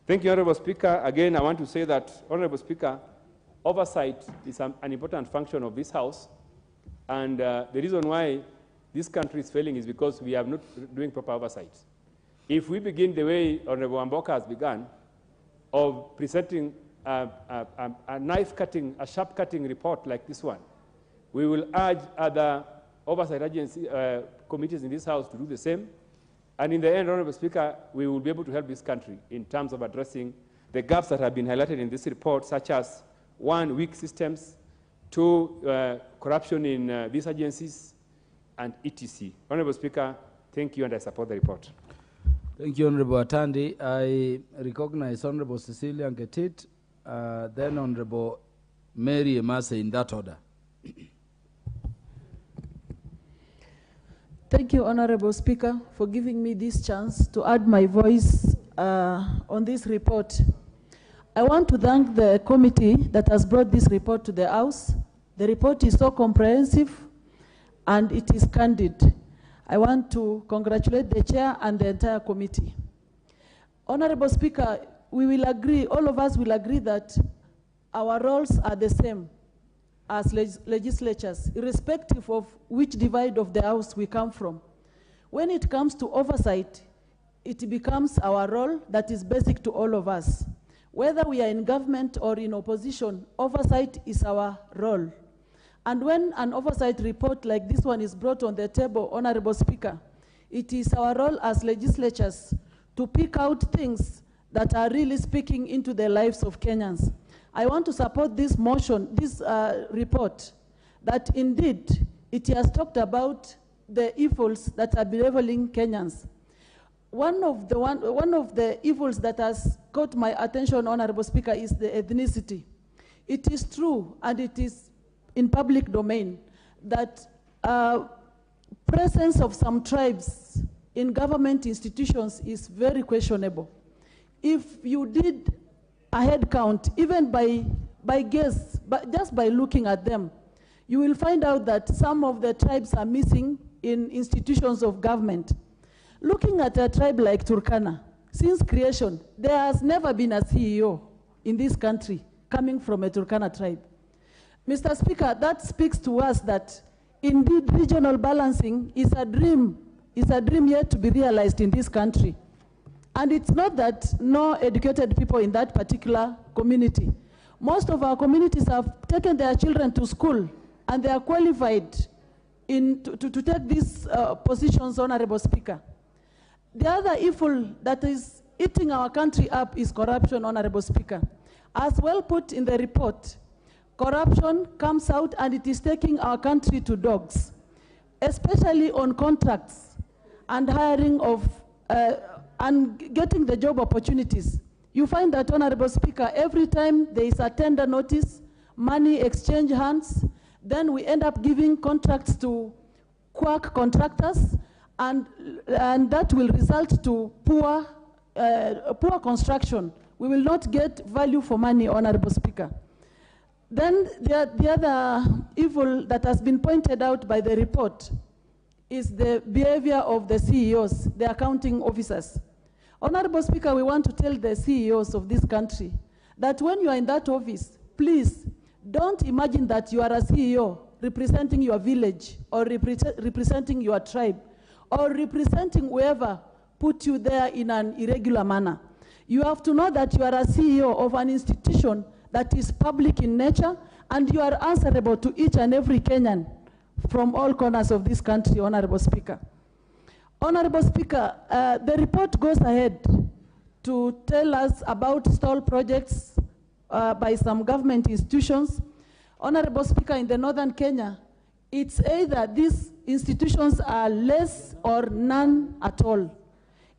Thank you, Honorable Speaker. Again, I want to say that, Honorable Speaker, oversight is an important function of this House. And the reason why this country is failing is because we are not doing proper oversight. If we begin the way Honorable Wamboka has begun, of presenting a knife-cutting, a sharp-cutting report like this one, we will urge other oversight agency committees in this House to do the same. And in the end, Honorable Speaker, we will be able to help this country in terms of addressing the gaps that have been highlighted in this report, such as 1, weak systems, 2, corruption in these agencies, and etc. Honorable Speaker, thank you, and I support the report. Thank you, Honorable Atandi. I recognize Honorable Cecilia Ngetit, then Honorable Mary Emase, in that order. Thank you, Honorable Speaker, for giving me this chance to add my voice on this report. I want to thank the committee that has brought this report to the House. The report is so comprehensive and it is candid. I want to congratulate the chair and the entire committee. Honorable Speaker, we will agree, all of us will agree that our roles are the same as legislatures, irrespective of which divide of the House we come from. When it comes to oversight, it becomes our role that is basic to all of us. Whether we are in government or in opposition, oversight is our role. And when an oversight report like this one is brought on the table, Honorable Speaker, it is our role as legislatures to pick out things that are really speaking into the lives of Kenyans. I want to support this motion, this report, that indeed it has talked about the evils that are bedeviling Kenyans. One of the evils that has caught my attention, Honorable Speaker, is the ethnicity. It is true, and it is in public domain, that presence of some tribes in government institutions is very questionable. If you did a head count, even by guess, but just by looking at them, you will find out that some of the tribes are missing in institutions of government. Looking at a tribe like Turkana, since creation, there has never been a CEO in this country coming from a Turkana tribe. Mr. Speaker, that speaks to us that indeed regional balancing is a dream yet to be realized in this country. And it's not that no educated people in that particular community. Most of our communities have taken their children to school and they are qualified to take these positions, Honorable Speaker. The other evil that is eating our country up is corruption, Honorable Speaker. As well put in the report, corruption comes out and it is taking our country to dogs, especially on contracts and hiring of, and getting the job opportunities. You find that, Honorable Speaker, every time there is a tender notice, money exchange hands, then we end up giving contracts to quack contractors, and that will result to poor construction. We will not get value for money, Honorable Speaker. Then the other evil that has been pointed out by the report is the behavior of the CEOs, the accounting officers. Honorable Speaker, we want to tell the CEOs of this country that when you are in that office, please don't imagine that you are a CEO representing your village or representing your tribe or representing whoever put you there in an irregular manner. You have to know that you are a CEO of an institution that is public in nature, and you are answerable to each and every Kenyan from all corners of this country, Honorable Speaker. Honorable Speaker, the report goes ahead to tell us about stalled projects by some government institutions. Honorable Speaker, in the northern Kenya, it's either these institutions are less or none at all.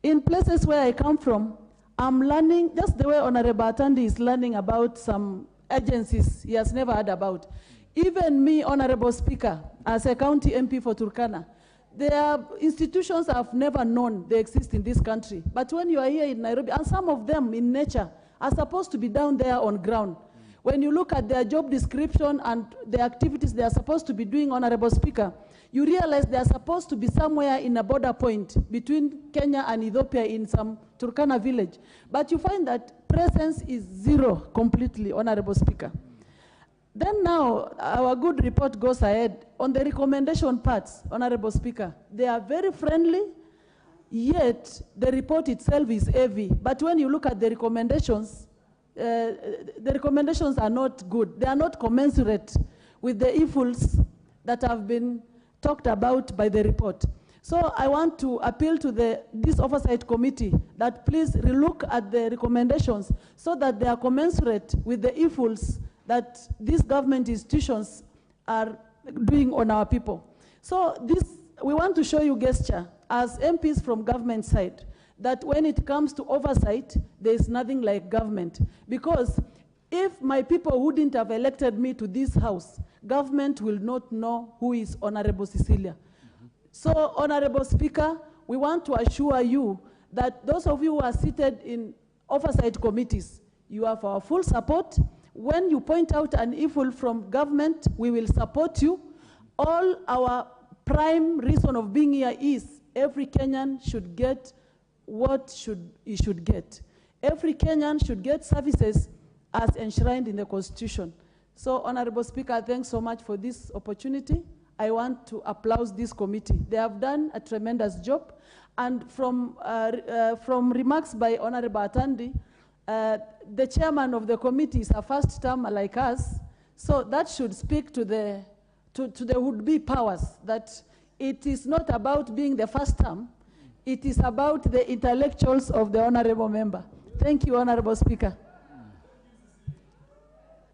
In places where I come from, I'm learning, just the way Honorable Atandi is learning about some agencies he has never heard about. Even me, Honorable Speaker, as a county MP for Turkana, there are institutions I've never known they exist in this country. But when you are here in Nairobi, and some of them in nature are supposed to be down there on ground. When you look at their job description and the activities they are supposed to be doing, Honorable Speaker, you realize they are supposed to be somewhere in a border point between Kenya and Ethiopia in some Turkana village. But you find that presence is zero completely, Honorable Speaker. Then now, our good report goes ahead. On the recommendation parts, Honorable Speaker, they are very friendly, yet the report itself is heavy. But when you look at the recommendations are not good. They are not commensurate with the evils that have been talked about by the report. So I want to appeal to this Oversight Committee that please relook at the recommendations so that they are commensurate with the evils that these government institutions are doing on our people. So we want to show you gesture as MPs from government side that when it comes to oversight, there is nothing like government. Because if my people wouldn't have elected me to this house, government will not know who is Honorable Cecilia. So, Honorable Speaker, we want to assure you that those of you who are seated in oversight committees, you have our full support. When you point out an evil from government, we will support you. All our prime reason of being here is every Kenyan should get what he should get. Every Kenyan should get services as enshrined in the Constitution. So, Honorable Speaker, thanks so much for this opportunity. I want to applaud this committee. They have done a tremendous job. And from remarks by Honorable Atandi, the chairman of the committee is a first term like us. So that should speak to the would-be powers that it is not about being the first term. It is about the intellectuals of the honorable member. Thank you, Honorable Speaker.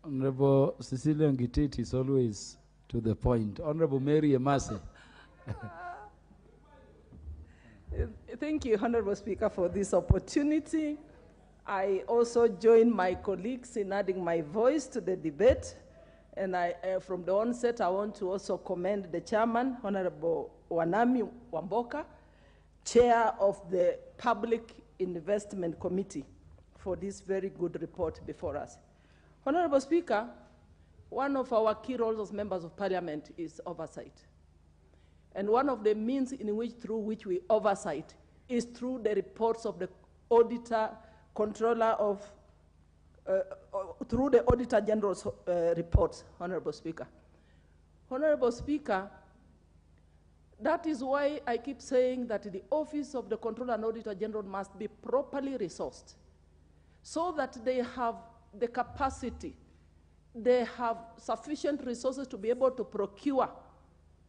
Honorable Cecilia Ngititi is always to the point. Honorable Mary Emase. Thank you, Honorable Speaker, for this opportunity. I also join my colleagues in adding my voice to the debate. And from the onset, I want to also commend the chairman, Honorable Wanami Wamboka, Chair of the Public Investment Committee, for this very good report before us. Honorable Speaker, one of our key roles as members of Parliament is oversight. And one of the means through which we oversight is through the reports of the auditor, controller of through the Auditor General's reports, Honorable Speaker. Honorable Speaker, that is why I keep saying that the Office of the Controller and Auditor General must be properly resourced so that they have the capacity, they have sufficient resources to be able to procure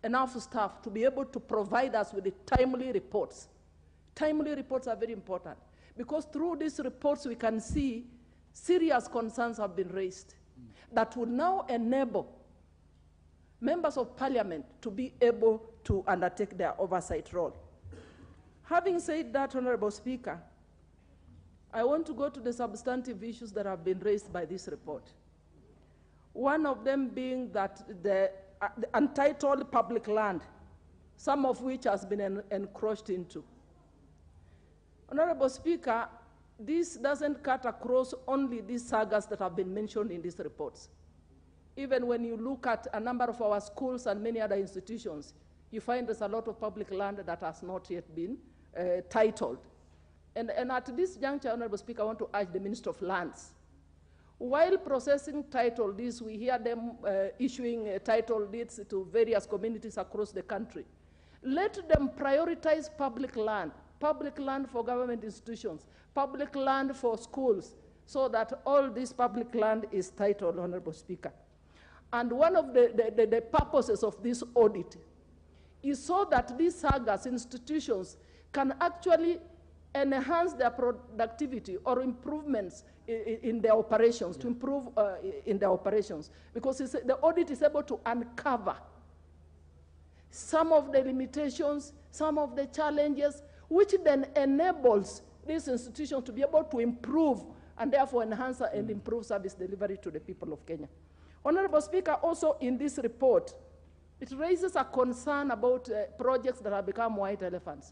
enough staff to be able to provide us with the timely reports. Timely reports are very important because through these reports we can see serious concerns have been raised that would now enable members of parliament to be able to undertake their oversight role. Having said that, Honorable Speaker, I want to go to the substantive issues that have been raised by this report. One of them being that the untitled public land, some of which has been encroached into. Honorable Speaker, this doesn't cut across only these sagas that have been mentioned in these reports. Even when you look at a number of our schools and many other institutions, you find there's a lot of public land that has not yet been titled. And at this juncture, Honorable Speaker, I want to urge the Minister of Lands. While processing title deeds, we hear them issuing title deeds to various communities across the country. Let them prioritize public land for government institutions, public land for schools, so that all this public land is titled, Honorable Speaker. And one of the purposes of this audit is so that these sagas institutions can actually enhance their productivity or improvements in their operations, to improve in their operations. Because the audit is able to uncover some of the limitations, some of the challenges, which then enables these institutions to be able to improve and therefore enhance and improve service delivery to the people of Kenya. Honorable Speaker, also in this report, it raises a concern about projects that have become white elephants.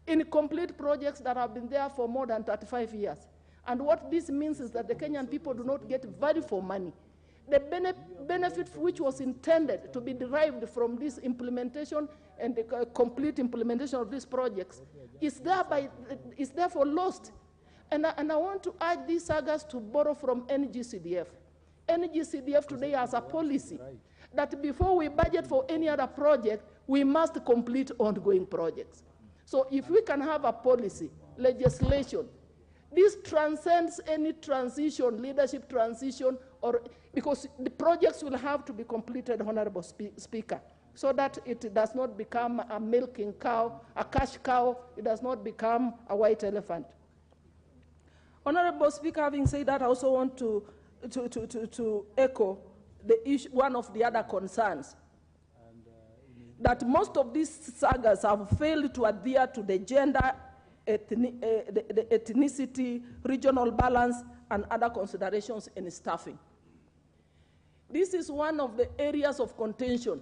Incomplete projects that have been there for more than 35 years. And what this means is that the Kenyan people do not get value for money. The benefit which was intended to be derived from this implementation and the complete implementation of these projects is therefore lost. And I want to urge these sagas to borrow from NGCDF. NGCDF today has a policy that before we budget for any other project, we must complete ongoing projects. So if we can have a policy, legislation, this transcends any transition, leadership transition, or because the projects will have to be completed, Honorable Speaker, so that it does not become a milking cow, a cash cow, it does not become a white elephant. Honorable Speaker, having said that, I also want to echo the issue, one of the other concerns, that most of these sagas have failed to adhere to the gender, the ethnicity, regional balance, and other considerations in staffing. This is one of the areas of contention.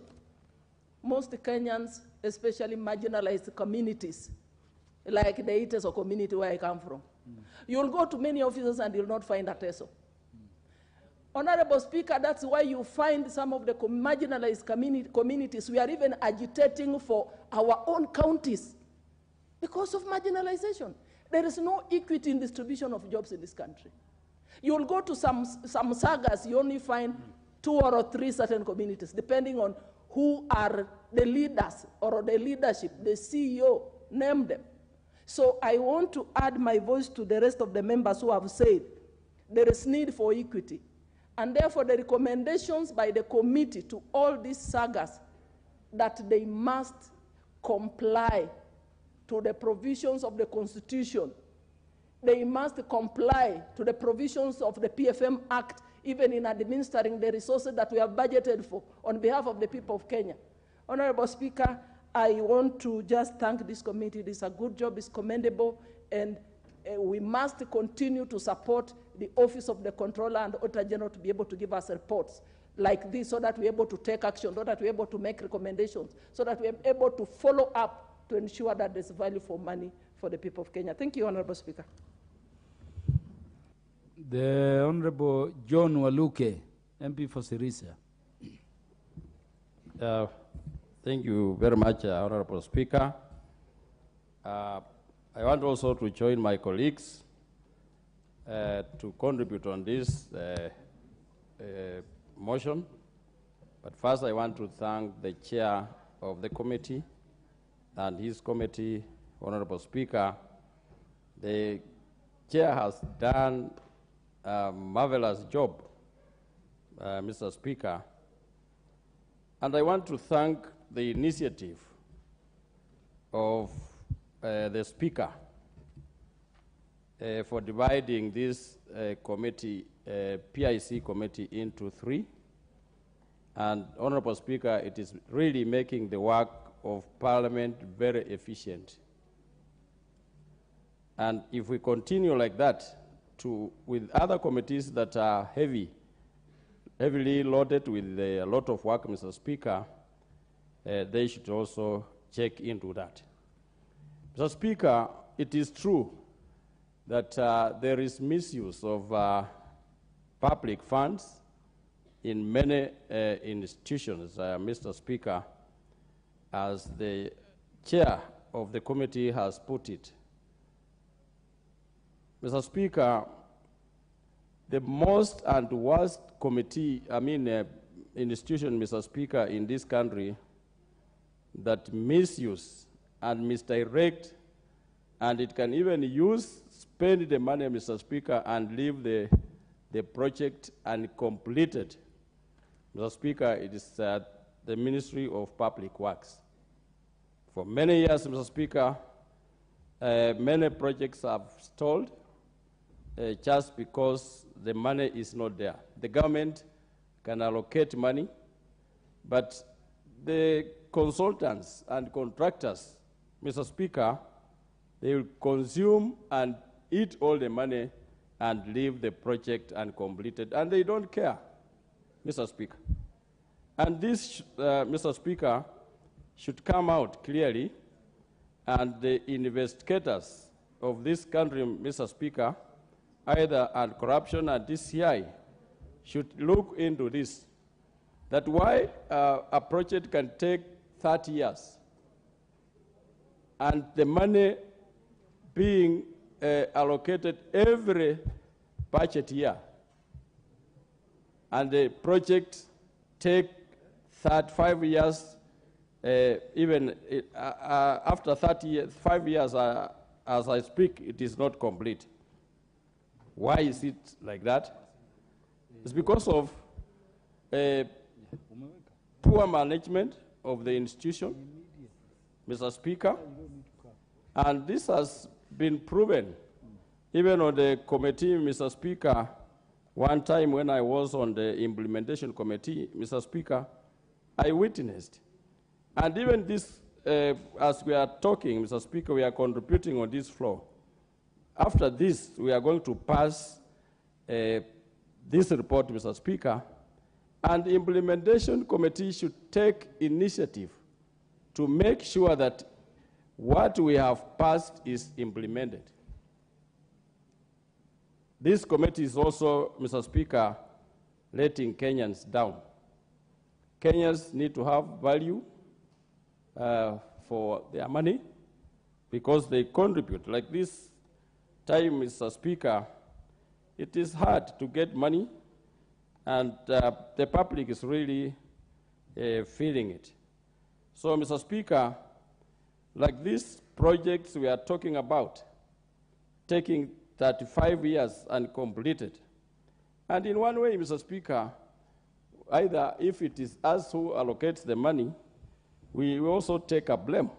Most Kenyans, especially marginalized communities, like the Iteso community where I come from, you'll go to many offices and you'll not find a TESO. Honorable Speaker, that's why you find some of the marginalized communities, we are even agitating for our own counties because of marginalization. There is no equity in distribution of jobs in this country. You'll go to some sagas, you only find 2 or 3 certain communities, depending on who are the leaders or the leadership, the CEO, name them. So I want to add my voice to the rest of the members who have said there is need for equity. And therefore, the recommendations by the committee to all these sagas that they must comply to the provisions of the Constitution. They must comply to the provisions of the PFM Act, even in administering the resources that we have budgeted for on behalf of the people of Kenya. Honorable Speaker, I want to just thank this committee. This is a good job, it's commendable, and we must continue to support the Office of the Controller and Auditor General to be able to give us reports like this so that we're able to take action, so that we're able to make recommendations, so that we're able to follow up to ensure that there's value for money for the people of Kenya. Thank you, Honorable Speaker. The Honorable John Waluke, MP for Sirisia. Thank you very much, Honorable Speaker. I want also to join my colleagues to contribute on this motion. But first, I want to thank the chair of the committee and his committee, Honorable Speaker. The chair has done a marvelous job, Mr. Speaker. And I want to thank the initiative of the Speaker for dividing this committee, PIC committee, into three. And Honorable Speaker, it is really making the work of Parliament very efficient. And if we continue like that with other committees that are heavily loaded with a lot of work, Mr. Speaker, they should also check into that. Mr. Speaker, it is true that there is misuse of public funds in many institutions, Mr. Speaker, as the chair of the committee has put it. Mr. Speaker, the most and worst institution, Mr. Speaker, in this country that misuse and misdirect, and it can even spend the money, Mr. Speaker, and leave the project uncompleted. Mr. Speaker, it is the Ministry of Public Works. For many years, Mr. Speaker, many projects have stalled just because the money is not there. The government can allocate money, but the consultants and contractors, Mr. Speaker, they will consume and eat all the money and leave the project uncompleted, and they don't care, Mr. Speaker. And this, Mr. Speaker, should come out clearly, and the investigators of this country, Mr. Speaker, either on corruption and DCI, should look into this, that why a project can take 30 years, and the money being allocated every budget year, and the project take 5 years, even after 5 years, as I speak, it is not complete. Why is it like that? It's because of poor management of the institution, Mr. Speaker, and this has been proven even on the committee, Mr. Speaker. One time when I was on the implementation committee, Mr. Speaker, I witnessed. And even this, as we are talking, Mr. Speaker, we are contributing on this floor. After this, we are going to pass this report, Mr. Speaker, and the implementation committee should take initiative to make sure that what we have passed is implemented. This committee is also, Mr. Speaker, letting Kenyans down. Kenyans need to have value for their money because they contribute. Like this time, Mr. Speaker, it is hard to get money, and the public is really feeling it. So, Mr. Speaker, like these projects we are talking about, taking 35 years uncompleted. And in one way, Mr. Speaker, either if it is us who allocates the money, we also take a blame.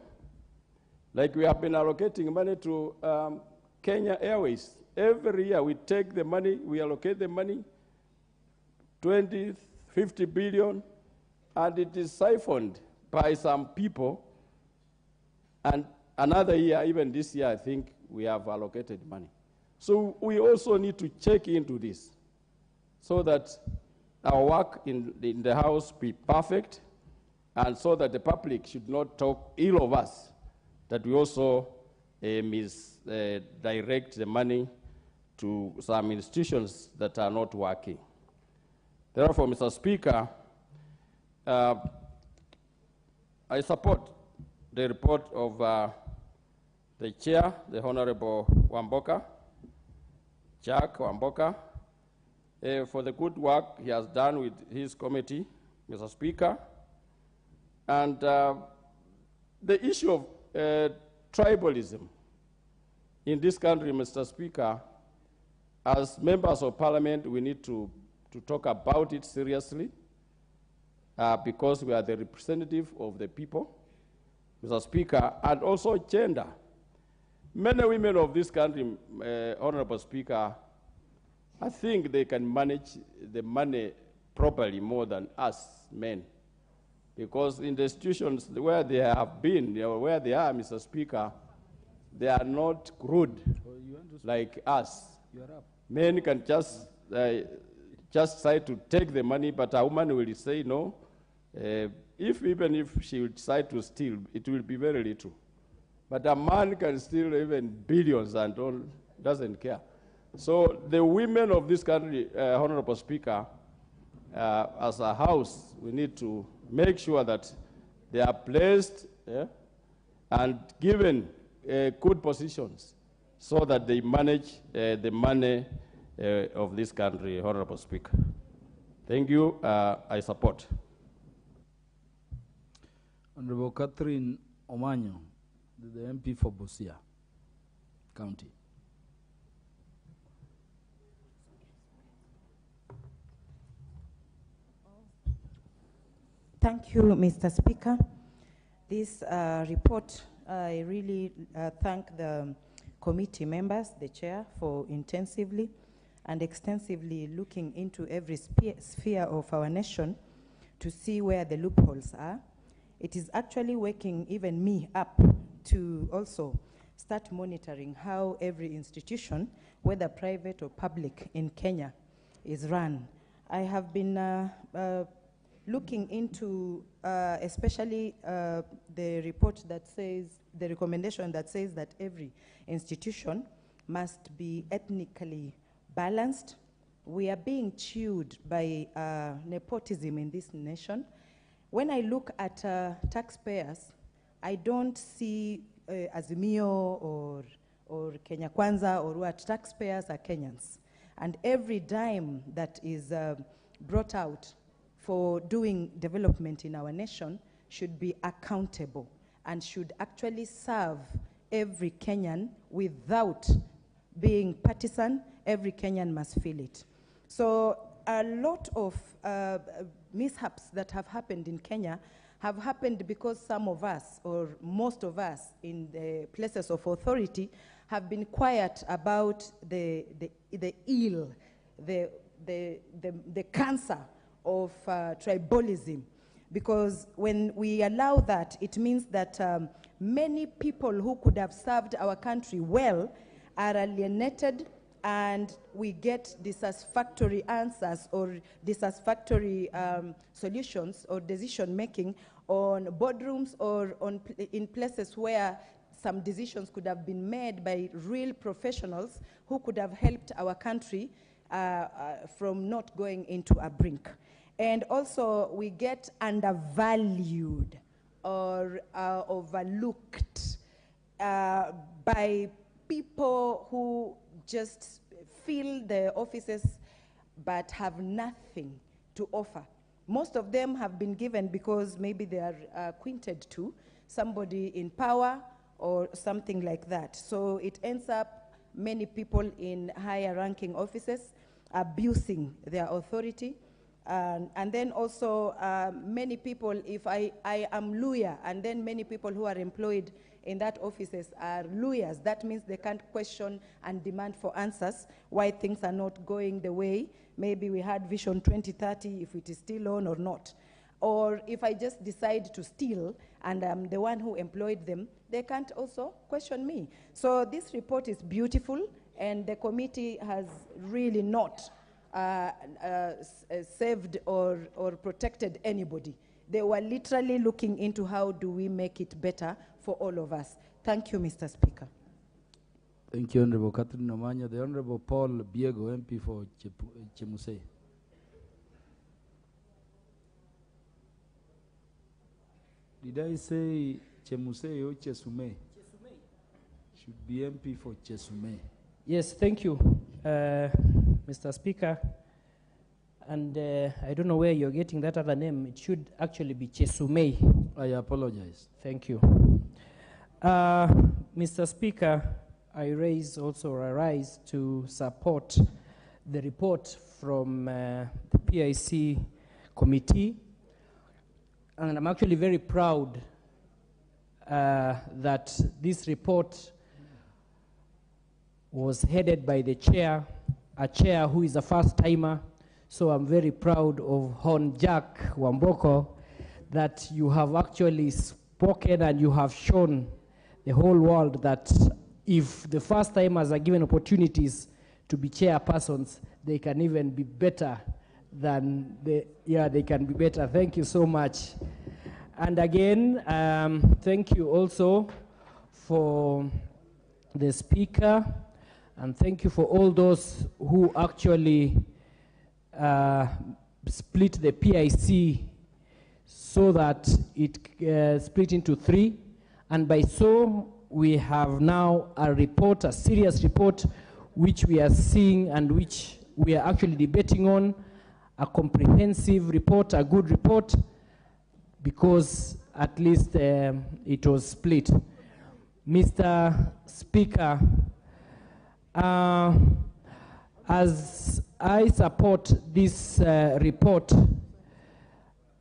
Like we have been allocating money to Kenya Airways. Every year we take the money, we allocate the money, 20, 50 billion, and it is siphoned by some people. And another year, even this year, I think we have allocated money. So we also need to check into this so that our work in the House be perfect, and so that the public should not talk ill of us, that we also misdirect the money to some institutions that are not working. Therefore, Mr. Speaker, I support the report of the chair, the Honorable Wamboka, Jack Wamboka for the good work he has done with his committee, Mr. Speaker. And the issue of tribalism in this country, Mr. Speaker, as members of parliament, we need to talk about it seriously because we are the representative of the people, Mr. Speaker, and also gender. Many women of this country, Honorable Speaker, I think they can manage the money properly more than us men. Because in the institutions where they have been, where they are, Mr. Speaker, they are not crude like us. Men can just try to take the money, but a woman will say no. Even if she will decide to steal, it will be very little. But a man can steal even billions and all, doesn't care. So the women of this country, Honorable Speaker, as a house, we need to make sure that they are placed and given good positions so that they manage the money of this country, Honorable Speaker. Thank you. I support. Honorable Catherine Omanyo, the MP for Busia County. Thank you, Mr. Speaker. This report, I really thank the committee members, the chair, for intensively and extensively looking into every sphere of our nation to see where the loopholes are. It is actually waking even me up to also start monitoring how every institution, whether private or public in Kenya, is run. I have been looking into especially the report that says, the recommendation that says that every institution must be ethnically balanced. We are being chewed by nepotism in this nation. When I look at taxpayers, I don't see AZIMIO or Kenya Kwanza or what. Taxpayers are Kenyans. And every dime that is brought out for doing development in our nation should be accountable and should actually serve every Kenyan without being partisan. Every Kenyan must feel it. So a lot of mishaps that have happened in Kenya have happened because some of us, or most of us in the places of authority, have been quiet about the ill, the cancer of tribalism. Because when we allow that, it means that many people who could have served our country well are alienated, and we get dissatisfactory answers or dissatisfactory solutions or decision making on boardrooms or in places where some decisions could have been made by real professionals who could have helped our country from not going into a brink. And also we get undervalued or overlooked by people who just fill the offices but have nothing to offer. Most of them have been given because maybe they are acquainted to somebody in power or something like that. So it ends up many people in higher ranking offices abusing their authority. And then also many people, if I am lawyer, and then many people who are employed in that offices are lawyers, that means they can't question and demand for answers why things are not going the way. Maybe we had Vision 2030, if it is still on or not. Or if I just decide to steal and I'm the one who employed them, they can't also question me. So this report is beautiful, and the committee has really not saved or protected anybody. They were literally looking into how do we make it better for all of us. Thank you, Mr. Speaker. Thank you, Honorable Catherine Omanya. The Honorable Paul Biego, MP for Chemusei. Did I say Chemusei or Chesume? Should be MP for Chesume. Yes, thank you. Mr. Speaker, and I don't know where you're getting that other name. It should actually be Chesumei. I apologize. Thank you. Mr. Speaker, I rise to support the report from the PIC committee, and I'm actually very proud that this report was headed by the chair, a chair who is a first-timer. So I'm very proud of Hon Jack Wamboko that you have actually spoken and you have shown the whole world that if the first-timers are given opportunities to be chairpersons, they can even be better than they can be better. Thank you so much. And again, thank you also for the speaker, and thank you for all those who actually split the PIC so that it split into 3. And by so, we have now a report, a serious report, which we are seeing and which we are actually debating on, a comprehensive report, a good report, because at least it was split. Mr. Speaker, as I support this report,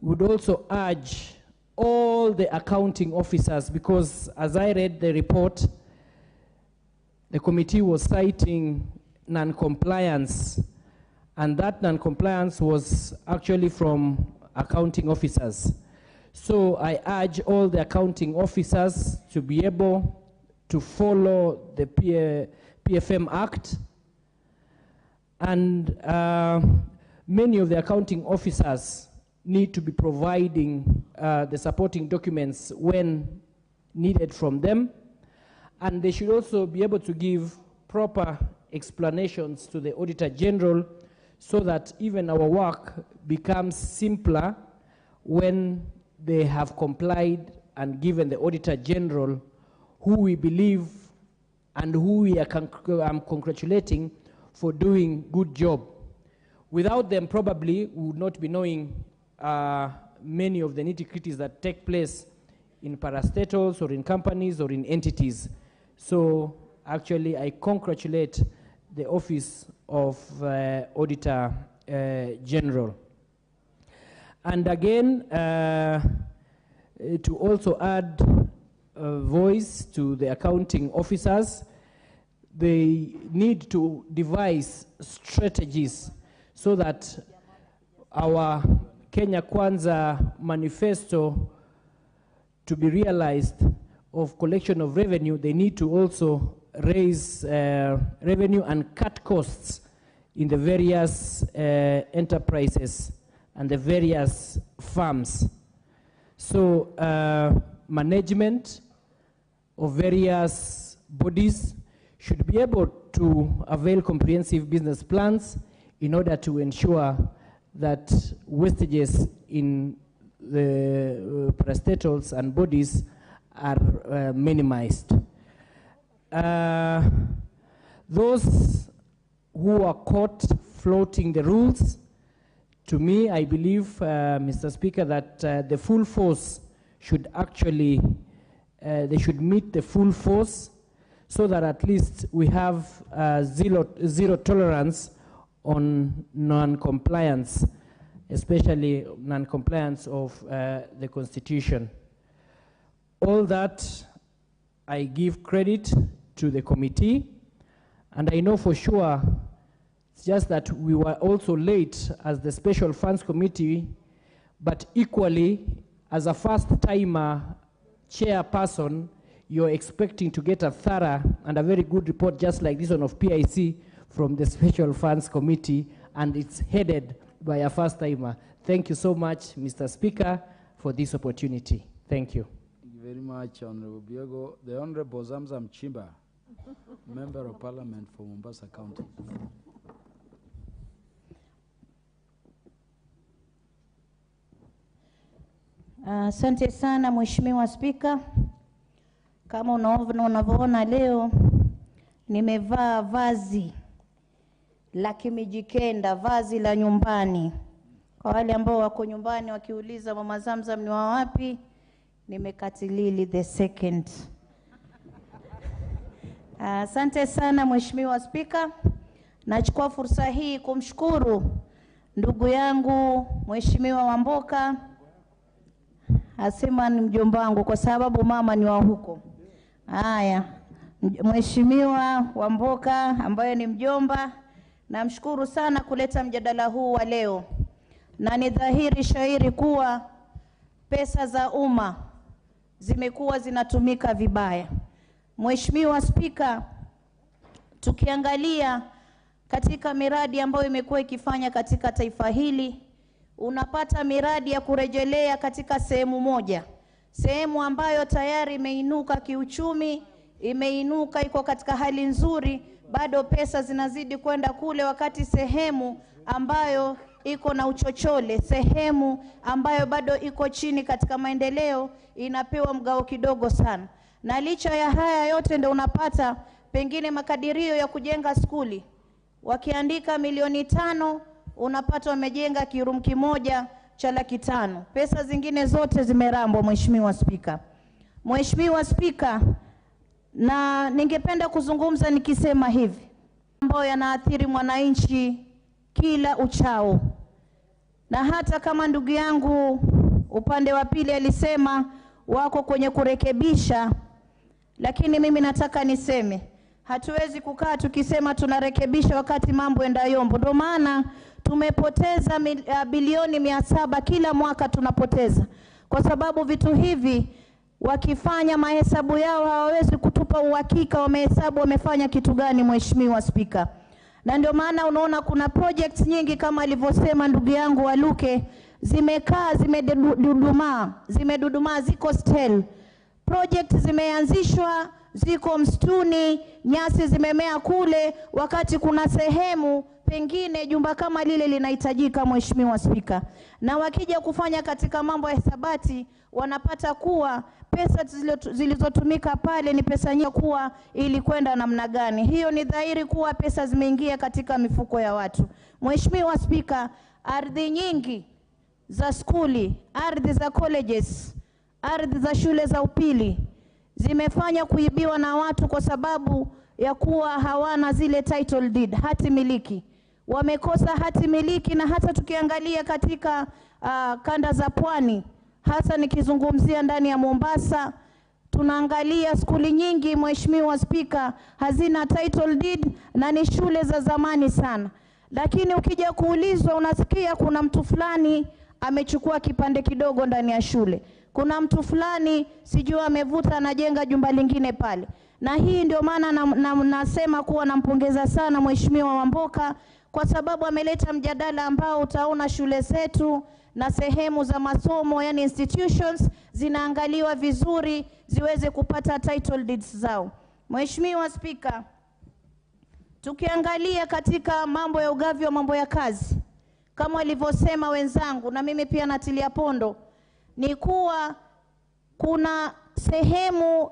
would also urge all the accounting officers, because as I read the report, the committee was citing non-compliance, and that non-compliance was actually from accounting officers. So I urge all the accounting officers to be able to follow the PFM Act, and many of the accounting officers need to be providing the supporting documents when needed from them, and they should also be able to give proper explanations to the Auditor General so that even our work becomes simpler when they have complied and given the Auditor General, who we believe and who we are congratulating for doing good job. Without them, probably we would not be knowing many of the nitty-gritties that take place in parastatals or in companies or in entities. So actually, I congratulate the Office of Auditor General. And again, to also add a voice to the accounting officers, they need to devise strategies so that our Kenya Kwanza manifesto to be realized of collection of revenue, they need to also raise revenue and cut costs in the various enterprises and the various firms. So management of various bodies should be able to avail comprehensive business plans in order to ensure that wastages in the parastatals and bodies are minimized. Those who are caught floating the rules, to me, I believe, Mr. Speaker, that the full force should actually, they should meet the full force so that at least we have zero tolerance on non-compliance, especially non-compliance of the Constitution. All that, I give credit to the committee, and I know for sure it's just that we were also late as the Special Funds Committee, but equally, as a first-timer chairperson, you're expecting to get a thorough and a very good report just like this one of PIC from the Special Funds Committee, and it's headed by a first-timer. Thank you so much, Mr. Speaker, for this opportunity. Thank you. Thank you very much, Honorable Biego. The Honorable Zamzam Chimba, Member of Parliament for Mombasa County. Asante sana Mheshimiwa Spika. Kama unavyoona leo nimevaa vazi la Kimijikenda, vazi la nyumbani. Kwa wale ambao wako nyumbani wakiuliza Mama Zamzam ni wa wapi, nimekatilili the second. Asante sana Mheshimiwa Spika. Nachukua fursa hii kumshukuru ndugu yangu Mheshimiwa Wamboka, asema ni mjomba wangu kwa sababu mama ni wa huko. Haya, Mheshimiwa Wamboka ambaye ni mjomba, namshukuru sana kuleta mjadala huu wa leo. Na ni dhahiri shairi kuwa pesa za umma zimekuwa zinatumika vibaya. Mheshimiwa Spika, tukiangalia katika miradi ambayo imekuwa ikifanya katika taifa hili, unapata miradi ya kurejelea katika sehemu moja, sehemu ambayo tayari imeinuka kiuchumi, imeinuka, iko katika hali nzuri, bado pesa zinazidi kwenda kule, wakati sehemu ambayo iko na uchochole, sehemu ambayo bado iko chini katika maendeleo, inapewa mgao kidogo sana. Na licha ya haya yote ndio unapata pengine makadirio ya kujenga skuli, wakiandika milioni 5, unapata wamejenga kirum kimoja cha 500,000. Pesa zingine zote zimerambwa. Mheshimiwa Spika, Mheshimiwa Spika, na ningependa kuzungumza nikisema hivi ambayo yanaathiri mwananchi kila uchao. Na hata kama ndugu yangu upande wa pili alisema wako kwenye kurekebisha, lakini mimi nataka niseme hatuwezi kukaa tukisema tunarekebisha wakati mambo enda yombo. Ndio maana tumepoteza bilioni 700 kila mwaka tunapoteza, kwa sababu vitu hivi wakifanya mahesabu yao hawawezi kutupa uhakika wamehesabu wamefanya kitu gani. Mheshimiwa Spika, na ndio maana kuna projects nyingi kama alivyosema ndugu yangu Waluke, zimekaa zimedudumaa, ziko stale. Project zimeanzishwa, ziko mstuni, nyasi zimemea kule, wakati kuna sehemu pengine jumba kama lile linahitajika. Mheshimiwa Spika, na wakija kufanya katika mambo ya hisabati, wanapata kuwa pesa zilizotumika pale ni pesa nyingi, kuwa ili kwenda namna gani. Hiyo ni dhahiri kuwa pesa zimeingia katika mifuko ya watu. Mheshimiwa Spika, ardhi nyingi za skuli, ardhi za colleges, ardhi za shule za upili zimefanya kuibiwa na watu kwa sababu ya kuwa hawana zile title deed, hati miliki. Wamekosa hati miliki, na hata tukiangalia katika kanda za pwani, hasa nikizungumzia ndani ya Mombasa, tunaangalia skuli nyingi Mheshimiwa Spika hazina title deed na ni shule za zamani sana. Lakini ukija kuulizwa unasikia kuna mtu fulani amechukua kipande kidogo ndani ya shule, kuna mtu fulani sijui amevuta anajenga jumba lingine pale. Na hii ndio maana nasema kuwa nampongeza sana Mheshimiwa Wamboka, kwa sababu ameleta mjadala ambao utaona shule zetu na sehemu za masomo, yani institutions, zinaangaliwa vizuri ziweze kupata title deeds zao. Mheshimiwa Spika, tukiangalia katika mambo ya ugavi wa mambo ya kazi, kama walivyosema wenzangu na mimi pia natilia pondo, ni kuwa kuna sehemu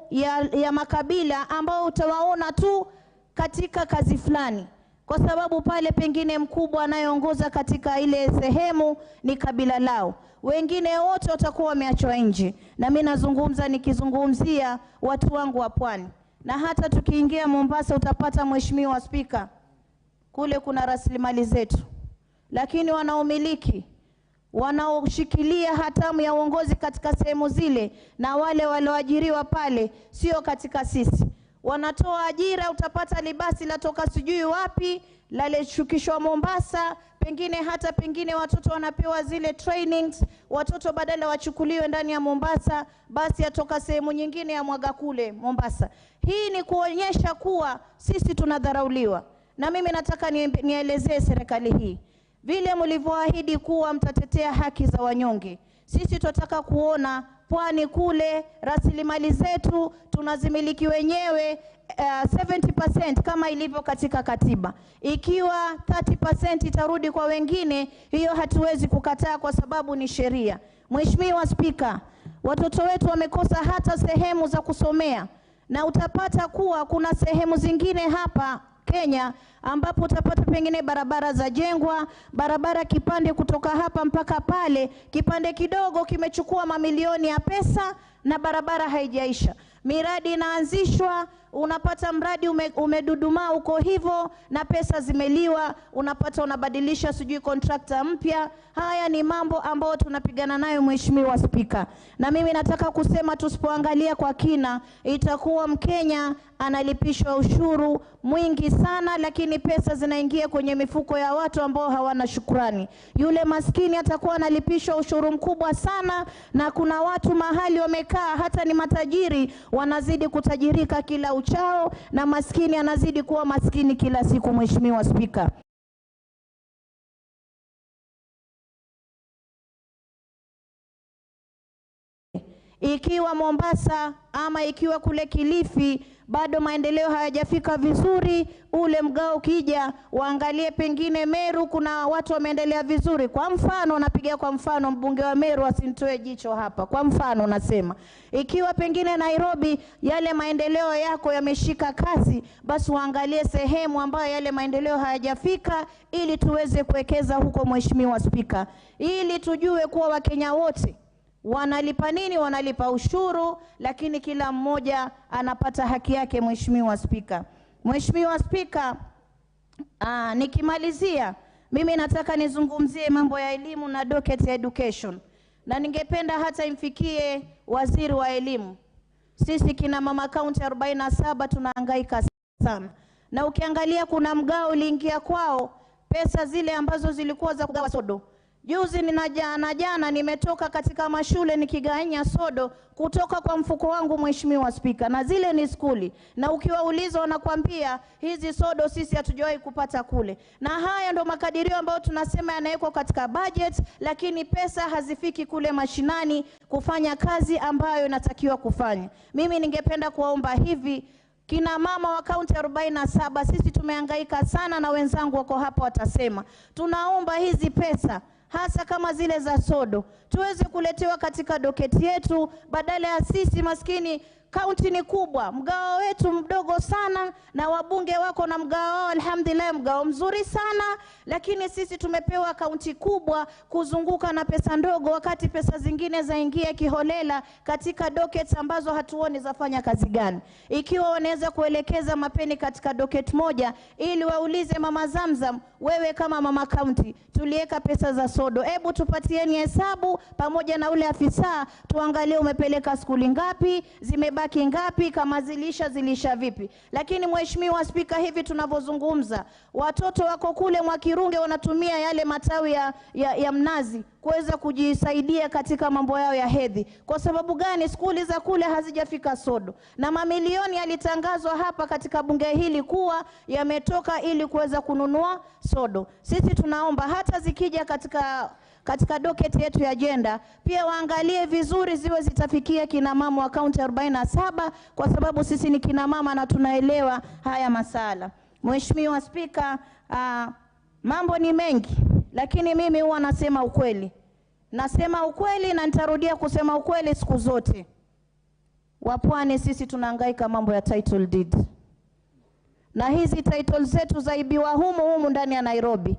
ya makabila ambao utawaona tu katika kazi fulani, kwa sababu pale pengine mkubwa anayeongoza katika ile sehemu ni kabila lao, wengine wote watakuwa wameachwa nje. Na mimi nazungumza nikizungumzia watu wangu wa pwani. Na hata tukiingia Mombasa utapata Mheshimiwa Spika, kule kuna rasilimali zetu, lakini wanaomiliki, wanaoshikilia hatamu ya uongozi katika sehemu zile na wale walioajiriwa pale sio katika sisi. Wanatoa ajira, utapata libasi latoka sijui wapi, laleshukishwa Mombasa, pengine watoto wanapewa zile trainings, watoto badala wachukuliwe ndani ya Mombasa, basi atoka sehemu nyingine ya mwaga kule Mombasa. Hii ni kuonyesha kuwa sisi tunadharauliwa. Na mimi nataka nielezee serikali hii, vile mlivyoahidi kuwa mtatetea haki za wanyonge, sisi tunataka kuona pwani kule rasilimali zetu tunazimiliki wenyewe 70% kama ilivyo katika katiba. Ikiwa 30% itarudi kwa wengine, hiyo hatuwezi kukataa kwa sababu ni sheria. Mheshimiwa Spika, watoto wetu wamekosa hata sehemu za kusomea, na utapata kuwa kuna sehemu zingine hapa Kenya, ambapo utapata pengine barabara za jengwa, barabara kipande kutoka hapa mpaka pale, kipande kidogo kimechukua mamilioni ya pesa na barabara haijaisha. Miradi inaanzishwa, unapata mradi umedudumaa uko hivyo na pesa zimeliwa, unapata unabadilisha sijui kontrakta mpya. Haya ni mambo ambayo tunapigana nayo Mheshimiwa Spika. Na mimi nataka kusema tusipoangalia kwa kina, itakuwa Mkenya analipishwa ushuru mwingi sana, lakini pesa zinaingia kwenye mifuko ya watu ambao hawana shukrani. Yule maskini atakuwa analipishwa ushuru mkubwa sana, na kuna watu mahali wamekaa hata ni matajiri wanazidi kutajirika kila uchao, na maskini anazidi kuwa maskini kila siku. Mheshimiwa Spika, ikiwa Mombasa ama ikiwa kule Kilifi bado maendeleo hayajafika vizuri, ule mgao ukija waangalie pengine Meru kuna watu wameendelea vizuri. Kwa mfano, napiga kwa mfano mbunge wa Meru asinitoe jicho hapa. Kwa mfano nasema, ikiwa pengine Nairobi yale maendeleo yako yameshika kasi, basi waangalie sehemu ambayo yale maendeleo hayajafika ili tuweze kuwekeza huko. Mheshimiwa Spika, ili tujue kuwa Wakenya wote wanalipa nini, wanalipa ushuru, lakini kila mmoja anapata haki yake. Mheshimiwa Spika, Mheshimiwa Spika, nikimalizia mimi nataka nizungumzie mambo ya elimu na docket ya education, na ningependa hata imfikie waziri wa elimu. Sisi kina mama kaunti 47 tunahangaika sana, na ukiangalia kuna mgao uliingia kwao, pesa zile ambazo zilikuwa za kugawa sodo. Juzi jana nimetoka katika mashule nikigawanya sodo kutoka kwa mfuko wangu. Mheshimiwa Spika, na zile ni skuli, na ukiwauliza wanakuambia hizi sodo sisi hatujawahi kupata kule. Na haya ndo makadirio ambayo tunasema yanawekwa katika budget, lakini pesa hazifiki kule mashinani kufanya kazi ambayo inatakiwa kufanya. Mimi ningependa kuwaomba hivi, kina mama wa kaunti 47, sisi tumehangaika sana na wenzangu wako hapa watasema, tunaomba hizi pesa hasa kama zile za sodo tuweze kuletewa katika doketi yetu, badala ya sisi maskini. Kaunti ni kubwa, mgao wetu mdogo sana, na wabunge wako na mgao wao alhamdulillah mgao mzuri sana, lakini sisi tumepewa kaunti kubwa kuzunguka na pesa ndogo, wakati pesa zingine zaingia kiholela katika dockets ambazo hatuoni zafanya kazi gani. Ikiwa wanaweza kuelekeza mapeni katika docket moja ili waulize mama Zamzam, wewe kama mama kaunti tulieka pesa za sodo, hebu tupatieni hesabu pamoja na ule afisa, tuangalie umepeleka skuli ngapi, zimebaki ngapi, kama zilisha vipi. Lakini Mheshimiwa Spika, hivi tunavyozungumza watoto wako kule Mwakirunge wanatumia yale matawi ya mnazi kuweza kujisaidia katika mambo yao ya hedhi. Kwa sababu gani? Skuli za kule hazijafika sodo, na mamilioni yalitangazwa hapa katika bunge hili kuwa yametoka ili kuweza kununua sodo. Sisi tunaomba hata zikija katika docket yetu ya agenda pia waangalie vizuri ziwe zitafikia kina mama wa kaunti 47, kwa sababu sisi ni kina mama na tunaelewa haya masala. Mheshimiwa Spika, mambo ni mengi, lakini mimi huwa nasema ukweli. Nasema ukweli na nitarudia kusema ukweli siku zote. Wapwani sisi tunahangaika mambo ya title deed, na hizi title zetu zaibiwa humu ndani ya Nairobi.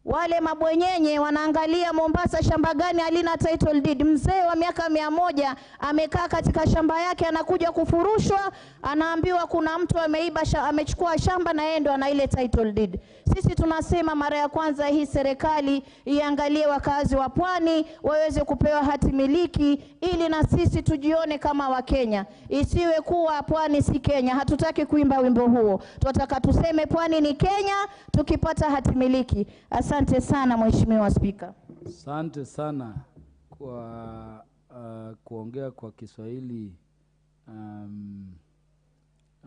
Wale mabwenyenye wanaangalia Mombasa shamba gani halina title deed. Mzee wa miaka 100 amekaa katika shamba yake, anakuja kufurushwa, anaambiwa kuna mtu ameiba amechukua shamba na yeye ndo ana ile title deed. Sisi tunasema mara ya kwanza hii serikali iangalie wakazi wa pwani waweze kupewa hati miliki, ili na sisi tujione kama Wakenya. Isiwe kuwa pwani si Kenya. Hatutaki kuimba wimbo huo, tunataka tuseme pwani ni Kenya tukipata hati miliki. Asante sana Mheshimiwa Spika. Asante sana kwa kuongea kwa Kiswahili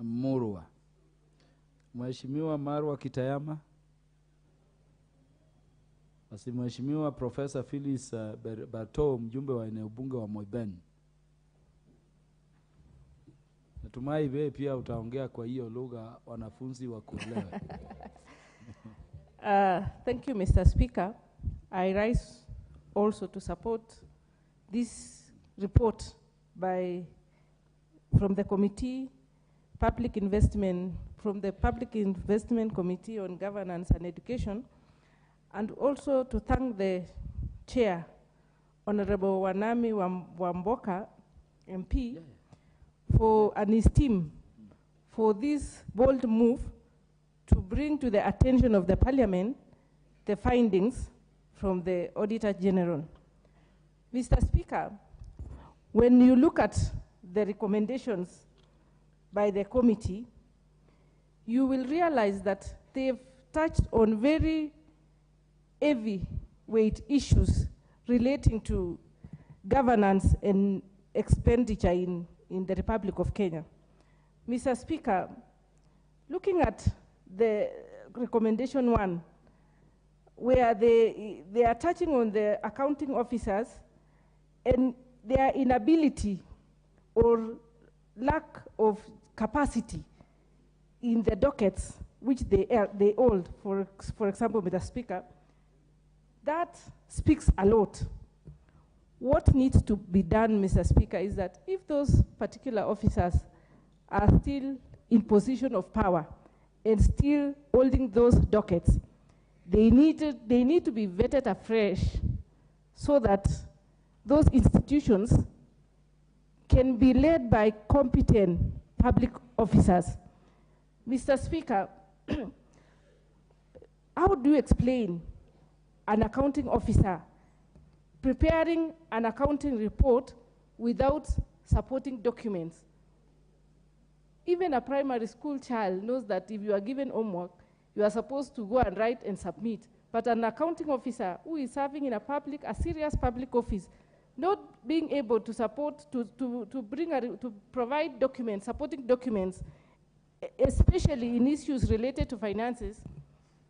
murwa. Mheshimiwa Marwa Kitayama. Basi Mheshimiwa Professor Phyllis Bato, mjumbe wa eneo bunge wa Moiben. Natumai wewe pia utaongea kwa hiyo lugha wanafunzi wakuelewe. Thank you, Mr. Speaker. I rise also to support this report from the committee, Public Investment, from the Public Investment Committee on Governance and Education, and also to thank the Chair, Honorable Wanami Wamboka, MP, and his team for this bold move to bring to the attention of the Parliament the findings from the Auditor General. Mr. Speaker, when you look at the recommendations by the committee, you will realize that they've touched on very heavyweight issues relating to governance and expenditure in the Republic of Kenya. Mr. Speaker, looking at the recommendation 1, where they are touching on the accounting officers and their inability or lack of capacity in the dockets which they hold, for example, Mr. Speaker, that speaks a lot. What needs to be done, Mr. Speaker, is that if those particular officers are still in position of power and still holding those dockets, they need to be vetted afresh so that those institutions can be led by competent public officers. Mr. Speaker, how do you explain an accounting officer preparing an accounting report without supporting documents? Even a primary school child knows that if you are given homework, you are supposed to go and write and submit. But an accounting officer who is serving in a serious public office, not being able to support, to provide documents, supporting documents, especially in issues related to finances,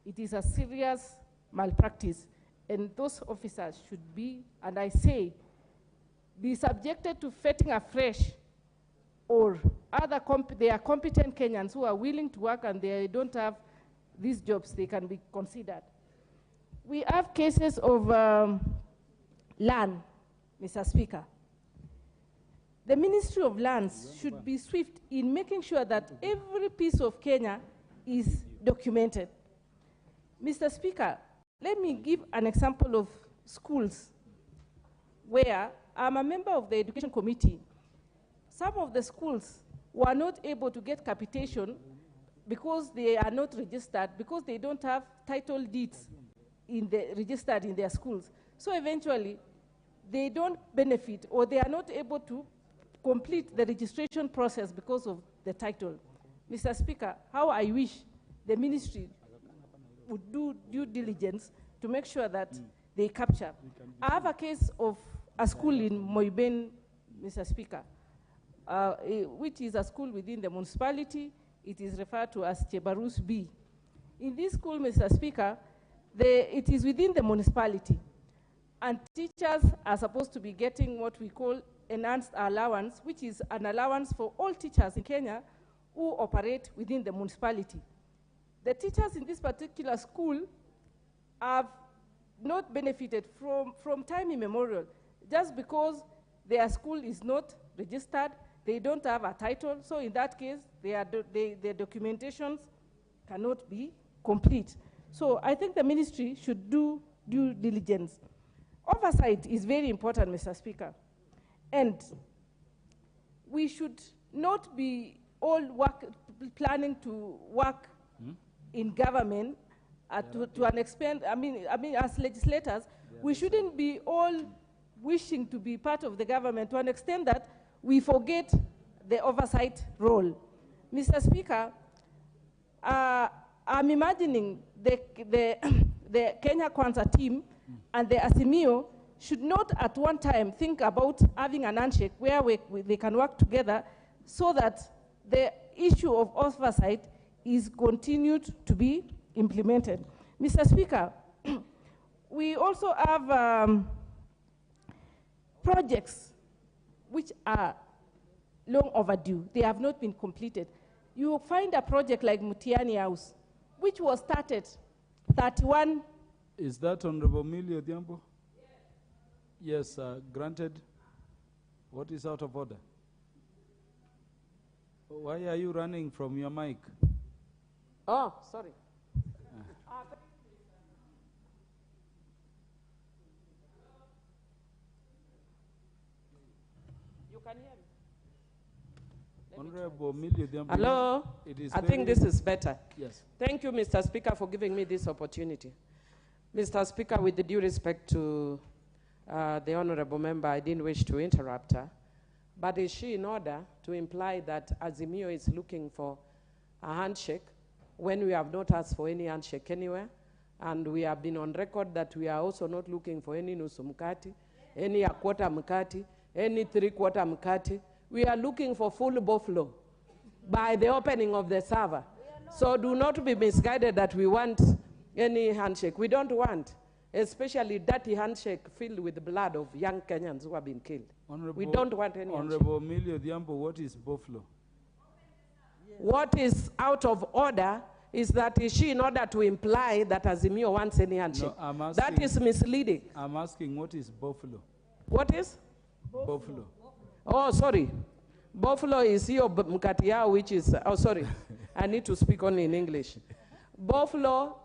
it is a serious malpractice. And those officers should be, and I say, be subjected to vetting afresh, or they are competent Kenyans who are willing to work and they don't have these jobs, they can be considered. We have cases of land, Mr. Speaker. The Ministry of Lands should be swift in making sure that every piece of Kenya is documented. Mr. Speaker, let me give an example of schools where I'm a member of the Education Committee. Some of the schools were not able to get capitation because they are not registered, because they don't have title deeds registered in their schools. So eventually, they don't benefit, or they are not able to complete the registration process because of the title. Mr. Speaker, how I wish the ministry would do due diligence to make sure that they capture. I have a case of a school in Moiben, Mr. Speaker, which is a school within the municipality. It is referred to as Chebarus B. In this school, Mr. Speaker, it is within the municipality, and teachers are supposed to be getting what we call enhanced allowance, which is an allowance for all teachers in Kenya who operate within the municipality. The teachers in this particular school have not benefited from time immemorial, just because their school is not registered, they don't have a title, so in that case, their documentations cannot be complete. So I think the ministry should do due diligence. Oversight is very important, Mr. Speaker, and we should not be all planning to work in government to an extent. I mean, as legislators, we shouldn't be all wishing to be part of the government to an extent that we forget the oversight role. Mr. Speaker, I'm imagining the Kenya KWANZA team and the AZIMIO should not at one time think about having an handshake where they can work together so that the issue of oversight is continued to be implemented. Mr. Speaker, we also have projects which are long overdue. They have not been completed. You will find a project like Mutiani House, which was started 31. Is that Honorable Millie Odhiambo? Yes, granted. What is out of order? Why are you running from your mic? Oh, sorry. You can hear me? Honorable Millie Odhiambo. Hello? I think this is better. Yes. Thank you, Mr. Speaker, for giving me this opportunity. Mr. Speaker, with the due respect to the honorable member, I didn't wish to interrupt her. But is she in order to imply that AZIMIO is looking for a handshake when we have not asked for any handshake anywhere? And we have been on record that we are also not looking for any nusu mkati, any a quarter mkati, any 3/4 mkati. We are looking for full buffalo by the opening of the server. So do not be misguided that we want any handshake. We don't want, especially dirty handshake filled with the blood of young Kenyans who have been killed. We don't want any Honorable Millie Odhiambo, what is buffalo? What is out of order is that is she in order to imply that AZIMIO wants any handshake. No, I'm asking, that is misleading. I'm asking what is buffalo? What is? Buffalo. Oh, sorry. Buffalo is your mkati yao, which is, oh, sorry. I need to speak only in English. Buffalo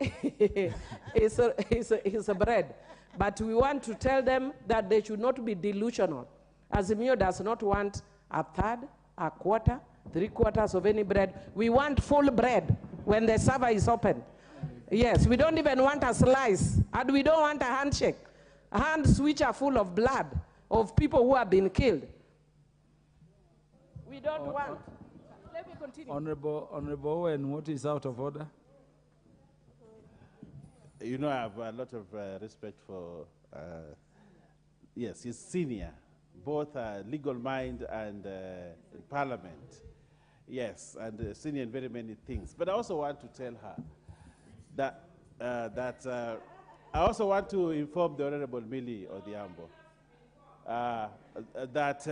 is a bread. But we want to tell them that they should not be delusional. AZIMIO does not want a third, a quarter, 3/4 of any bread. We want full bread when the server is open. Yes, we don't even want a slice. And we don't want a handshake. Hands which are full of blood of people who have been killed. We don't want. Let me continue. Honorable Owen, what is out of order? You know, I have a lot of respect for, yes, he's senior, both legal mind and in Parliament. Yes, and senior in very many things. But I also want to tell her that, I also want to inform the Honorable Millie Odhiambo that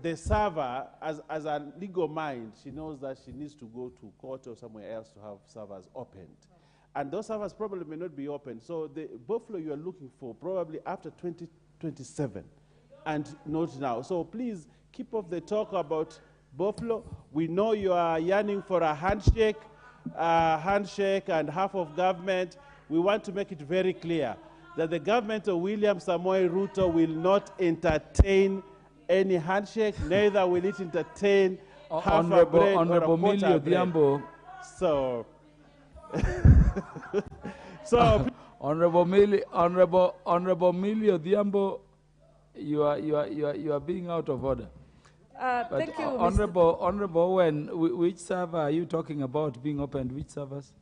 the server, as a legal mind, she knows that she needs to go to court or somewhere else to have servers opened. And those servers probably may not be open. So the buffalo you are looking for probably after 2027 and not now. So please keep off the talk about buffalo. We know you are yearning for a handshake and half of government. We want to make it very clear that the government of William Samoei Ruto will not entertain any handshake, neither will it entertain half a bread or a quarter of bread. So, Honorable Millie Odhiambo, you are being out of order. Thank you, Honorable Owen, which server are you talking about being opened? Which servers?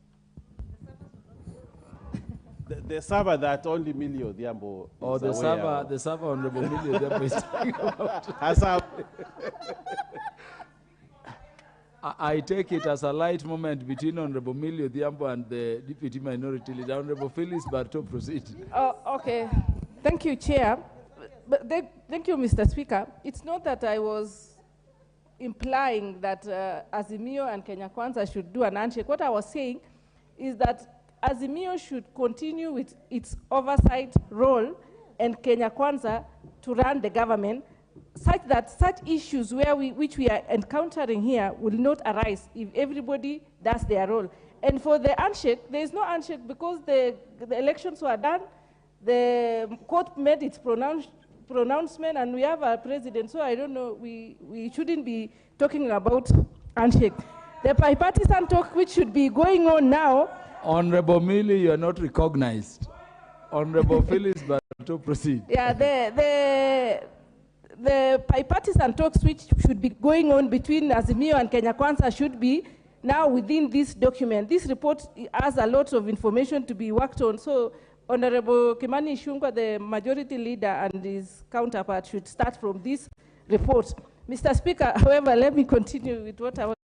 The server that only Millie Odhiambo is Oh, the server Honorable Millie Odhiambo is talking about. I take it as a light moment between Honorable Millie Odhiambo and the Deputy Minority Leader. Honorable Phyllis Barto, proceed. Okay. Thank you, Chair. Thank you, Mr. Speaker. It's not that I was implying that AZIMIO and Kenya Kwanza should do an handshake. What I was saying is that AZIMIO should continue with its oversight role and Kenya Kwanza to run the government, such that such issues which we are encountering here will not arise if everybody does their role. And for the handshake, there is no handshake because the elections were done, the court made its pronouncement, and we have a president. So I don't know, we shouldn't be talking about handshake. The bipartisan talk which should be going on now. Honorable Millie, you are not recognized. Honorable Phyllis Barto, proceed. Yeah, the bipartisan talks which should be going on between AZIMIO and Kenya Kwanza should be now within this document. This report has a lot of information to be worked on. So Honorable Kimani Ichung'wah, the majority leader, and his counterpart should start from this report. Mr. Speaker, however, let me continue with what I was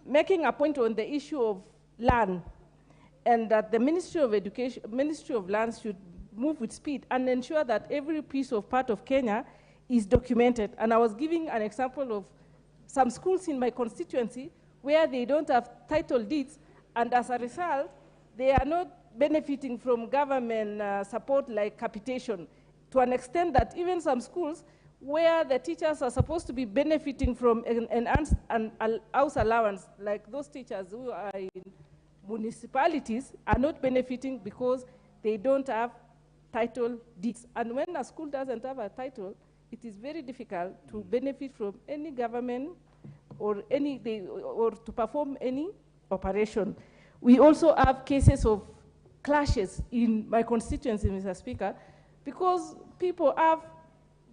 making a point on the issue of land, and that the Ministry of Lands should move with speed and ensure that every piece of part of Kenya is documented. And I was giving an example of some schools in my constituency where they don't have title deeds, and as a result, they are not benefiting from government support like capitation, to an extent that even some schools, where the teachers are supposed to be benefiting from an house allowance, like those teachers who are in municipalities are not benefiting because they don't have title deeds. And when a school doesn't have a title, it is very difficult to benefit from any government or to perform any operation. We also have cases of clashes in my constituency, Mr. Speaker, because people have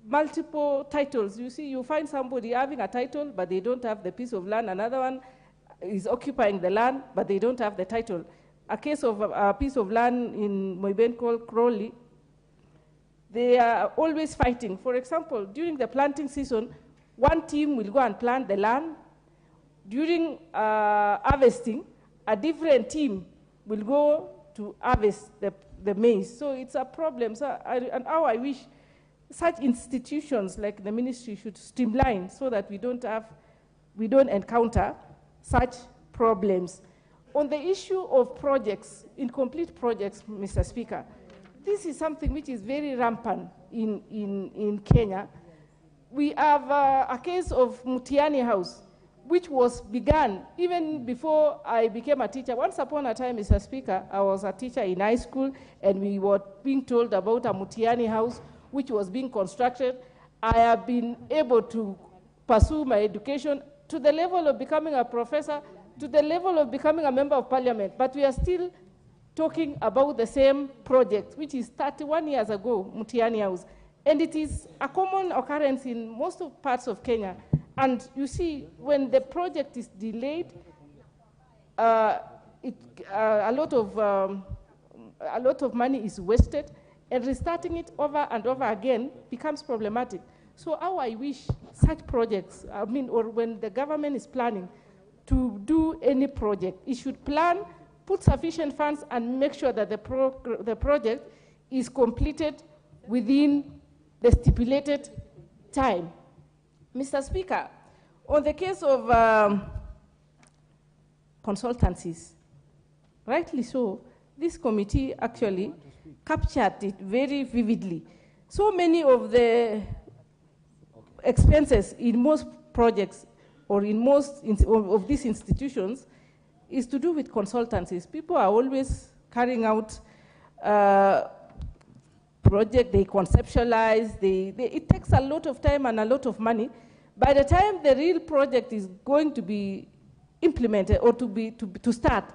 multiple titles. You see, you find somebody having a title, but they don't have the piece of land. Another one is occupying the land, but they don't have the title. A case of a piece of land in Moiben called Crowley, they are always fighting. For example, during the planting season, one team will go and plant the land. During harvesting, a different team will go to harvest the maize. So it's a problem. So and how I wish such institutions like the ministry should streamline so that we don't encounter such problems. On the issue of projects, incomplete projects, Mr. Speaker, this is something which is very rampant in Kenya. We have a case of Mutiani House, which was begun even before I became a teacher. Once upon a time, Mr. Speaker, I was a teacher in high school, and we were being told about a Mutiani House, which was being constructed. I have been able to pursue my education to the level of becoming a professor, to the level of becoming a member of parliament, but we are still talking about the same project, which is 31 years ago, Mutiani House. And it is a common occurrence in most of parts of Kenya. And you see, when the project is delayed, a lot of money is wasted, and restarting it over and over again becomes problematic. So how I wish such projects, or when the government is planning to do any project, it should plan, put sufficient funds, and make sure that the project is completed within the stipulated time. Mr. Speaker, on the case of consultancies, rightly so, this committee actually captured it very vividly. So many of the expenses in most projects or in most of these institutions is to do with consultancies. People are always carrying out projects, they conceptualize, it takes a lot of time and a lot of money. By the time the real project is going to be implemented or to start,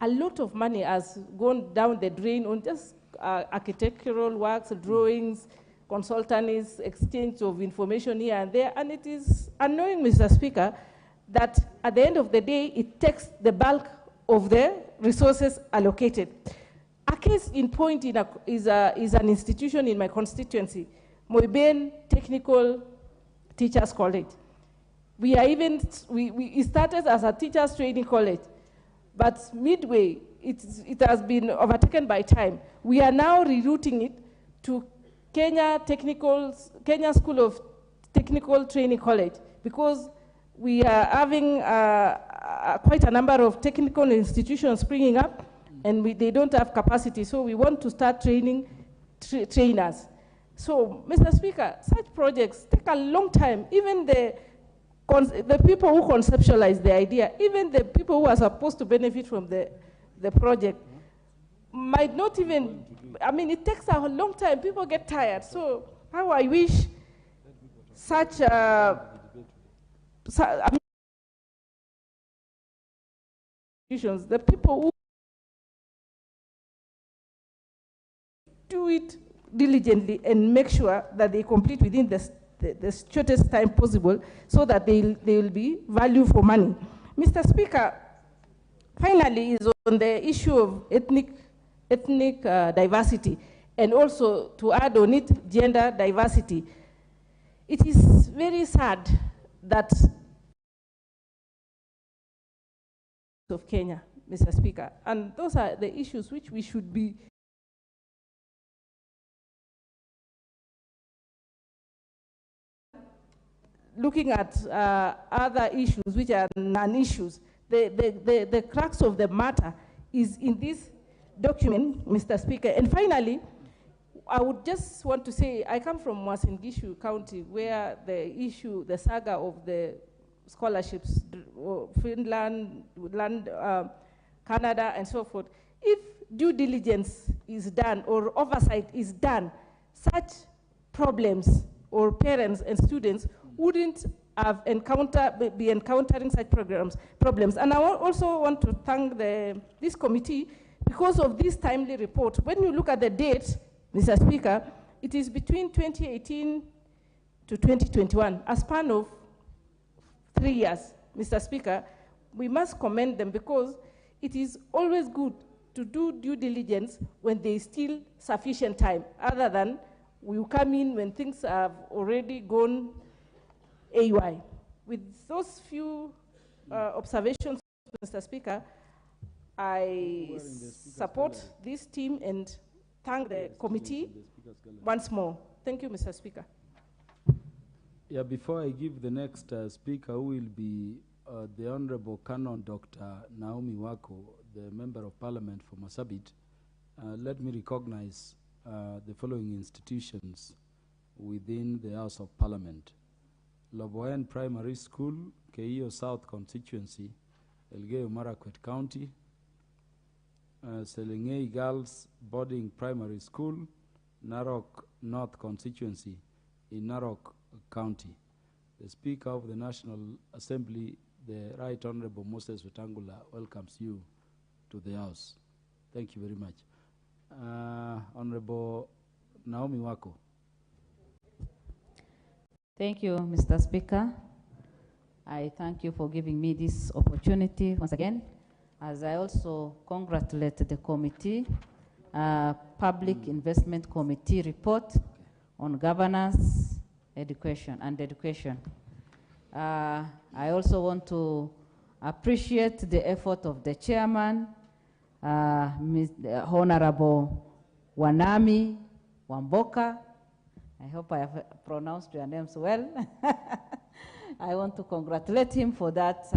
a lot of money has gone down the drain on just architectural works, drawings, consultants, exchange of information here and there, and it is annoying, Mr. Speaker, that at the end of the day, it takes the bulk of the resources allocated. A case in point is an institution in my constituency, Moiben Technical Teachers College. We started as a teachers training college, but midway, it has been overtaken by time. We are now rerouting it to Kenya School of Technical Training College, because we are having quite a number of technical institutions springing up, and they don't have capacity, so we want to start training trainers. So, Mr. Speaker, such projects take a long time. Even the people who conceptualize the idea, even the people who are supposed to benefit from the project, might not even, it takes a long time. People get tired. So, how I wish such institutions, the people who do it diligently and make sure that they complete within the shortest time possible, so that they will be value for money. Mr. Speaker, finally is on the issue of ethnic diversity, and also to add on it, gender diversity. It is very sad that of Kenya, Mr. Speaker, and those are the issues which we should be looking at other issues which are non-issues. The crux of the matter is in this document, Mr. Speaker. And finally, I would just want to say, I come from Uasin-Gishu County, where the saga of the scholarships, Finland, Canada, and so forth, if due diligence is done or oversight is done, such problems or parents and students wouldn't have be encountering such problems. And I also want to thank this committee because of this timely report. When you look at the date, Mr. Speaker, it is between 2018 to 2021, a span of 3 years, Mr. Speaker. We must commend them because it is always good to do due diligence when there is still sufficient time, other than we will come in when things have already gone AY. With those few observations, Mr. Speaker, I support this team and thank the committee once more. Thank you, Mr. Speaker. Yeah, before I give the next speaker, who will be the Honorable Canon Dr. Naomi Wako, the Member of Parliament for Marsabit, let me recognize the following institutions within the House of Parliament. Loboen Primary School, Keio South Constituency, Elgeyo Marakwet County, Selengei Girls Boarding Primary School, Narok North Constituency in Narok County. The Speaker of the National Assembly, the Right Honorable Moses Wetangula, welcomes you to the House. Thank you very much. Honorable Naomi Wako. Thank you, Mr. Speaker. I thank you for giving me this opportunity once again, as I also congratulate the committee, Public Investment Committee report on governance, education. I also want to appreciate the effort of the chairman, Honorable Wanami Wamboka. I hope I have pronounced your names well. I want to congratulate him for that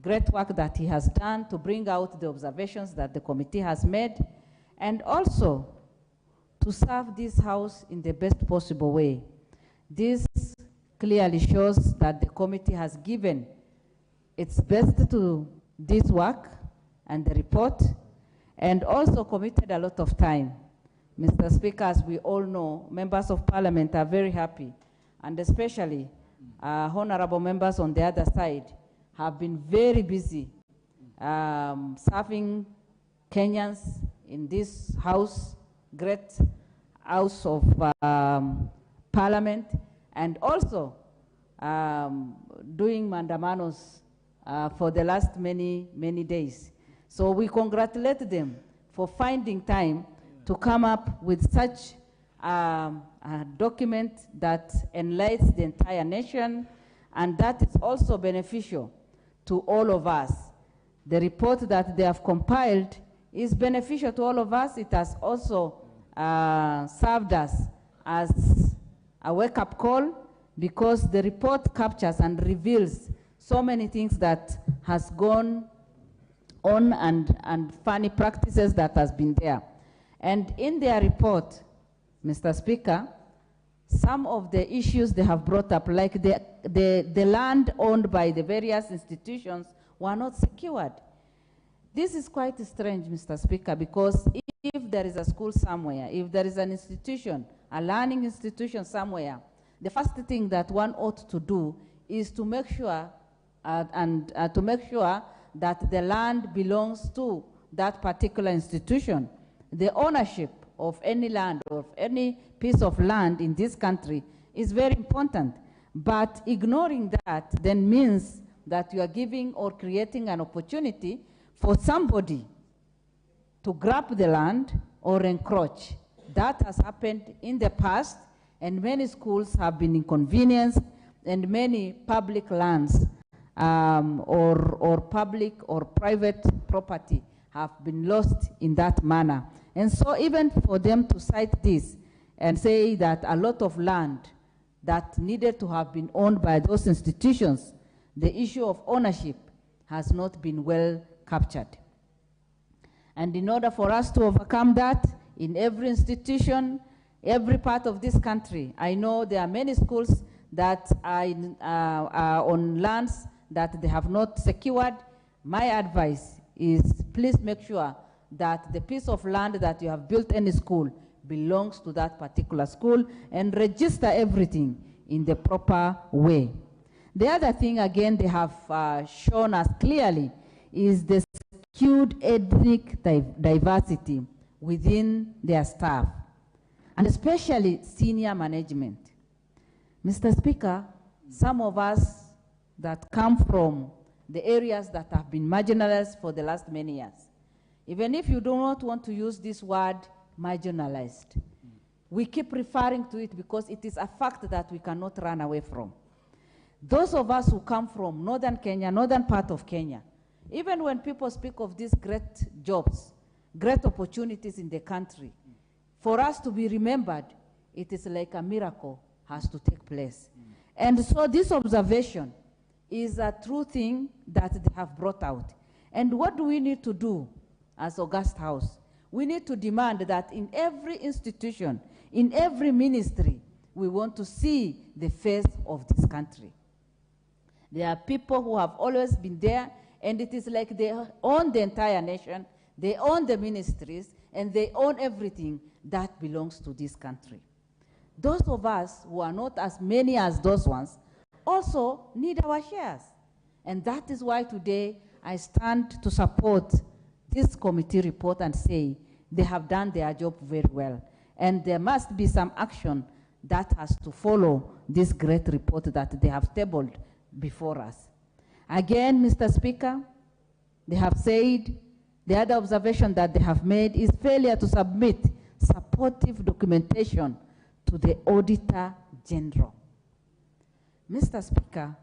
great work that he has done to bring out the observations that the committee has made, and also to serve this House in the best possible way. This clearly shows that the committee has given its best to this work and the report, and also committed a lot of time. Mr. Speaker, as we all know, members of Parliament are very happy, and especially honorable members on the other side have been very busy serving Kenyans in this House, great House of Parliament, and also doing mandamanos for the last many days. So we congratulate them for finding time to come up with such a document that enlightens the entire nation, and that is also beneficial to all of us. The report that they have compiled is beneficial to all of us. It has also served us as a wake-up call, because the report captures and reveals so many things that has gone on and funny practices that has been there. And in their report, Mr. Speaker, some of the issues they have brought up, like the land owned by the various institutions, were not secured. This is quite strange, Mr. Speaker, because if there is a school somewhere, if there is an institution, a learning institution somewhere, the first thing that one ought to do is to make sure that the land belongs to that particular institution. The ownership of any land or of any piece of land in this country is very important. But ignoring that then means that you are giving or creating an opportunity for somebody to grab the land or encroach. That has happened in the past, and many schools have been inconvenienced, and many public lands or public or private property have been lost in that manner. And so even for them to cite this and say that a lot of land that needed to have been owned by those institutions, the issue of ownership has not been well captured. And in order for us to overcome that, in every institution, every part of this country. I know there are many schools that are on lands that they have not secured. My advice is please make sure that the piece of land that you have built any school belongs to that particular school and register everything in the proper way. The other thing, again, they have shown us clearly is the skewed ethnic diversity within their staff, and especially senior management. Mr. Speaker, some of us that come from the areas that have been marginalized for the last many years, even if you do not want to use this word marginalized, we keep referring to it because it is a fact that we cannot run away from. Those of us who come from northern Kenya, northern part of Kenya, even when people speak of these great jobs, great opportunities in the country, for us to be remembered, it is like a miracle has to take place. And so this observation is a true thing that they have brought out. And what do we need to do as August House? We need to demand that in every institution, in every ministry, we want to see the face of this country. There are people who have always been there, and it is like they own the entire nation, they own the ministries, and they own everything that belongs to this country. Those of us who are not as many as those ones also need our shares. And that is why today I stand to support this committee report and say they have done their job very well. And there must be some action that has to follow this great report that they have tabled before us. Again, Mr. Speaker, they have said the other observation that they have made is failure to submit supportive documentation to the Auditor General. Mr. Speaker,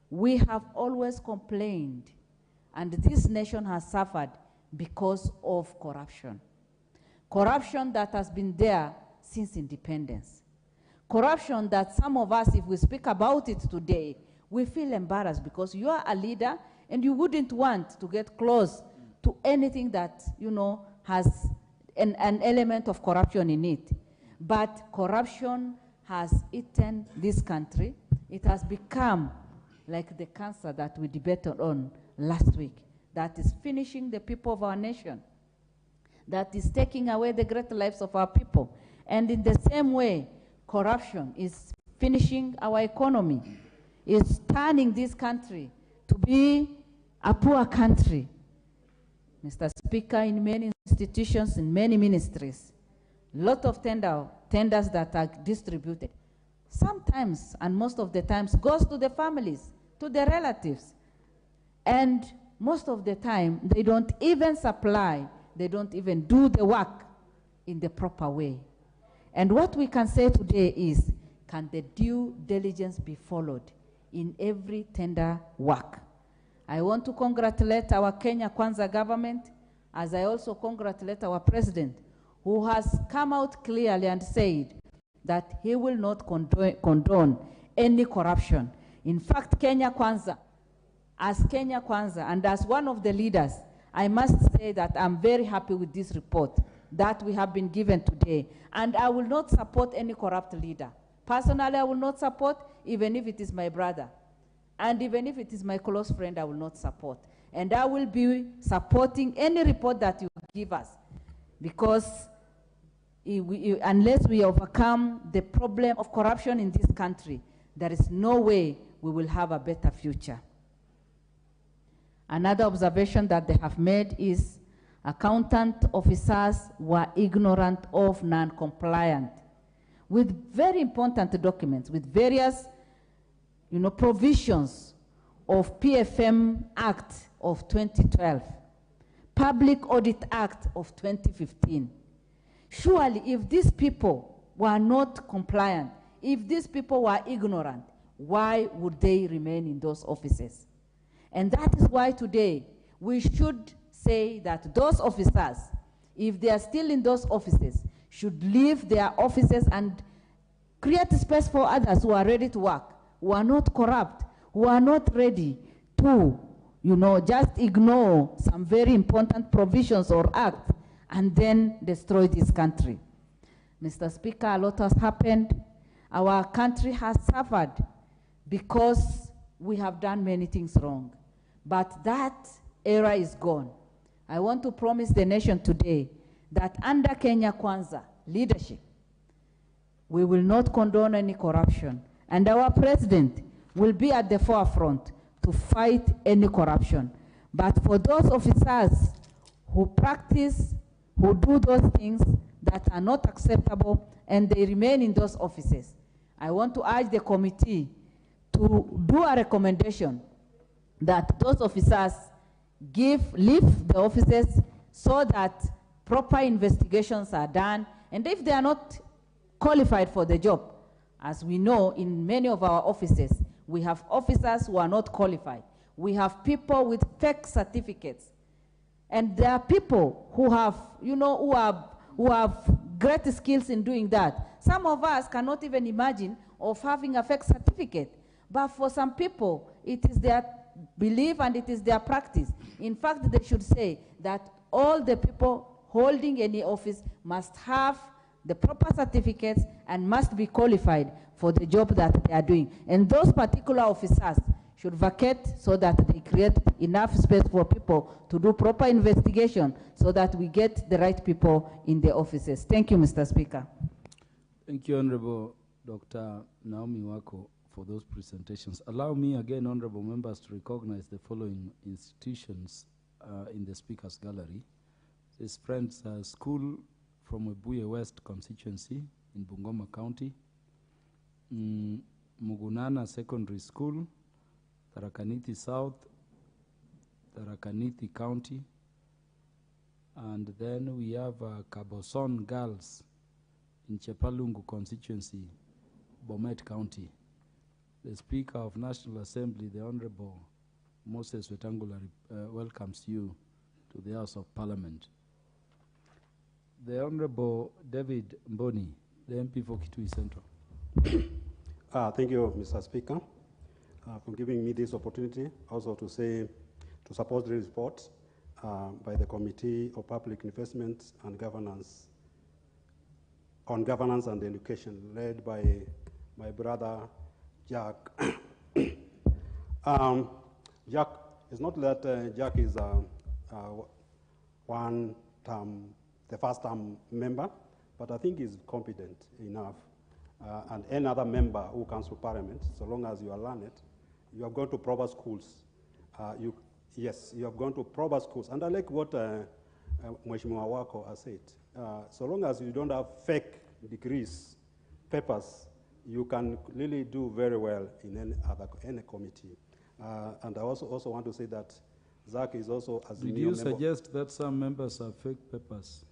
we have always complained, and this nation has suffered because of corruption. Corruption that has been there since independence. Corruption that some of us, if we speak about it today, we feel embarrassed because you are a leader and you wouldn't want to get close to anything that, you know, has an element of corruption in it. But corruption has eaten this country. It has become like the cancer that we debated on last week, that is finishing the people of our nation, that is taking away the great lives of our people. And in the same way, corruption is finishing our economy, is turning this country to be a poor country. Mr. Speaker, in many institutions, in many ministries, a lot of tenders that are distributed, sometimes and most of the times goes to the families, to the relatives. And most of the time, they don't even supply, they don't even do the work in the proper way. And what we can say today is, can the due diligence be followed in every tender work? I want to congratulate our Kenya Kwanza government, as I also congratulate our president, who has come out clearly and said that he will not condone any corruption. In fact, Kenya Kwanza, and as one of the leaders, I must say that I'm very happy with this report that we have been given today. And I will not support any corrupt leader. Personally, I will not support, even if it is my brother. And even if it is my close friend, I will not support. And I will be supporting any report that you give us. Because unless we overcome the problem of corruption in this country, there is no way we will have a better future. Another observation that they have made is accountant officers were ignorant of non-compliant with very important documents, with various provisions of PFM Act of 2012, Public Audit Act of 2015. Surely, if these people were not compliant, if these people were ignorant, why would they remain in those offices? And that is why today we should say that those officers, if they are still in those offices, should leave their offices and create space for others who are ready to work, who are not corrupt, who are not ready to, just ignore some very important provisions or acts and then destroy this country. Mr. Speaker, a lot has happened. Our country has suffered because we have done many things wrong. But that era is gone. I want to promise the nation today that under Kenya Kwanza leadership, we will not condone any corruption. And our president will be at the forefront to fight any corruption. But for those officers who practice, who do those things that are not acceptable, and they remain in those offices, I want to urge the committee to do a recommendation that those officers leave the offices so that proper investigations are done. And if they are not qualified for the job, as we know in many of our offices, we have officers who are not qualified. We have people with fake certificates. And there are people who have, who have great skills in doing that. Some of us cannot even imagine of having a fake certificate. But for some people, it is their belief and it is their practice. In fact, they should say that all the people holding any office must have the proper certificates and must be qualified for the job that they are doing. And those particular officers should vacate so that they create enough space for people to do proper investigation so that we get the right people in the offices. Thank you, Mr. Speaker. Thank you, Honorable Dr. Naomi Wako, for those presentations. Allow me again, honorable members, to recognize the following institutions in the Speaker's Gallery. This Friends School from Webuye West constituency in Bungoma County, Mugunana Secondary School, Tharaka-Nithi South, Tharaka-Nithi County, and then we have Kaboson Girls in Chepalungu constituency, Bomet County. The Speaker of National Assembly, the Honorable Moses Wetangula, welcomes you to the House of Parliament. The Honorable David Mboni, the MP for Kitui Central. Thank you, Mr. Speaker, for giving me this opportunity also to support the report by the Committee of Public Investments and Governance on Governance and Education, led by my brother, Jack. Jack, it's not that Jack is the first-term member, but I think he's competent enough. And any other member who comes to Parliament, so long as you are learned, you have gone to proper schools. Yes, you have gone to proper schools. And I like what Mheshimiwa Wako has said. So long as you don't have fake degrees, papers, you can really do very well in any committee. And I also want to say that Zach is also as Did you suggest that some members have fake papers?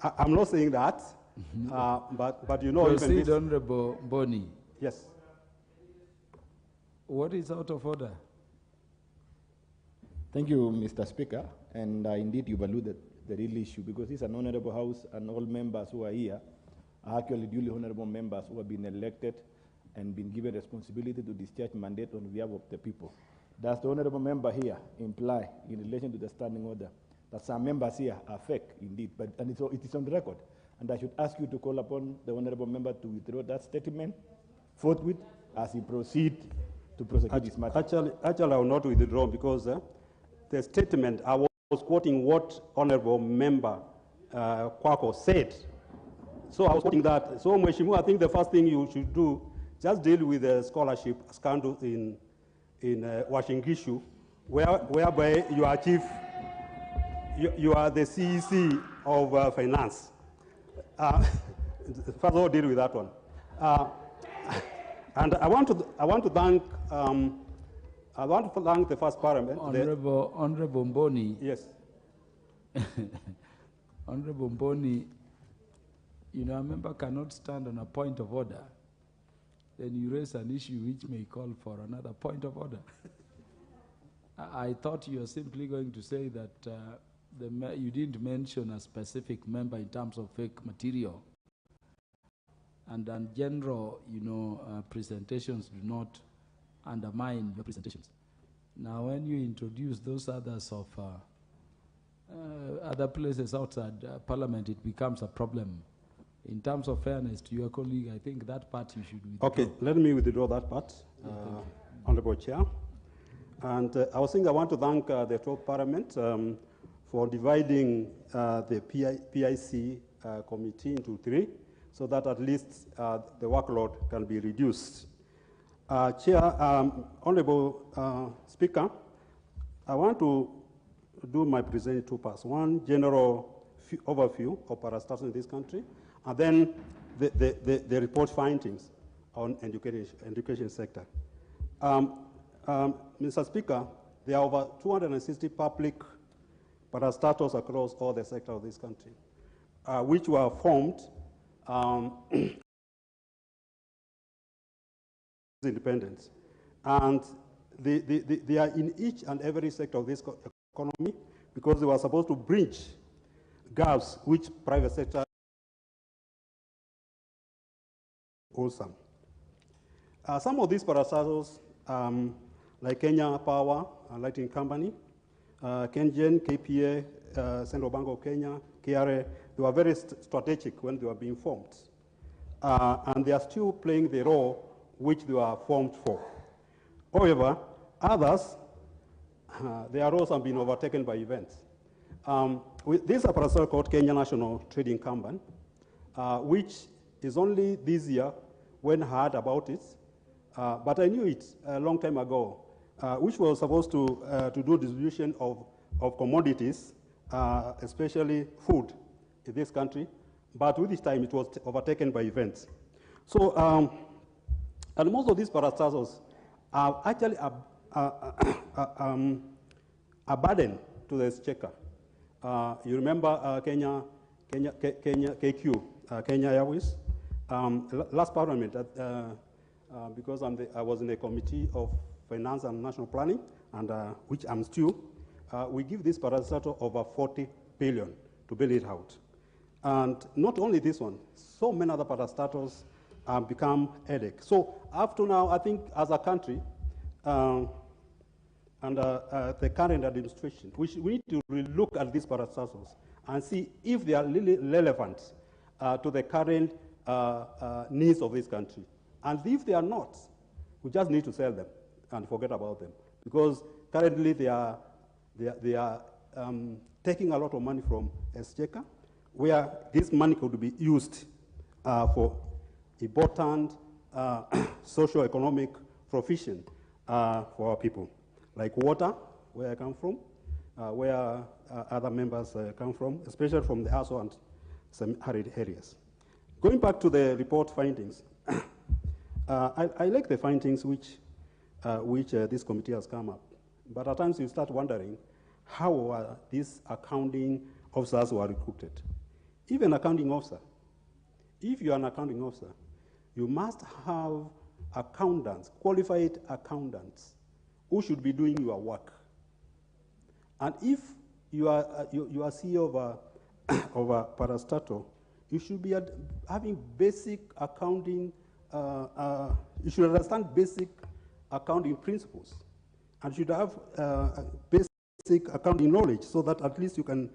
I'm not saying that, but you know, Proceed, even this, Honorable Boni. Yes. What is out of order? Thank you, Mr. Speaker. And indeed, you've alluded the real issue, because it's an honorable House, and all members who are here are actually duly honorable members who have been elected and been given responsibility to discharge mandate on behalf of the people. Does the honorable member here imply, in relation to the standing order, that some members here are fake, indeed, and it is on the record? And I should ask you to call upon the honorable member to withdraw that statement forthwith as he proceeds to prosecute this matter. Actually, I will not withdraw, because the statement, I was quoting what honorable member Kwako said. So I was quoting that. So, Mheshimiwa, I think the first thing you should do, just deal with the scholarship scandal in Washingishu, whereby you are chief, you are the CEC of finance. First of all, deal with that one. And I want to thank the first Parliament. Honorable Mboni. Yes. Honorable Mboni, you know, a member cannot stand on a point of order. Then you raise an issue which may call for another point of order. I thought you were simply going to say that you didn't mention a specific member in terms of fake material. And then general, presentations do not undermine your presentations. Now, when you introduce those others of other places outside Parliament, it becomes a problem. In terms of fairness to your colleague, I think that part you should withdraw. Okay, let me withdraw that part, Honorable Chair. And I was saying I want to thank the 12th Parliament for dividing the PIC committee into 3, so that at least the workload can be reduced. Chair, Honorable Speaker, I want to do my presentation in 2 parts. One, general overview of parastatals in this country, and then the report findings on education sector. Mr. Speaker, there are over 260 public parastatals across all the sectors of this country, which were formed independence. And they are in each and every sector of this economy because they were supposed to bridge gaps which private sector awesome. Some of these parastatals, like Kenya Power and Lighting Company, KenGen, KPA, Central Bank of Kenya, Kehara, they were very strategic when they were being formed. And they are still playing the role which they were formed for. However, others, their roles have been overtaken by events. This is a parastatal called Kenya National Trading Company, which is only this year when I heard about it, but I knew it a long time ago, which was supposed to do distribution of commodities, especially food in this country, but with this time it was overtaken by events. So, and most of these parastatals are actually a burden to the exchequer. You remember Kenya KQ, Kenya Airways. Last Parliament, because I was in the Committee of Finance and National Planning, and which I'm still, we give this parastatal over 40 billion to bail it out. And not only this one, so many other parastatals become headache. So up to now, I think as a country, under the current administration, we need to look at these parastatals and see if they are really relevant to the current needs of this country. And if they are not, we just need to sell them and forget about them. Because currently they are taking a lot of money from exchequer, where this money could be used for important socio-economic provision for our people, like water, where I come from, where other members come from, especially from the ASO and some arid areas. Going back to the report findings, I like the findings which this committee has come up, but at times you start wondering how these accounting officers were recruited. Even accounting officer, if you are an accounting officer, you must have accountants, qualified accountants, who should be doing your work. And if you are CEO of a parastatal, you should be having basic accounting, you should understand basic accounting principles, and should have basic accounting knowledge, so that at least you can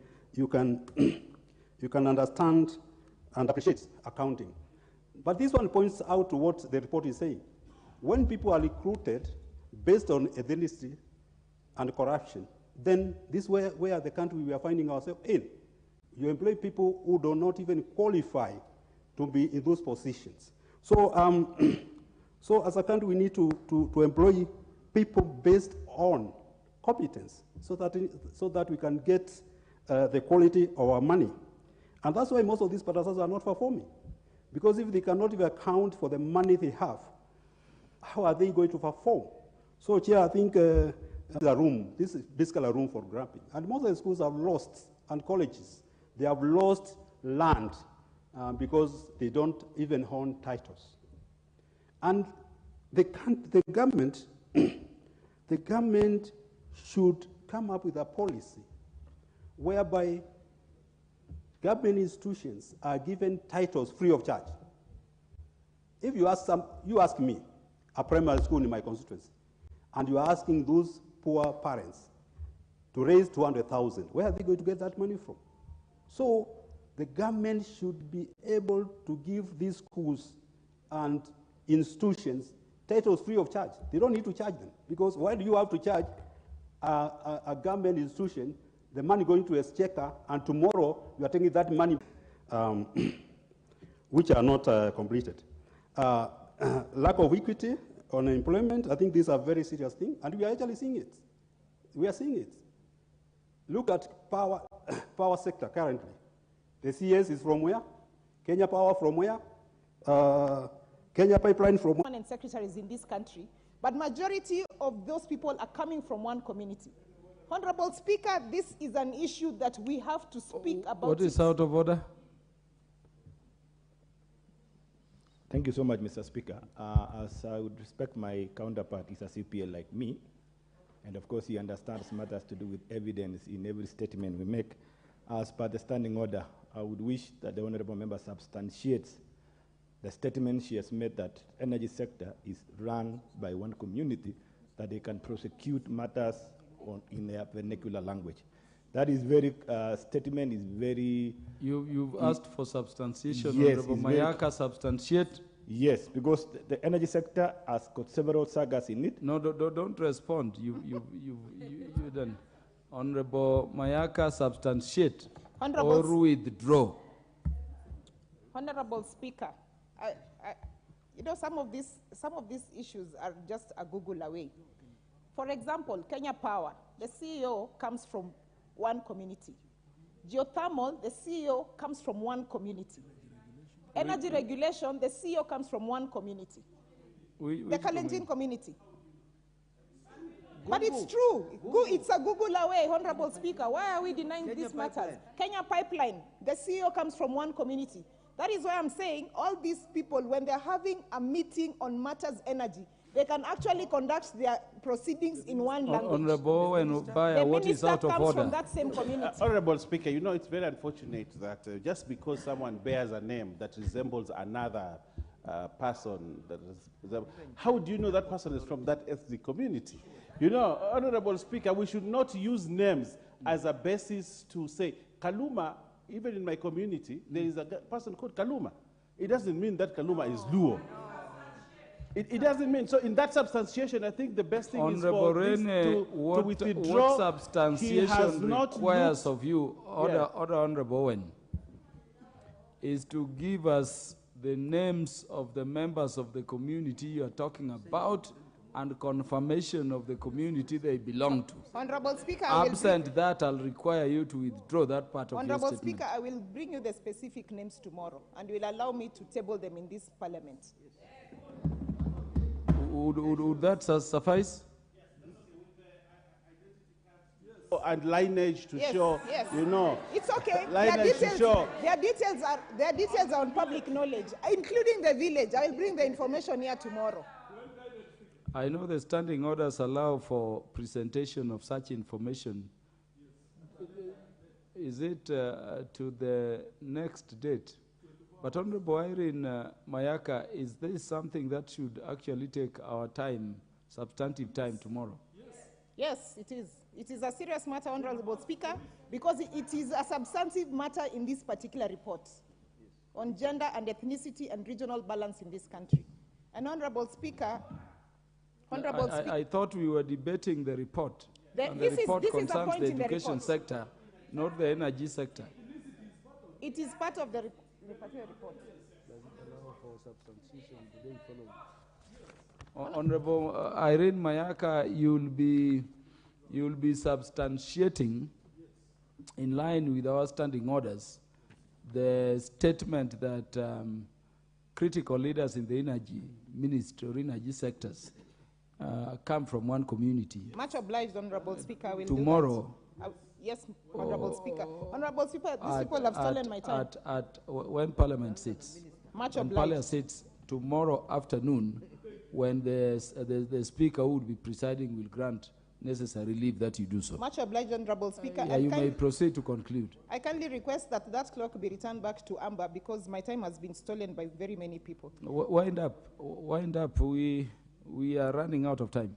understand and appreciate accounting. But this one points out to what the report is saying. When people are recruited based on ethnicity and corruption, then this is where the country we are finding ourselves in. You employ people who do not even qualify to be in those positions. So, so as a country, we need to employ people based on competence, so that we can get the quality of our money. And that's why most of these parastatals are not performing. Because if they cannot even account for the money they have, how are they going to perform? So, Chair, I think this is basically a room for grabbing. And most of the schools have lost, and colleges, they have lost land because they don't even own titles. And the government, the government should come up with a policy whereby government institutions are given titles free of charge. If you ask me, a primary school in my constituency, and you are asking those poor parents to raise 200,000. Where are they going to get that money from? So the government should be able to give these schools and institutions titles free of charge. They don't need to charge them, because why do you have to charge a government institution the money going to a exchequer, and tomorrow you are taking that money which are not completed. Lack of equity on employment, I think these are very serious things, and we are actually seeing it. We are seeing it. Look at power sector currently. The CS is from where? Kenya Power from where? Kenya Pipeline from where? Permanent secretaries in this country, but majority of those people are coming from one community. Honorable Speaker, this is an issue that we have to speak about. What is out of order? Thank you so much, Mr. Speaker. As I would respect my counterpart, he's a CPL like me, and of course he understands matters to do with evidence in every statement we make. As per the standing order, I would wish that the honorable member substantiates the statement she has made that energy sector is run by one community, that they can prosecute matters in their vernacular language. That is very, statement is very... You've asked for substantiation, yes, Honorable Mayaka, substantiate? Yes, because the energy sector has got several sagas in it. No, don't respond. You done. Honorable Mayaka, substantiate or withdraw. Honorable Speaker, you know, some of these issues are just a Google away. For example, Kenya Power, the CEO comes from one community. Geothermal, the CEO comes from one community. Energy regulation, the CEO comes from one community. The Kalenjin community. But it's true. It's a Google away, Honorable Speaker. Why are we denying these matters? Kenya Pipeline, the CEO comes from one community. That is why I'm saying all these people, when they're having a meeting on matters energy, they can actually conduct their proceedings in one language. Honorable and Baya, what is out of order? From that same community. Honorable Speaker, you know, it's very unfortunate that just because someone bears a name that resembles another person, how do you know that person is from that ethnic community? You know, Honorable Speaker, we should not use names as a basis to say, Kaluma, even in my community, there is a person called Kaluma. It doesn't mean that Kaluma is Luo. It doesn't mean, so in that substantiation, I think the best thing is for this to withdraw. What substantiation requires of you, Order Honorable Owen, is to give us the names of the members of the community you are talking about and confirmation of the community they belong to. Honorable Speaker, absent that, I'll require you to withdraw that part of your statement. Honorable Speaker, I will bring you the specific names tomorrow, and will allow me to table them in this Parliament. Would that suffice? And lineage to show, you know. It's okay. Lineage to show. Their details are on public knowledge, including the village. I will bring the information here tomorrow. I know the standing orders allow for presentation of such information. Is it to the next date? But Honorable Irene Mayaka, is this something that should actually take our time, substantive time tomorrow? Yes, it is. It is a serious matter, Honorable Speaker, because it is a substantive matter in this particular report on gender and ethnicity and regional balance in this country. And Honorable Speaker, I thought we were debating the report. And the report concerns the education sector, not the energy sector. It is part of the report. Honorable Irene Mayaka, you'll be substantiating, in line with our standing orders, the statement that critical leaders in the energy ministry or energy sectors come from one community. Much obliged, Honorable Speaker. I will tomorrow. Do that. Yes, Honorable Speaker. Honorable Speaker, these people have stolen my time. When Parliament sits. Much when obliged. Parliament sits tomorrow afternoon, when the Speaker who would be presiding will grant necessary leave that you do so. Much obliged, Honorable Speaker. You may proceed to conclude. I kindly request that that clock be returned back to Amber because my time has been stolen by very many people. Wind up. Wind up. We are running out of time.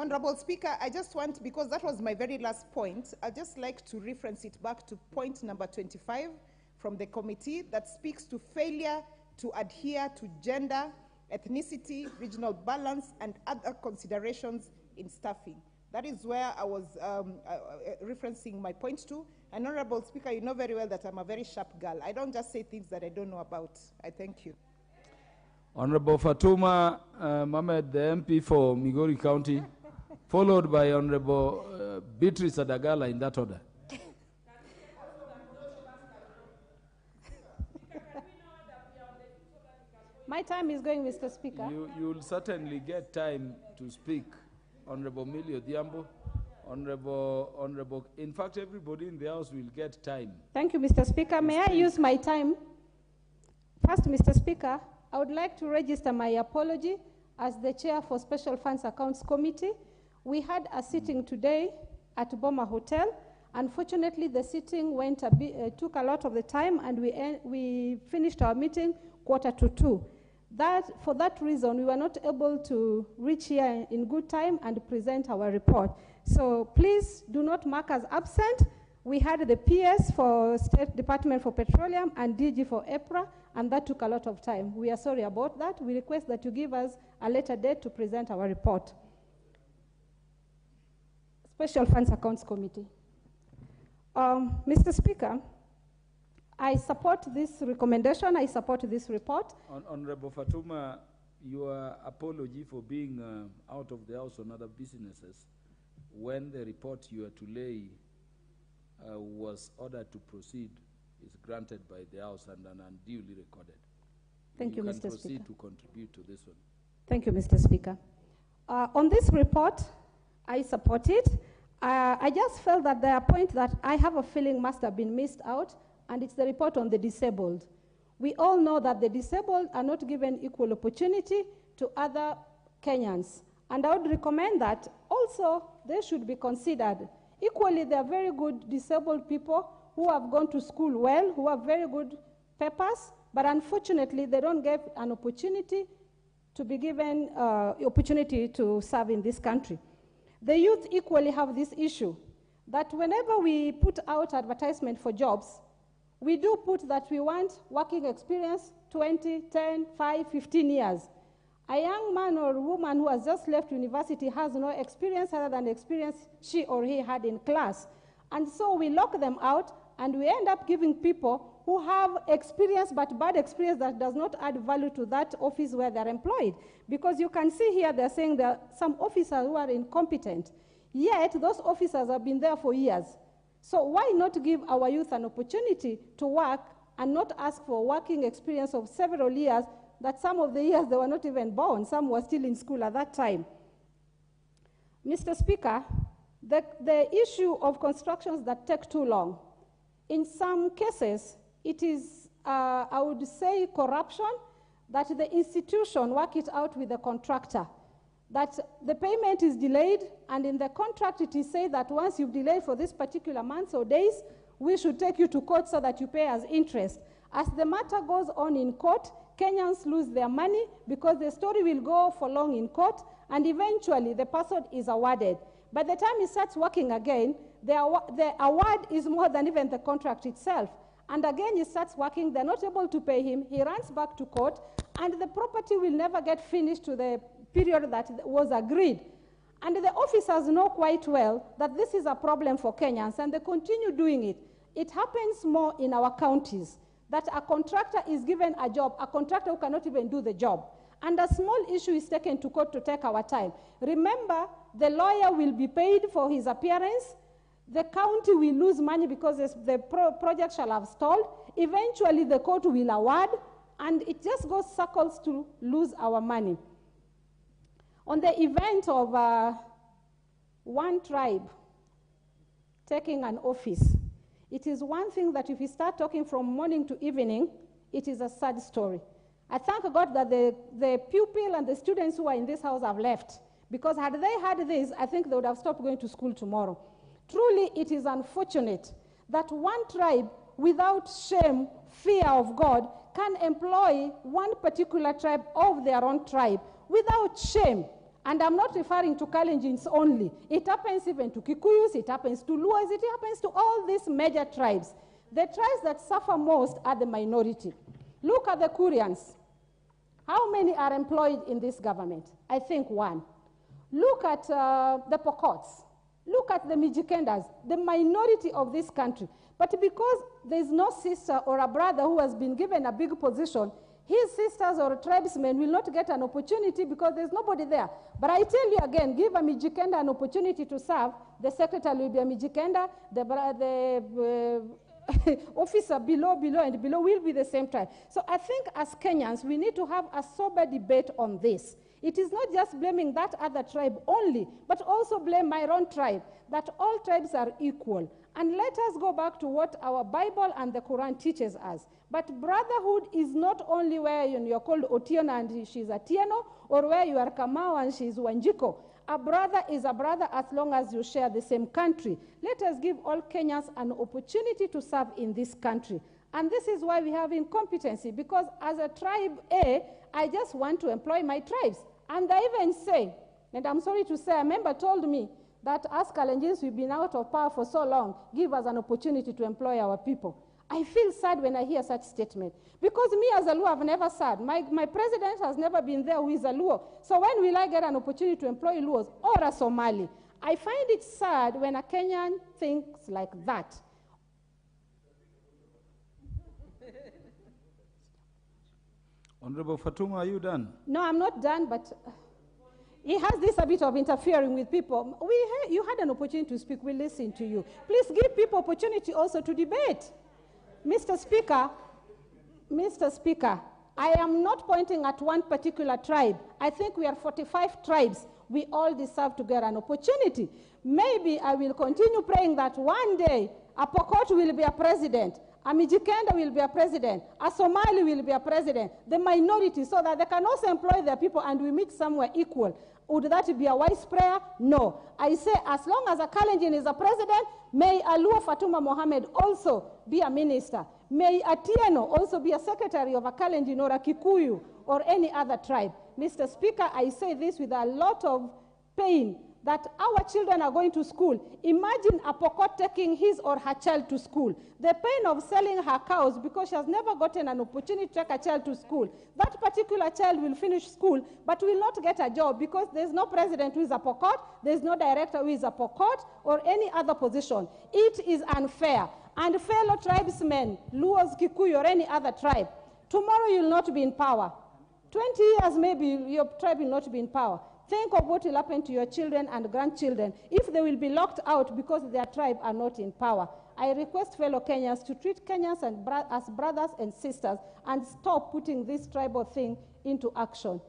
Honorable Speaker, I just want, because that was my very last point, I'd just like to reference it back to point number 25 from the committee that speaks to failure to adhere to gender, ethnicity, regional balance, and other considerations in staffing. That is where I was referencing my point to. And Honorable Speaker, you know very well that I'm a very sharp girl. I don't just say things that I don't know about. I thank you. Honorable Fatuma Mohamed, the MP for Migori County, followed by Honorable Beatrice Adagala in that order. My time is going, Mr. Speaker. You'll certainly get time to speak. Honorable Millie Odhiambo, Honorable, in fact, everybody in the House will get time. Thank you, Mr. Speaker. May I use my time? First, Mr. Speaker, I would like to register my apology as the chair for Special Funds Accounts Committee. We had a sitting today at Boma Hotel. Unfortunately, the sitting went took a lot of the time, and we finished our meeting 1:45. For that reason, we were not able to reach here in good time and present our report. So please do not mark us absent. We had the PS for State Department for Petroleum and DG for EPRA, and that took a lot of time. We are sorry about that. We request that you give us a later date to present our report. Special Funds Accounts Committee. Mr. Speaker, I support this recommendation. I support this report. Honorable Fatuma, your apology for being out of the House on other businesses when the report you are to lay was ordered to proceed is granted by the House and unduly recorded. Thank you, Mr. Speaker. You can proceed to contribute to this one. Thank you, Mr. Speaker. On this report, I support it. I just felt that there are points that I have a feeling must have been missed out, and it's the report on the disabled. We all know that the disabled are not given equal opportunity to other Kenyans. And I would recommend that also they should be considered. Equally, there are very good disabled people who have gone to school well, who have very good papers, but unfortunately, they don't get an opportunity to be given opportunity to serve in this country. The youth equally have this issue, that whenever we put out advertisement for jobs, we do put that we want working experience, 20, 10, 5, 15 years. A young man or woman who has just left university has no experience other than the experience she or he had in class. And so we lock them out, and we end up giving people who have experience but bad experience that does not add value to that office where they're employed. Because you can see here they're saying there are some officers who are incompetent, yet those officers have been there for years. So why not give our youth an opportunity to work and not ask for working experience of several years, that some of the years they were not even born, some were still in school at that time. Mr. Speaker, the issue of constructions that take too long, in some cases, it is, I would say, corruption, that the institution work it out with the contractor, that the payment is delayed, and in the contract it is said that once you've delayed for this particular months or days, we should take you to court so that you pay as interest. As the matter goes on in court, Kenyans lose their money because the story will go for long in court, and eventually the person is awarded. By the time he starts working again, the award is more than even the contract itself. And again, he starts working, they're not able to pay him, he runs back to court, and the property will never get finished to the period that was agreed. And the officers know quite well that this is a problem for Kenyans, and they continue doing it. It happens more in our counties, that a contractor is given a job, a contractor who cannot even do the job. And a small issue is taken to court to take our time. Remember, the lawyer will be paid for his appearance. The county will lose money because the project shall have stalled. Eventually, the court will award, and it just goes circles to lose our money. On the event of one tribe taking an office, it is one thing that if you start talking from morning to evening, it is a sad story. I thank God that the pupil and the students who are in this house have left, because had they had this, I think they would have stopped going to school tomorrow. Truly, it is unfortunate that one tribe, without shame, fear of God, can employ one particular tribe of their own tribe without shame. And I'm not referring to Kalenjins only. It happens even to Kikuyus, it happens to Luos, it happens to all these major tribes. The tribes that suffer most are the minority. Look at the Koreans. How many are employed in this government? I think 1. Look at the Pokots. Look at the Mijikendas, the minority of this country. But because there's no sister or a brother who has been given a big position, his sisters or tribesmen will not get an opportunity because there's nobody there. But I tell you again, give a Mijikenda an opportunity to serve, the secretary will be a Mijikenda, the officer below and below will be the same tribe. So I think as Kenyans, we need to have a sober debate on this. It is not just blaming that other tribe only, but also blame my own tribe, that all tribes are equal. And let us go back to what our Bible and the Quran teaches us. But brotherhood is not only where you're called Otieno and she's Atieno, or where you are Kamau and she's Wanjiko. A brother is a brother as long as you share the same country. Let us give all Kenyans an opportunity to serve in this country. And this is why we have incompetency, because as a tribe A, I just want to employ my tribes. And they even say, and I'm sorry to say, a member told me that as Kalenjins, we've been out of power for so long, give us an opportunity to employ our people. I feel sad when I hear such statement, because me as a Luo, I've never sad. My president has never been there who is a Luo. So when will I get an opportunity to employ Luos or a Somali? I find it sad when a Kenyan thinks like that. Honorable Fatuma, are you done? No, I'm not done, but he has this habit of interfering with people. You had an opportunity to speak. We listen to you. Please give people opportunity also to debate. Mr. Speaker, I am not pointing at one particular tribe. I think we are 45 tribes. We all deserve to get an opportunity. Maybe I will continue praying that one day a Pokot will be a president, a Mijikenda will be a president, a Somali will be a president, the minority, so that they can also employ their people and we meet somewhere equal. Would that be a wise prayer? No. I say as long as a Kalenjin is a president, may Alua Fatuma Mohammed also be a minister. May Atieno also be a secretary of a Kalenjin or a Kikuyu or any other tribe. Mr. Speaker, I say this with a lot of pain, that our children are going to school. Imagine a Pokot taking his or her child to school. The pain of selling her cows because she has never gotten an opportunity to take a child to school. That particular child will finish school but will not get a job because there's no president who is a Pokot, there's no director who is a Pokot or any other position. It is unfair. And fellow tribesmen, Luos, Kikuyu, or any other tribe, tomorrow you'll not be in power. 20 years maybe your tribe will not be in power. Think of what will happen to your children and grandchildren if they will be locked out because their tribe are not in power. I request fellow Kenyans to treat Kenyans as brothers and sisters and stop putting this tribal thing into action.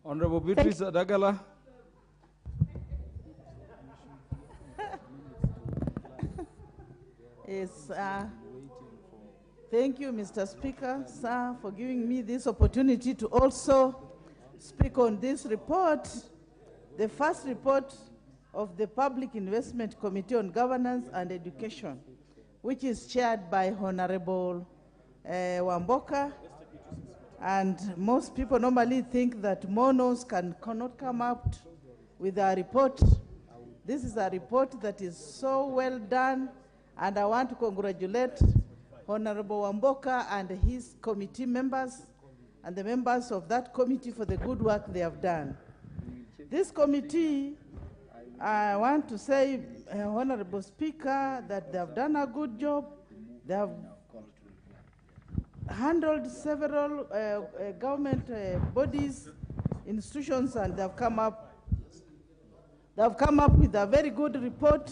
Honorable Beatrice Adagala. Yes, thank you, Mr. Speaker, sir, for giving me this opportunity to also speak on this report, the first report of the Public Investment Committee on Governance and Education, which is chaired by Honorable Wamboka. And most people normally think that monos cannot come out with a report. This is a report that is so well done, and I want to congratulate Honorable Wamboka and his committee members and the members of that committee for the good work they have done. This committee, I want to say, Honorable Speaker, that they have done a good job. They have handled several government bodies, institutions, and they have come up with a very good report,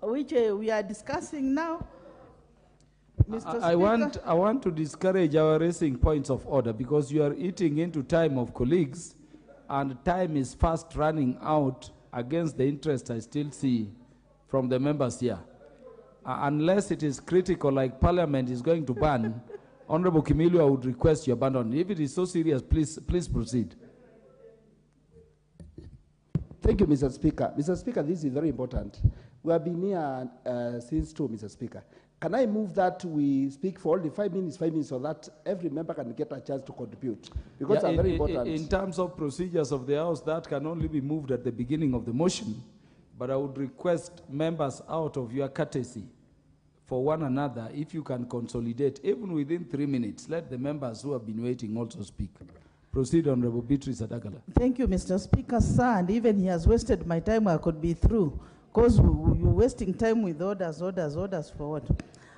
which we are discussing now. Mr. I want to discourage our raising points of order because you are eating into time of colleagues and time is fast running out against the interest I still see from the members here. Unless it is critical like Parliament is going to ban, Honorable Kimilio, I would request you abandon. If it is so serious, please proceed. Thank you, Mr. Speaker. Mr. Speaker, this is very important. We have been here since 2, Mr. Speaker. Can I move that we speak for only 5 minutes, so that every member can get a chance to contribute? Because Yeah, it's very important. In terms of procedures of the House, that can only be moved at the beginning of the motion. But I would request members, out of your courtesy for one another, if you can consolidate, even within 3 minutes, let the members who have been waiting also speak. Proceed, Honorable Beatrice Adagala. Thank you, Mr. Speaker, sir, and even he has wasted my time. I could be through, because you're wasting time with orders for what?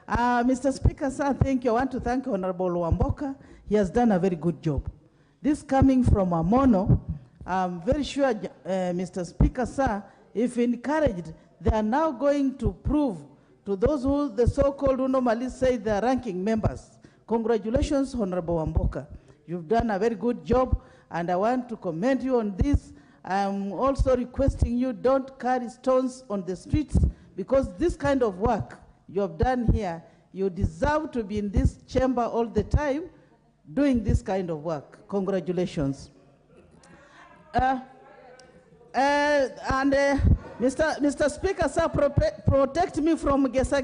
Mr. Speaker, sir, thank you. I want to thank Honorable Wamboka. He has done a very good job. This coming from a mono, I'm very sure, Mr. Speaker, sir, if encouraged, they are now going to prove to those who the so-called who normally say they are ranking members. Congratulations, Honorable Wamboka. You've done a very good job, and I want to commend you on this. I'm also requesting you don't carry stones on the streets, because this kind of work you have done here, you deserve to be in this chamber all the time doing this kind of work. Congratulations. Mr. Speaker, sir, protect me from Gesa.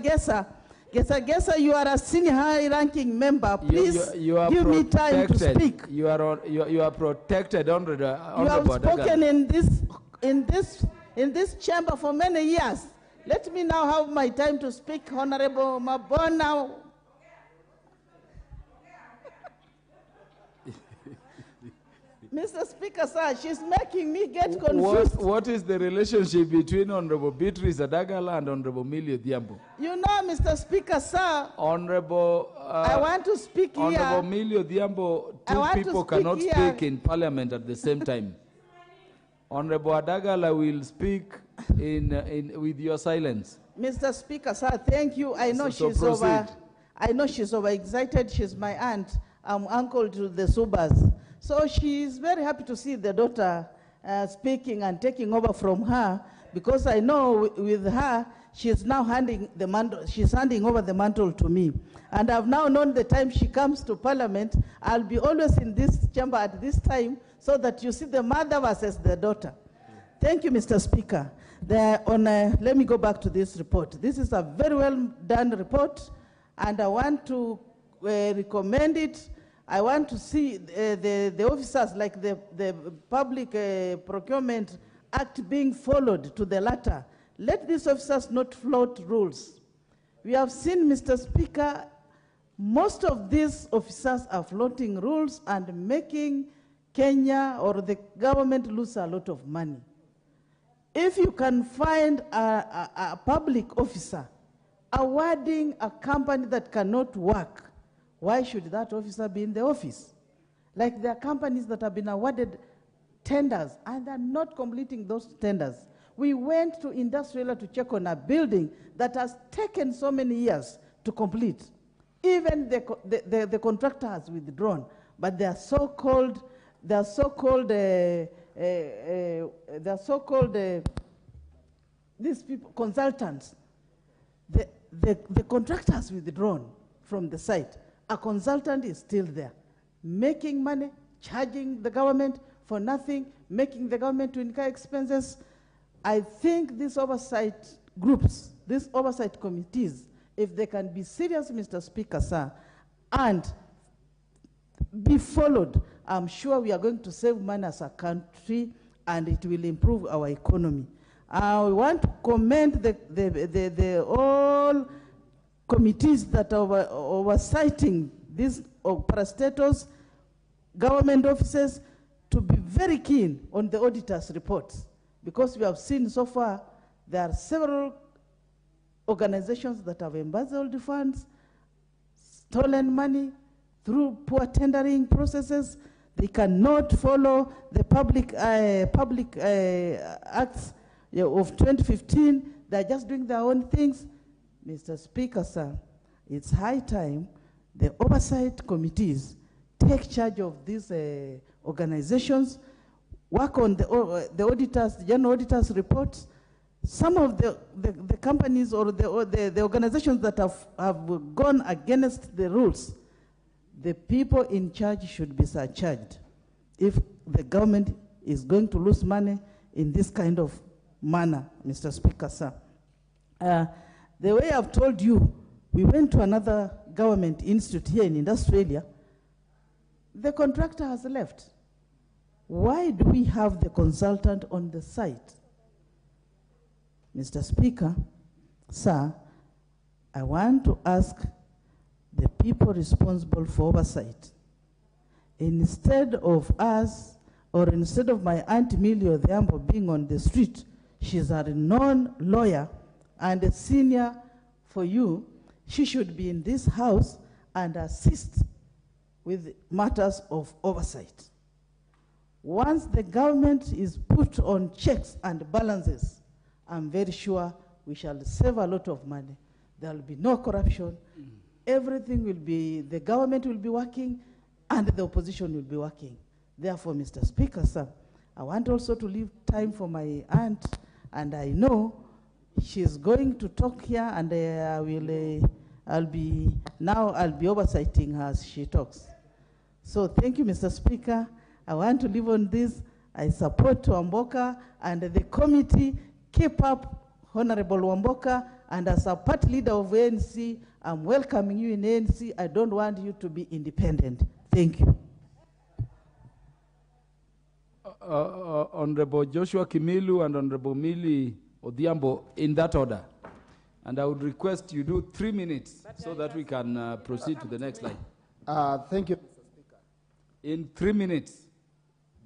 Gesa, you are a senior high-ranking member. Please give me time to speak. You are protected, Honorable. You have spoken in this chamber for many years. Let me now have my time to speak, Honorable Mabona. Mr. Speaker, sir, she's making me get confused. What is the relationship between Honorable Beatrice Adagala and Honorable Millie Odhiambo? You know, Mr. Speaker, sir, Honorable, I want to speak here. Honorable Millie Odhiambo, two people cannot speak in Parliament at the same time. Honorable Adagala will speak with your silence. Mr. Speaker, sir, thank you. I know she's overexcited. She's my aunt. I'm uncle to the Subas. So she's very happy to see the daughter speaking and taking over from her, because I know with her, she's now handing over the mantle to me. And I've now known the time she comes to Parliament, I'll be always in this chamber at this time, so that you see the mother versus the daughter. Thank you, Mr. Speaker. Let me go back to this report. This is a very well done report, and I want to recommend it. I want to see the officers, like the Public Procurement Act, being followed to the latter. Let these officers not float rules. We have seen, Mr. Speaker, most of these officers are floating rules and making Kenya or the government lose a lot of money. If you can find a public officer awarding a company that cannot work, why should that officer be in the office? Like, there are companies that have been awarded tenders and are not completing those tenders. We went to Industrial to check on a building that has taken so many years to complete. Even the contractor has withdrawn, but they are so-called these people, consultants. The contractor has withdrawn from the site. A consultant is still there, making money, charging the government for nothing, making the government to incur expenses. I think these oversight groups, these oversight committees, if they can be serious, Mr. Speaker, sir, and be followed, I'm sure we are going to save money as a country, and it will improve our economy. I want to commend the all committees that are oversighting these parastatals, government offices, to be very keen on the auditors' reports, because we have seen so far there are several organizations that have embezzled funds, stolen money through poor tendering processes. They cannot follow the public acts of 2015. They're just doing their own things. Mr. Speaker, sir, it's high time the oversight committees take charge of these organizations, work on the auditors, the general auditors' reports. Some of the companies or the organizations that have gone against the rules, the people in charge should be surcharged if the government is going to lose money in this kind of manner, Mr. Speaker, sir. The way I've told you, We went to another government institute here in Australia. The contractor has left. Why do we have the consultant on the site? Mr. Speaker, sir, I want to ask the people responsible for oversight, instead of us, or instead of my Aunt Emilio Odhiambo being on the street, she's a renowned lawyer and a senior for you, she should be in this house and assist with matters of oversight. Once the government is put on checks and balances, I'm very sure we shall save a lot of money. There will be no corruption. Everything will be, the government will be working and the opposition will be working. Therefore, Mr. Speaker, sir, I want also to leave time for my aunt, and I know she's going to talk here, and I'll be oversighting her as she talks. So thank you, Mr. Speaker. I want to leave on this. I support Wamboka and the committee. Keep up, Honorable Wamboka, and as a party leader of ANC, I'm welcoming you in ANC. I don't want you to be independent. Thank you. Honorable Joshua Kimilu and Honorable Mili Odhiambo, in that order. And I would request you do 3 minutes so that we can proceed to the next line. Thank you, Mr. Speaker. In 3 minutes,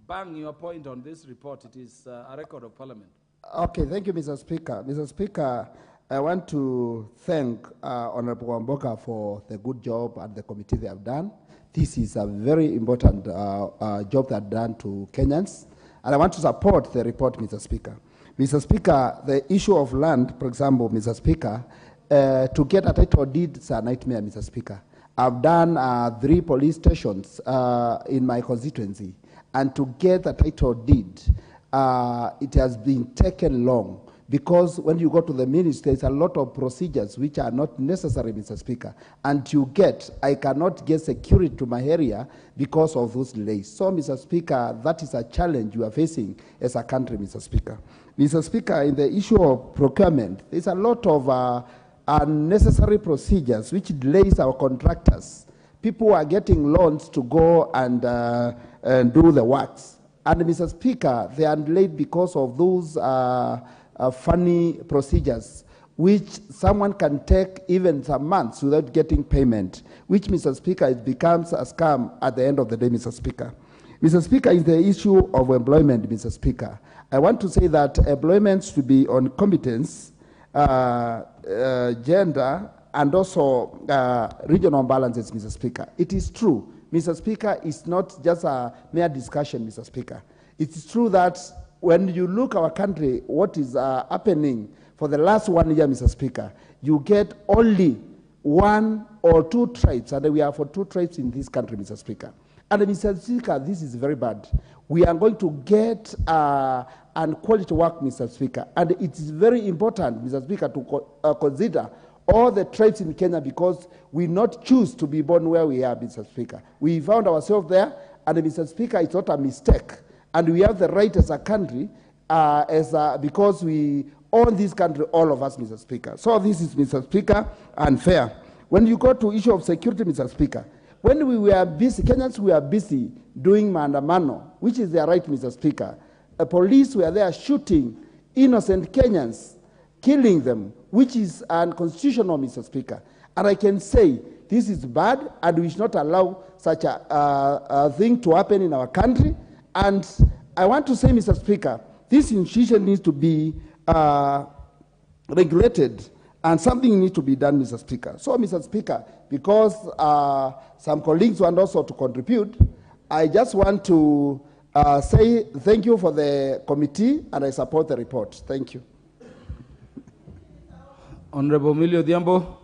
bang your point on this report. It is a record of Parliament. Okay, thank you, Mr. Speaker. Mr. Speaker, I want to thank Honorable Wamboka for the good job and the committee they have done. This is a very important job that done to Kenyans, and I want to support the report, Mr. Speaker. Mr. Speaker, the issue of land, for example, Mr. Speaker, to get a title deed is a nightmare, Mr. Speaker. I've done 3 police stations in my constituency, and to get a title deed, it has been taken long, because when you go to the ministry, there's a lot of procedures which are not necessary, Mr. Speaker. And I cannot get security to my area because of those delays. So, Mr. Speaker, that is a challenge we are facing as a country, Mr. Speaker. Mr. Speaker, in the issue of procurement, there's a lot of unnecessary procedures which delays our contractors. People are getting loans to go and do the works. And, Mr. Speaker, they are delayed because of those funny procedures, which someone can take even some months without getting payment, which, Mr. Speaker, it becomes a scam at the end of the day, Mr. Speaker. Mr. Speaker, is the issue of employment, Mr. Speaker. I want to say that employment should be on competence, gender, and also regional balances, Mr. Speaker. It is true, Mr. Speaker, it's not just a mere discussion, Mr. Speaker. It is true that when you look our country, what is happening for the last 1 year, Mr. Speaker, you get only 1 or 2 tribes, and we are for 2 tribes in this country, Mr. Speaker. And Mr. Speaker, this is very bad. We are going to get quality work, Mr. Speaker, and it is very important, Mr. Speaker, to consider all the tribes in Kenya, because we not choose to be born where we are, Mr. Speaker. We found ourselves there, and Mr. Speaker, it's not a mistake. And we have the right as a country, because we own this country, all of us, Mr. Speaker. So this is, Mr. Speaker, unfair. When you go to issue of security, Mr. Speaker, when we were busy, Kenyans were busy doing maandamano, which is their right, Mr. Speaker. Police were there shooting innocent Kenyans, killing them, which is unconstitutional, Mr. Speaker. And I can say this is bad, and we should not allow such a thing to happen in our country. And I want to say, Mr. Speaker, this institution needs to be regulated, and something needs to be done, Mr. Speaker. So, Mr. Speaker, because some colleagues want also to contribute, I just want to say thank you for the committee, and I support the report. Thank you. Honorable Mili Odhiambo.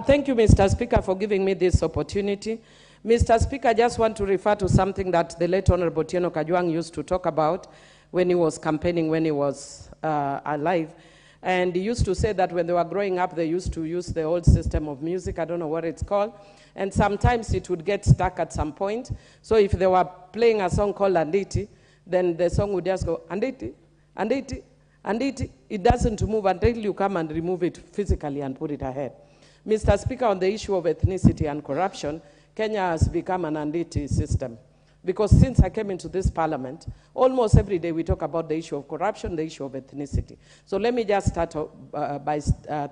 Thank you, Mr. Speaker, for giving me this opportunity. Mr. Speaker, I just want to refer to something that the late Honorable Tieno Kajwang used to talk about when he was campaigning, when he was alive. And he used to say that when they were growing up, they used to use the old system of music. I don't know what it's called. And sometimes it would get stuck at some point. So if they were playing a song called Anditi, then the song would just go, Anditi, Anditi, And it doesn't move until you come and remove it physically and put it ahead. Mr. Speaker, on the issue of ethnicity and corruption, Kenya has become an anditi system. Because since I came into this parliament, almost every day we talk about the issue of corruption, the issue of ethnicity. So let me just start by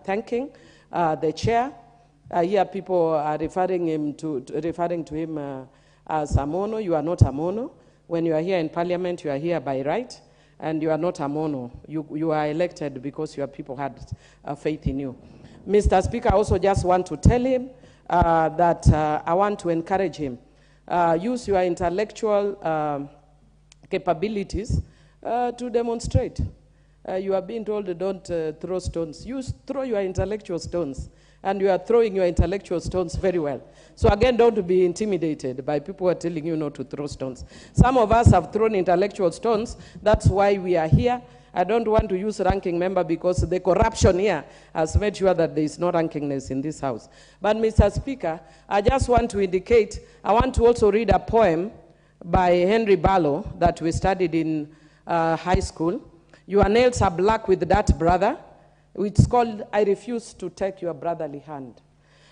thanking the chair. Here people are referring to him as a mono. You are not a mono. When you are here in parliament, you are here by right, and you are not a mono. You are elected because your people had faith in you. Mr. Speaker, I also just want to tell him that I want to encourage him. Use your intellectual capabilities to demonstrate. You are being told don't throw stones. Throw your intellectual stones. And you are throwing your intellectual stones very well. So again, don't be intimidated by people who are telling you not to throw stones. Some of us have thrown intellectual stones. That's why we are here. I don't want to use ranking member because the corruption here has made sure that there is no rankingness in this house. But Mr. Speaker, I just want to indicate, I want to also read a poem by Henry Barlow that we studied in high school. Your nails are black with that, brother. It's called, I refuse to take your brotherly hand.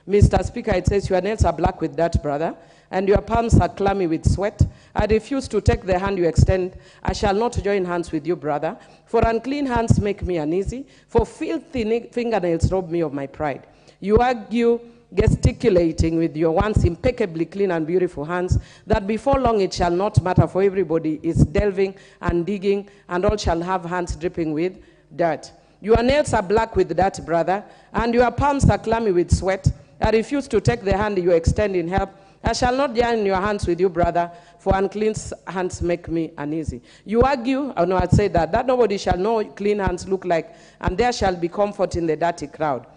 Mr. Speaker, it says, your nails are black with that, brother, and your palms are clammy with sweat. I refuse to take the hand you extend. I shall not join hands with you, brother, for unclean hands make me uneasy, for filthy fingernails rob me of my pride. You argue, gesticulating with your once impeccably clean and beautiful hands, that before long it shall not matter, for everybody is delving and digging, and all shall have hands dripping with dirt. Your nails are black with dirt, brother, and your palms are clammy with sweat. I refuse to take the hand you extend in help. I shall not join your hands with you, brother, for unclean hands make me uneasy. You argue, oh no, I'd say that nobody shall know clean hands look like, and there shall be comfort in the dirty crowd.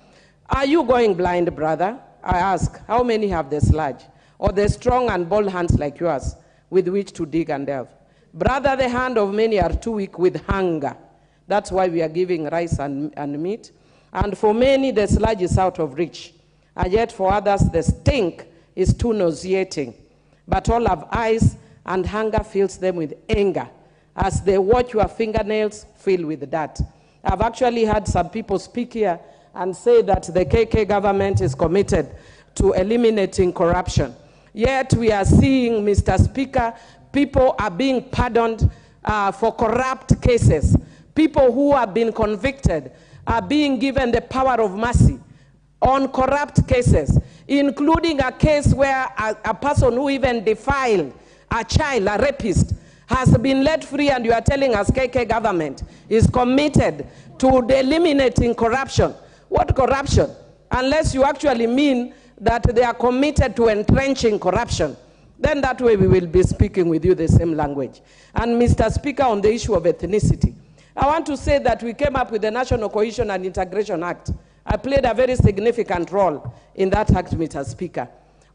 Are you going blind, brother? I ask, how many have the sludge, or the strong and bold hands like yours, with which to dig and delve? Brother, the hand of many are too weak with hunger. That's why we are giving rice and meat. And for many, the sludge is out of reach. And yet for others, the stink is too nauseating. But all have eyes, and hunger fills them with anger as they watch your fingernails fill with dirt. I've actually had some people speak here and say that the KK government is committed to eliminating corruption. Yet we are seeing, Mr. Speaker, people are being pardoned for corrupt cases. People who have been convicted are being given the power of mercy on corrupt cases, including a case where a person who even defiled a child, a rapist, has been let free, and you are telling us KK government is committed to eliminating corruption. What corruption? Unless you actually mean that they are committed to entrenching corruption, then that way we will be speaking with you the same language. And Mr. Speaker, on the issue of ethnicity, I want to say that we came up with the National Cohesion and Integration Act. I played a very significant role in that act, Mr. Speaker.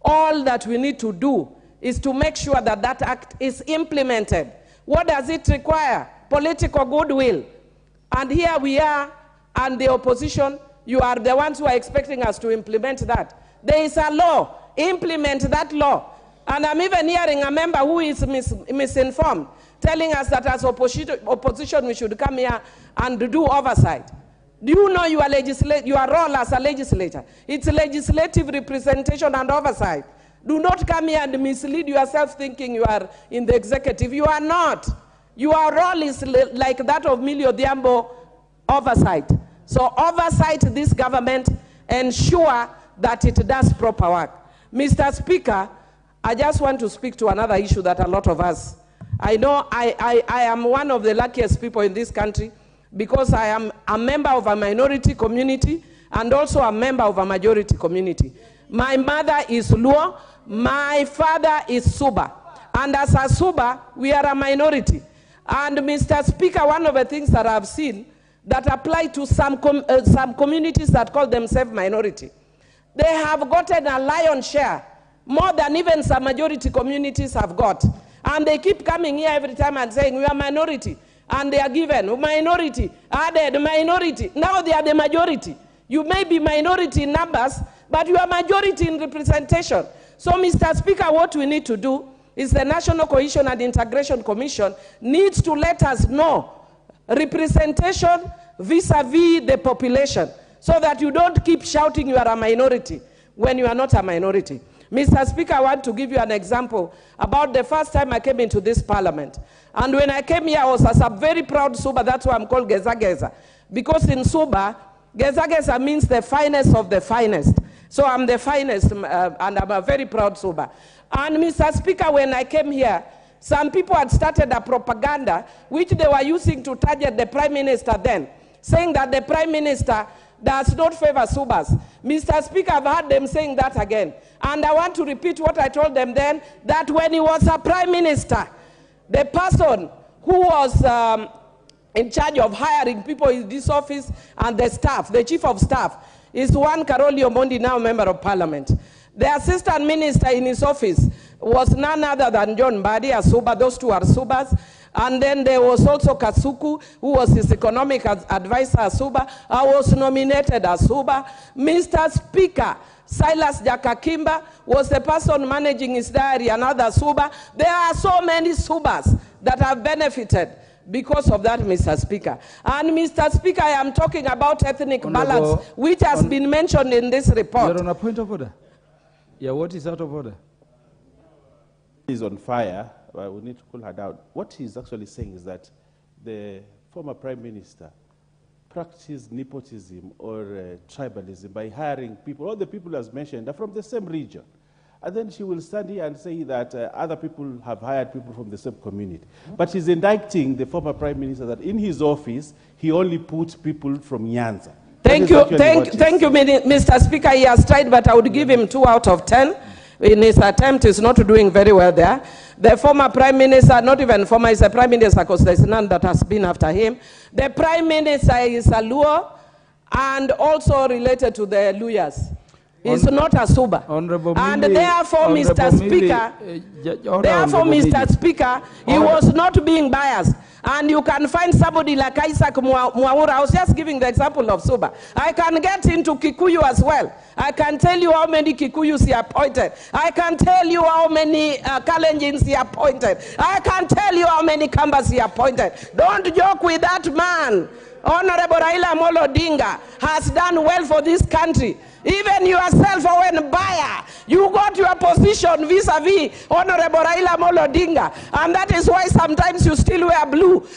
All that we need to do is to make sure that that act is implemented. What does it require? Political goodwill. And here we are, and the opposition, you are the ones who are expecting us to implement that. There is a law. Implement that law. And I'm even hearing a member who is misinformed, telling us that as opposition we should come here and do oversight. Do you know your role as a legislator? It's legislative representation and oversight. Do not come here and mislead yourself thinking you are in the executive. You are not. Your role is like that of Millie Odhiambo, oversight. So oversight this government, ensure that it does proper work. Mr. Speaker, I just want to speak to another issue that a lot of us, I know I am one of the luckiest people in this country because I am a member of a minority community and also a member of a majority community. My mother is Luo, my father is Suba. And as a Suba, we are a minority. And Mr. Speaker, one of the things that I've seen that apply to some communities that call themselves minority, they have gotten a lion's share, more than even some majority communities have got. And they keep coming here every time and saying, we are minority. And they are given minority, added minority. Now they are the majority. You may be minority in numbers, but you are majority in representation. So, Mr. Speaker, what we need to do is the National Cohesion and Integration Commission needs to let us know representation vis-a-vis the population, so that you don't keep shouting you are a minority when you are not a minority. Mr. Speaker, I want to give you an example about the first time I came into this parliament. And when I came here, I was as a very proud Suba. That's why I'm called Geza Geza. Because in Suba, Geza Geza means the finest of the finest. So I'm the finest, and I'm a very proud Suba. And Mr. Speaker, when I came here, some people had started a propaganda which they were using to target the Prime Minister then, saying that the Prime Minister does not favor Subas. Mr. Speaker, I've heard them saying that again. And I want to repeat what I told them then, that when he was a Prime Minister, the person who was in charge of hiring people in this office and the staff, the Chief of Staff, is one Karoli Omondi, now Member of Parliament. The Assistant Minister in his office was none other than John Mbadi, a Suba. Those two are Subas. And then there was also Kasuku, who was his economic advisor as Suba. I was nominated as Suba. Mr. Speaker, Silas Jakakimba was the person managing his diary, another Suba. There are so many Subas that have benefited because of that, Mr. Speaker. And Mr. Speaker, I am talking about ethnic balance, which has been mentioned in this report. You're on a point of order. Yeah, what is out of order? Is on fire. Well, we need to cool her down. What he's actually saying is that the former Prime Minister practiced nepotism or tribalism by hiring people. All the people as mentioned are from the same region. And then she will stand here and say that other people have hired people from the same community. But she's indicting the former Prime Minister that in his office, he only put people from Nyanza. Thank you, Mr. Speaker. He has tried, but I would give him 2 out of 10. In his attempt, he's not doing very well there. The former Prime Minister, not even former, is a Prime Minister because there's none that has been after him. The Prime Minister is a Luo and also related to the Luyas. He's not a Suba. And therefore, Mr. Speaker, he was not being biased. And you can find somebody like Isaac Mwawura. I was just giving the example of Suba. I can get into Kikuyu as well. I can tell you how many Kikuyus he appointed. I can tell you how many Kalenjins he appointed. I can tell you how many Kambas he appointed. Don't joke with that man. Honorable Raila Amolo Odinga has done well for this country. Even yourself, Owen Baya, you got your position vis-a-vis Honorable Raila Amolo Odinga. And that is why sometimes you still wear blue.